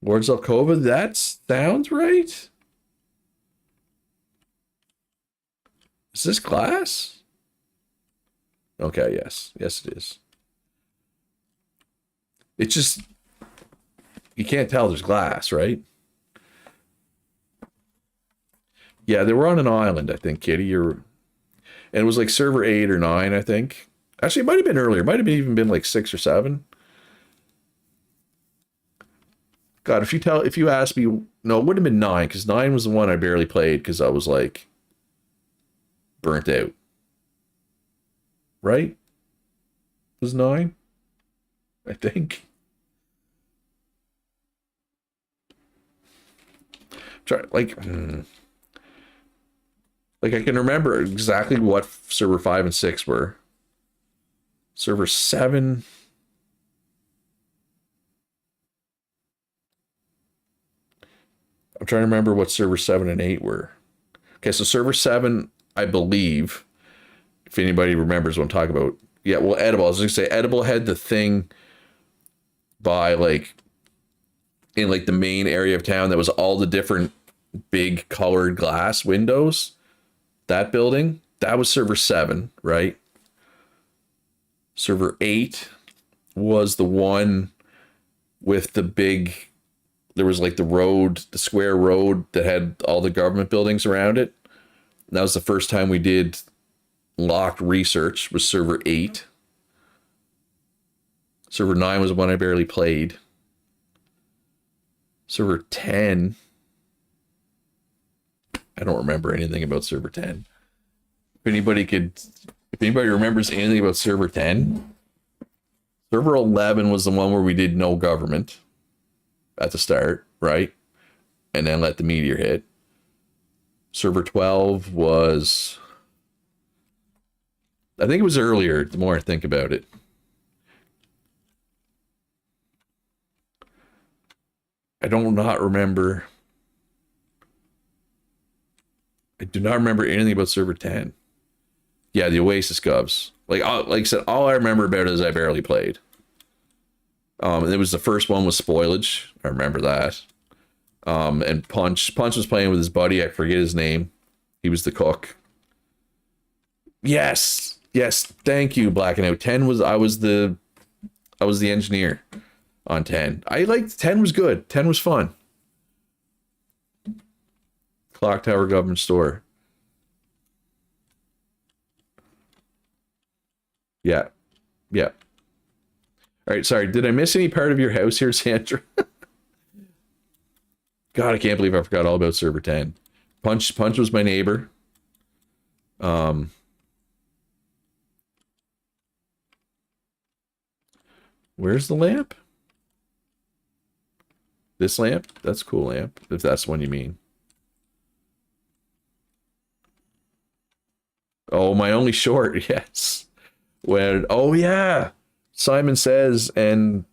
Lords Alcova, that sounds right. Is this glass? Okay, yes. Yes, it is. It's just, you can't tell there's glass, right? Yeah, they were on an island, I think, Kitty. And it was like server 8 or 9, I think. Actually, it might have been earlier. It might have even been like 6 or 7. God, if you ask me, no, it would have been 9, because 9 was the one I barely played because I was like burnt out. Right? It was 9? I think. Try like I can remember exactly what server 5 and 6 were. Server 7. I'm trying to remember what server 7 and 8 were. Okay, so server 7, I believe, if anybody remembers what I'm talking about. Yeah, well, Edible. I was going to say Edible had the thing by like in like the main area of town that was all the different big colored glass windows. That building, that was server 7, right? Server 8 was the one with the big, there was like the square road that had all the government buildings around it. And that was the first time we did locked research, was server 8. Server 9 was the one I barely played. Server 10, I don't remember anything about server 10. If anybody remembers anything about server 10, server 11 was the one where we did no government at the start, right? And then let the meteor hit. Server 12 was, I think it was earlier, the more I think about it. I do not remember anything about server 10. Yeah, the Oasis Govs. Like I said, all I remember about it is I barely played. And it was the first one with spoilage. I remember that. And Punch was playing with his buddy. I forget his name. He was the cook. Yes. Thank you, Black and Out. 10 was I was the engineer on 10. I liked 10 was good. 10 was fun. Clock Tower Government Store. Yeah. All right, sorry. Did I miss any part of your house here, Sandra? God, I can't believe I forgot all about server 10. Punch was my neighbor. Where's the lamp? This lamp? That's a cool lamp, if that's the one you mean. Oh, my only short, yes. Oh yeah. Simon Says and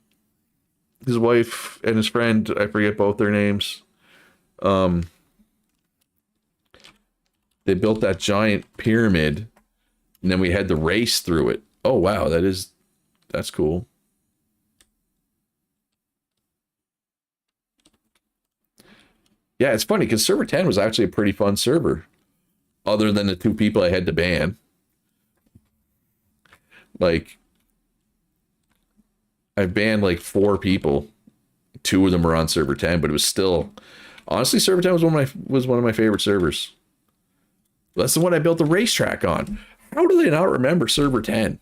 his wife and his friend, I forget both their names. Um, they built that giant pyramid, and then we had to race through it. Oh wow, that's cool. Yeah, it's funny because server 10 was actually a pretty fun server, other than the two people I had to ban. Like, I banned like four people. Two of them were on server 10, but it was still honestly server 10 was one of my favorite servers. That's the one I built the racetrack on. How do they not remember server 10?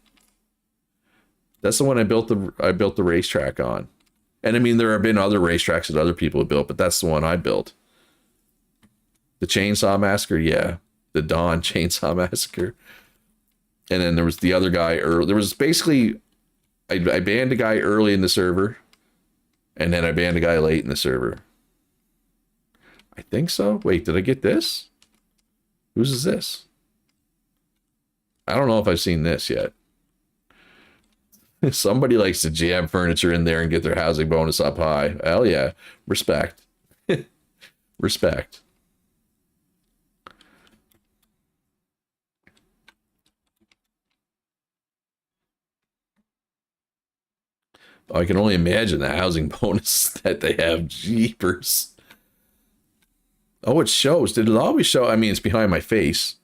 That's the one I built the racetrack on. And I mean, there have been other racetracks that other people have built, but that's the one I built. The Chainsaw Massacre, yeah. The Dawn Chainsaw Massacre. And then there was the other guy early. There was basically, I banned a guy early in the server, and then I banned a guy late in the server. I think so. Wait, did I get this? Whose is this? I don't know if I've seen this yet. Somebody likes to jam furniture in there and get their housing bonus up high. Hell yeah. Respect. Respect. I can only imagine the housing bonus that they have. Jeepers. Oh, it shows. Did it always show? I mean, it's behind my face.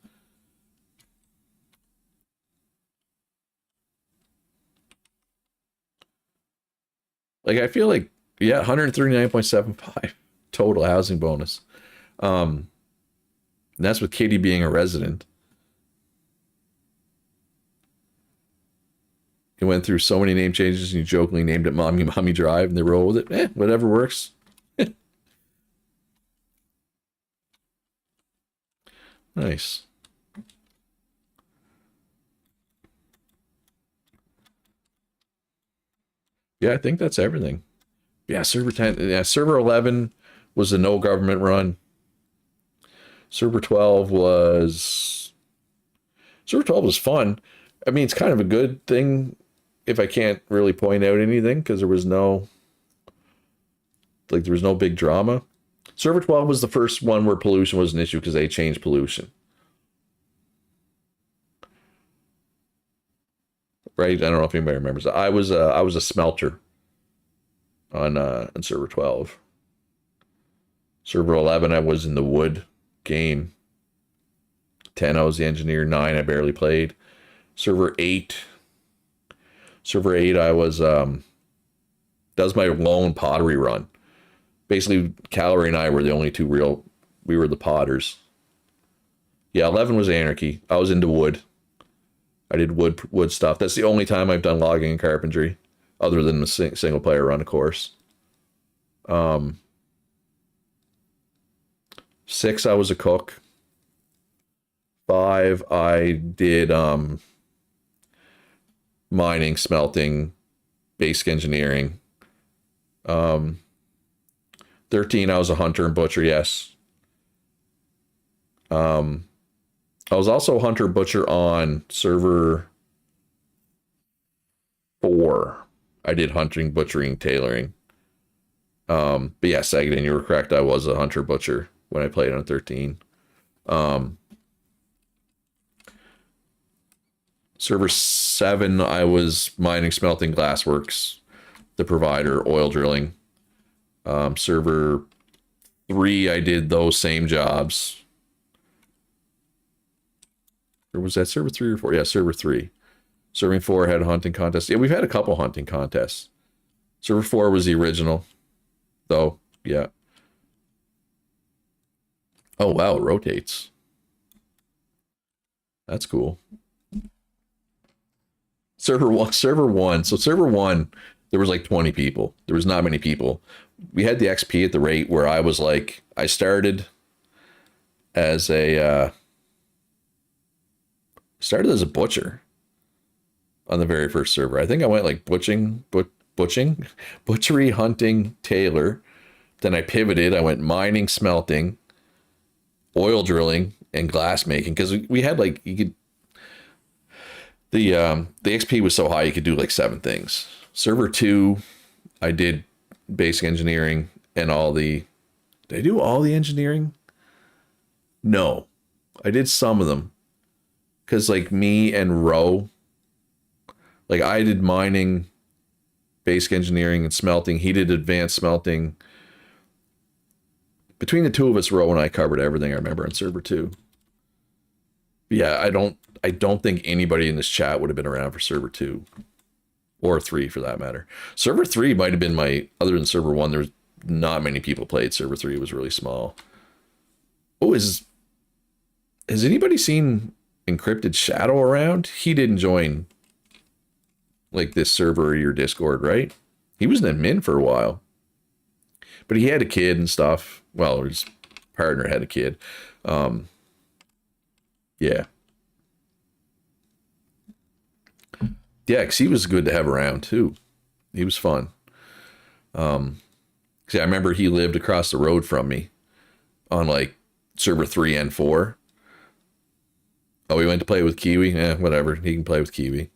Like, I feel like, yeah, 139.75 total housing bonus. And that's with Katie being a resident. He went through so many name changes and he jokingly named it Mommy Mommy Drive and they roll with it. Whatever works. Nice. Yeah, I think that's everything. Yeah, server 10. Yeah, server 11 was a no government run. Server 12 was fun. I mean, it's kind of a good thing if I can't really point out anything because there was no big drama. Server 12 was the first one where pollution was an issue because they changed pollution. Right? I don't know if anybody remembers that. I was a smelter on server 12. Server 11 I was in the wood game. 10 I was the engineer. 9 I barely played. Server 8 I was that was my lone pottery run. Basically Calorie and I were the only two we were the potters. Yeah, 11 was anarchy. I was into wood. I did wood stuff. That's the only time I've done logging and carpentry, other than the single player run, of course. 6 I was a cook. 5 I did mining, smelting, basic engineering. 13 I was a hunter and butcher, yes. I was also a hunter butcher on server 4. I did hunting, butchering, tailoring. But yeah, Sagadin, you were correct. I was a hunter butcher when I played on 13. Server 7, I was mining, smelting, glassworks, the provider, oil drilling. Server 3, I did those same jobs. Or was that server 3 or 4? Yeah, server 3. Server 4 had a hunting contest. Yeah, we've had a couple hunting contests. Server 4 was the original, though. Yeah. Oh, wow, it rotates. That's cool. Server 1. So server 1, there was like 20 people. There was not many people. We had the XP at the rate where I was like, I started as a butcher on the very first server. I think I went like butchery, hunting, tailor. Then I pivoted. I went mining, smelting, oil drilling, and glass making because we had like you could the XP was so high you could do like 7 things. Server 2, I did basic engineering and all the. Did I do all the engineering? No, I did some of them because like me and Ro, like I did mining, basic engineering, and smelting. He did advanced smelting. Between the two of us, Ro and I covered everything I remember on server 2. Yeah, I don't think anybody in this chat would have been around for server 2 or 3 for that matter. Server 3 might have been other than server 1, there's not many people played. Server 3 was really small. Oh, has anybody seen Encrypted Shadow around? He didn't join like this server or your Discord, right? He was an admin for a while. But he had a kid and stuff. Well, his partner had a kid. Yeah. Yeah, because he was good to have around too. He was fun. See, I remember he lived across the road from me on like server 3 and 4. Oh, we went to play with Kiwi? Yeah, whatever. He can play with Kiwi.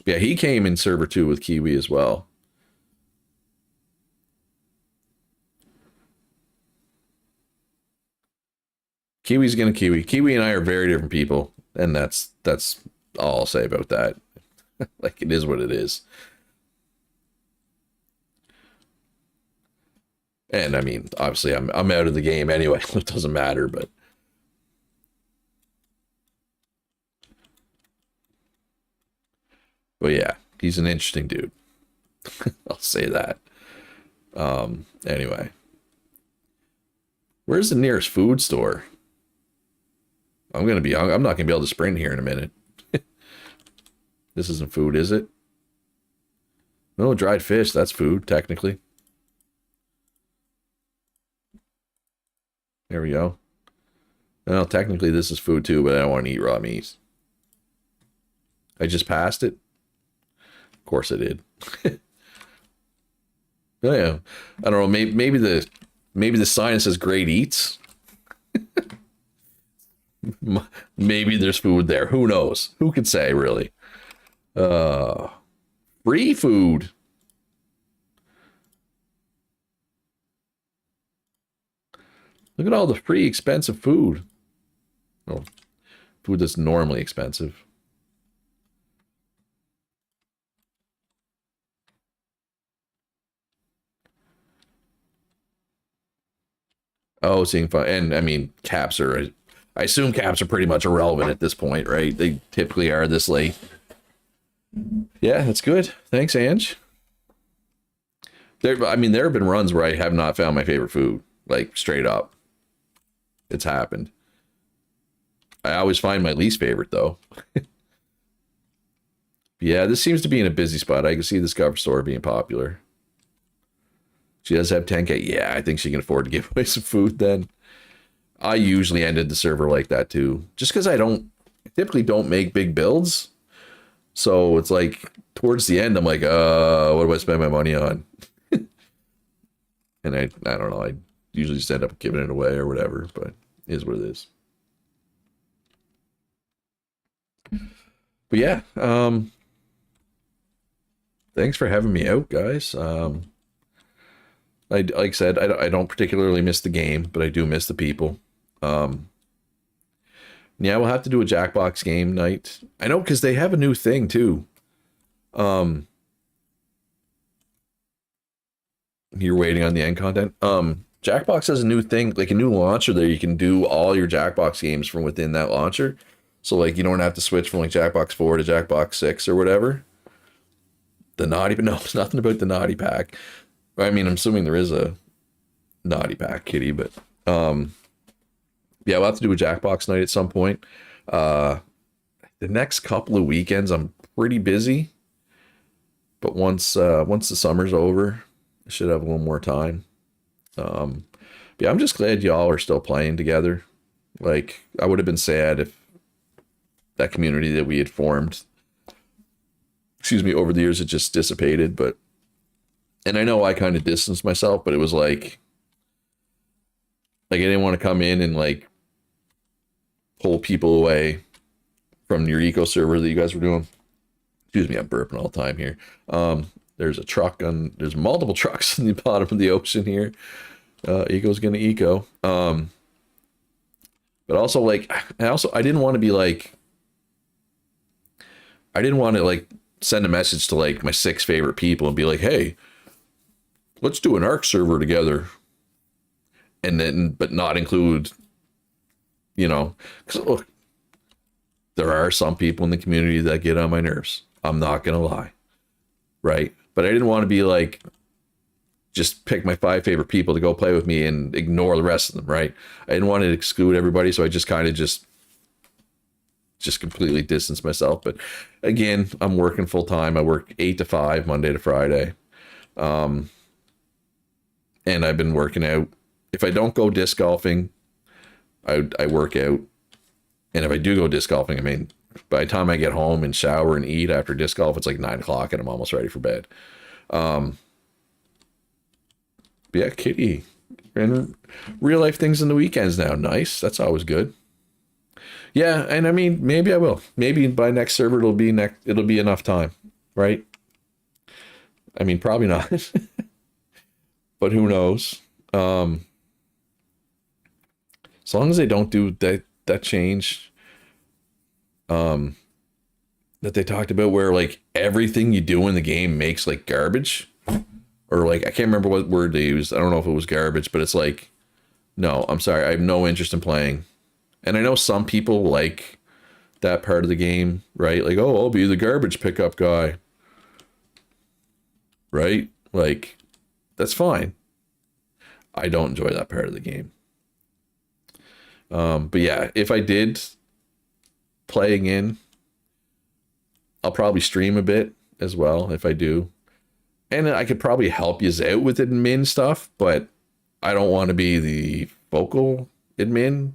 Yeah, he came in server 2 with Kiwi as well. Kiwi's gonna Kiwi. Kiwi and I are very different people, and that's all I'll say about that. Like, it is what it is. And I mean, obviously, I'm out of the game anyway. It doesn't matter, but yeah, he's an interesting dude. I'll say that. Anyway, where's the nearest food store? I'm not gonna be able to sprint here in a minute. This isn't food, is it? No, dried fish. That's food, technically. There we go. Well, technically this is food too, but I don't want to eat raw meat. I just passed it. Of course I did. Oh, yeah. I don't know. Maybe the sign says great eats. Maybe there's food there. Who knows? Who could say, really? Free food. Look at all the free expensive food. Oh, food that's normally expensive. Oh, seeing fun. And I mean, caps are, I assume caps are pretty much irrelevant at this point, right? They typically are this late. Yeah, that's good. Thanks, Ange. There have been runs where I have not found my favorite food, like straight up. It's happened. I always find my least favorite though. Yeah, this seems to be in a busy spot. I can see this cover store being popular. She does have 10K. Yeah, I think she can afford to give away some food then. I usually ended the server like that too. Just because I typically don't make big builds. So it's like towards the end, I'm like, what do I spend my money on? And I don't know. I usually just end up giving it away or whatever, but it is what it is. But yeah, thanks for having me out, guys. Like I said, I don't particularly miss the game, but I do miss the people. Yeah, we'll have to do a Jackbox game night. I know, because they have a new thing too. You're waiting on the end content. Jackbox has a new thing, like a new launcher there. You can do all your Jackbox games from within that launcher. So like you don't have to switch from like Jackbox 4 to Jackbox 6 or whatever. The naughty, but no, it's nothing about the naughty pack. I mean, I'm assuming there is a naughty pack kitty, but yeah, we'll have to do a Jackbox night at some point. The next couple of weekends I'm pretty busy, but once the summer's over, I should have a little more time. Yeah, I'm just glad y'all are still playing together. Like, I would have been sad if that community that we had formed, over the years, it just dissipated. But, and I know I kind of distanced myself, but it was like I didn't want to come in and like pull people away from your eco server that you guys were doing. Excuse me, I'm burping all the time here. There's a truck there's multiple trucks in the bottom of the ocean here. Eco's gonna eco. But also like, I didn't want to be like, I didn't want to like send a message to like my 6 favorite people and be like, hey, let's do an ARC server together. And then, but not include, because look, there are some people in the community that get on my nerves. I'm not going to lie. Right. But I didn't want to be like, just pick my 5 favorite people to go play with me and ignore the rest of them. Right. I didn't want to exclude everybody. So I just kind of just completely distance myself. But again, I'm working full time. I work 8 to 5, Monday to Friday. And I've been working out. If I don't go disc golfing, I work out. And if I do go disc golfing, I mean, by the time I get home and shower and eat after disc golf, it's like 9 o'clock and I'm almost ready for bed. But yeah, Kitty. And real life things in the weekends now. Nice. That's always good. Yeah, and I mean, maybe I will. Maybe by next server it'll be enough time, right? I mean, probably not. But who knows? As long as they don't do that change that they talked about where like everything you do in the game makes like garbage, or like I can't remember what word they used. I don't know if it was garbage, but it's like, no, I'm sorry, I have no interest in playing. And I know some people like that part of the game, right? Like, oh, I'll be the garbage pickup guy, right? Like, that's fine. I don't enjoy that part of the game. But yeah, if I did playing in, I'll probably stream a bit as well if I do. And I could probably help you out with admin stuff, but I don't want to be the vocal admin.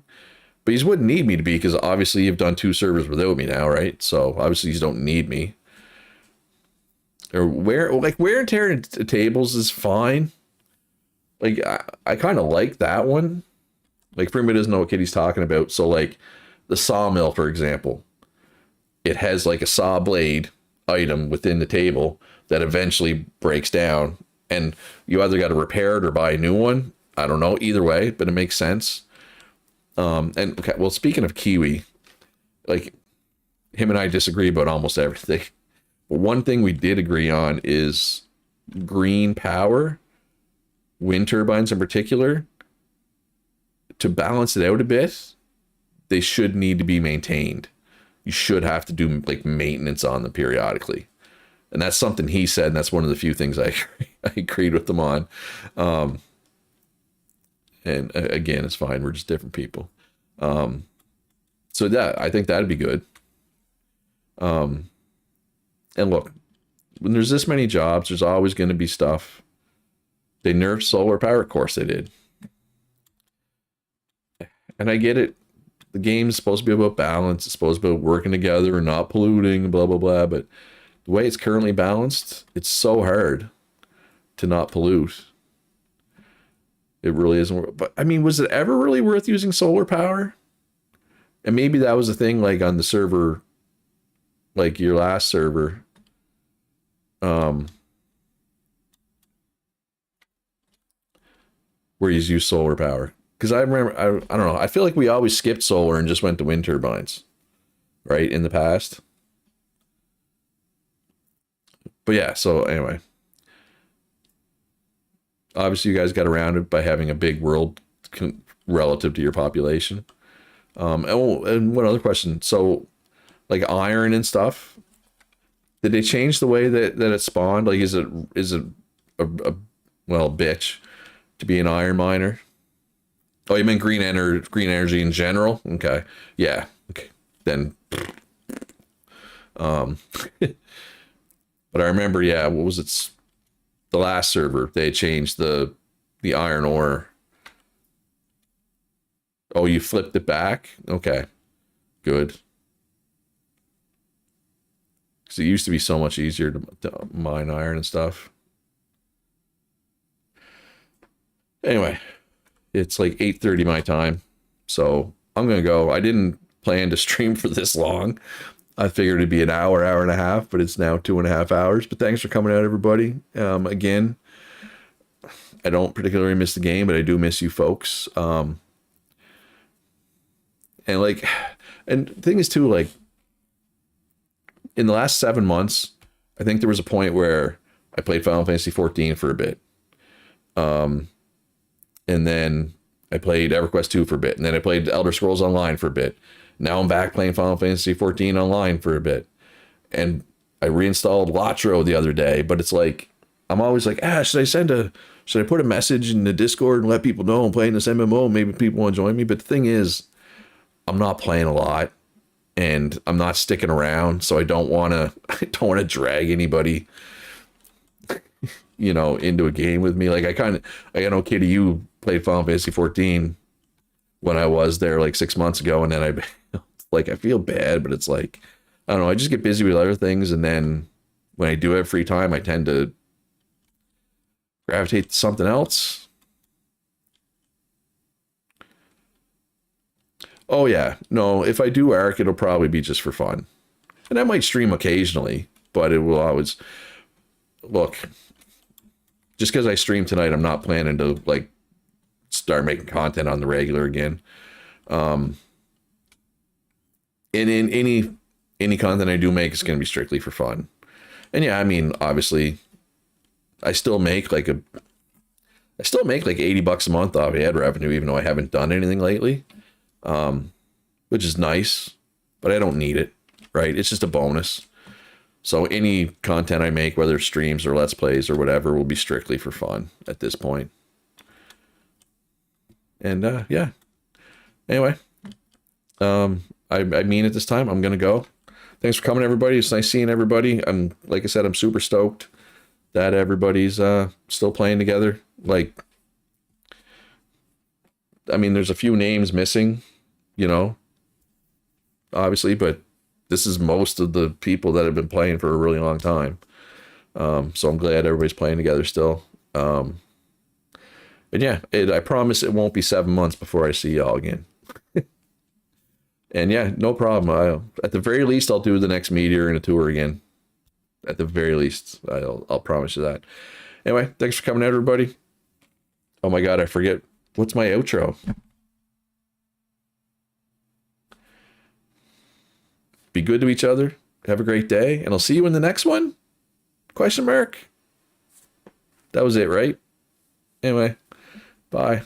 But you wouldn't need me to be because obviously you've done 2 servers without me now, right? So obviously you don't need me. Or wear and tear tables is fine. Like I kind of like that one. Like for anybody doesn't know what Kitty's talking about. So like the sawmill, for example, it has like a saw blade item within the table that eventually breaks down, and you either got to repair it or buy a new one. I don't know, either way, but it makes sense. And okay, well, speaking of Kiwi, like him and I disagree about almost everything. But one thing we did agree on is green power, wind turbines in particular. To balance it out a bit, they should need to be maintained. You should have to do like maintenance on them periodically. And that's something he said, and that's one of the few things I agreed with him on. And again, it's fine. We're just different people. So that, I think that'd be good. And look, when there's this many jobs, there's always going to be stuff. They nerfed solar power. Of course they did. And I get it. The game's supposed to be about balance. It's supposed to be about working together and not polluting, blah, blah, blah. But the way it's currently balanced, it's so hard to not pollute. It really isn't. But I mean, was it ever really worth using solar power? And maybe that was the thing, like on the server, like your last server. Where you use solar power. Because I remember, I don't know, I feel like we always skipped solar and just went to wind turbines, right, in the past. But yeah, so anyway. Obviously, you guys got around it by having a big world relative to your population. And one other question. So, like iron and stuff, did they change the way that it spawned? Like, is it well, bitch, to be an iron miner? Oh, you meant green energy in general? Okay. Yeah. Okay. Then but I remember, yeah, what was it? The last server, they changed the iron ore. Oh, you flipped it back? Okay. Good. Because it used to be so much easier to mine iron and stuff. Anyway, it's like 8:30 my time, so I'm gonna go. I didn't plan to stream for this long. I figured it'd be an hour, hour and a half, but it's now 2.5 hours. But thanks for coming out, everybody. Again, I don't particularly miss the game, but I do miss you folks. And like, and the thing is too, like, in the last 7 months, I think there was a point where I played Final Fantasy 14 for a bit. And then I played EverQuest 2 for a bit. And then I played Elder Scrolls Online for a bit. Now I'm back playing Final Fantasy 14 online for a bit. And I reinstalled Latro the other day, but it's like, I'm always like, should I put a message in the Discord and let people know I'm playing this MMO? Maybe people want to join me. But the thing is, I'm not playing a lot and I'm not sticking around. So I don't want to drag anybody, into a game with me. Like I know Kitty, you played Final Fantasy 14 when I was there like 6 months ago. And then I feel bad, but it's like, I don't know. I just get busy with other things. And then when I do have free time, I tend to gravitate to something else. Oh yeah, no, if I do Ark, it'll probably be just for fun. And I might stream occasionally, but it will always, look, just because I stream tonight, I'm not planning to like start making content on the regular again. And in any content I do make is going to be strictly for fun. And yeah, I mean, obviously I still make like $80 a month off ad revenue, even though I haven't done anything lately. Which is nice, but I don't need it, right? It's just a bonus. So any content I make, whether streams or let's plays or whatever, will be strictly for fun at this point. And yeah. Anyway, I mean it this time. I'm gonna go. Thanks for coming, everybody. It's nice seeing everybody. Like I said, I'm super stoked that everybody's still playing together. Like, I mean, there's a few names missing, obviously, but this is most of the people that have been playing for a really long time. So I'm glad everybody's playing together still. And yeah, I promise it won't be 7 months before I see y'all again. And yeah, no problem. At the very least, I'll do the next Meteor and a tour again. At the very least, I'll promise you that. Anyway, thanks for coming out, everybody. Oh my God, I forget. What's my outro? Be good to each other. Have a great day. And I'll see you in the next one? Question mark? That was it, right? Anyway, bye.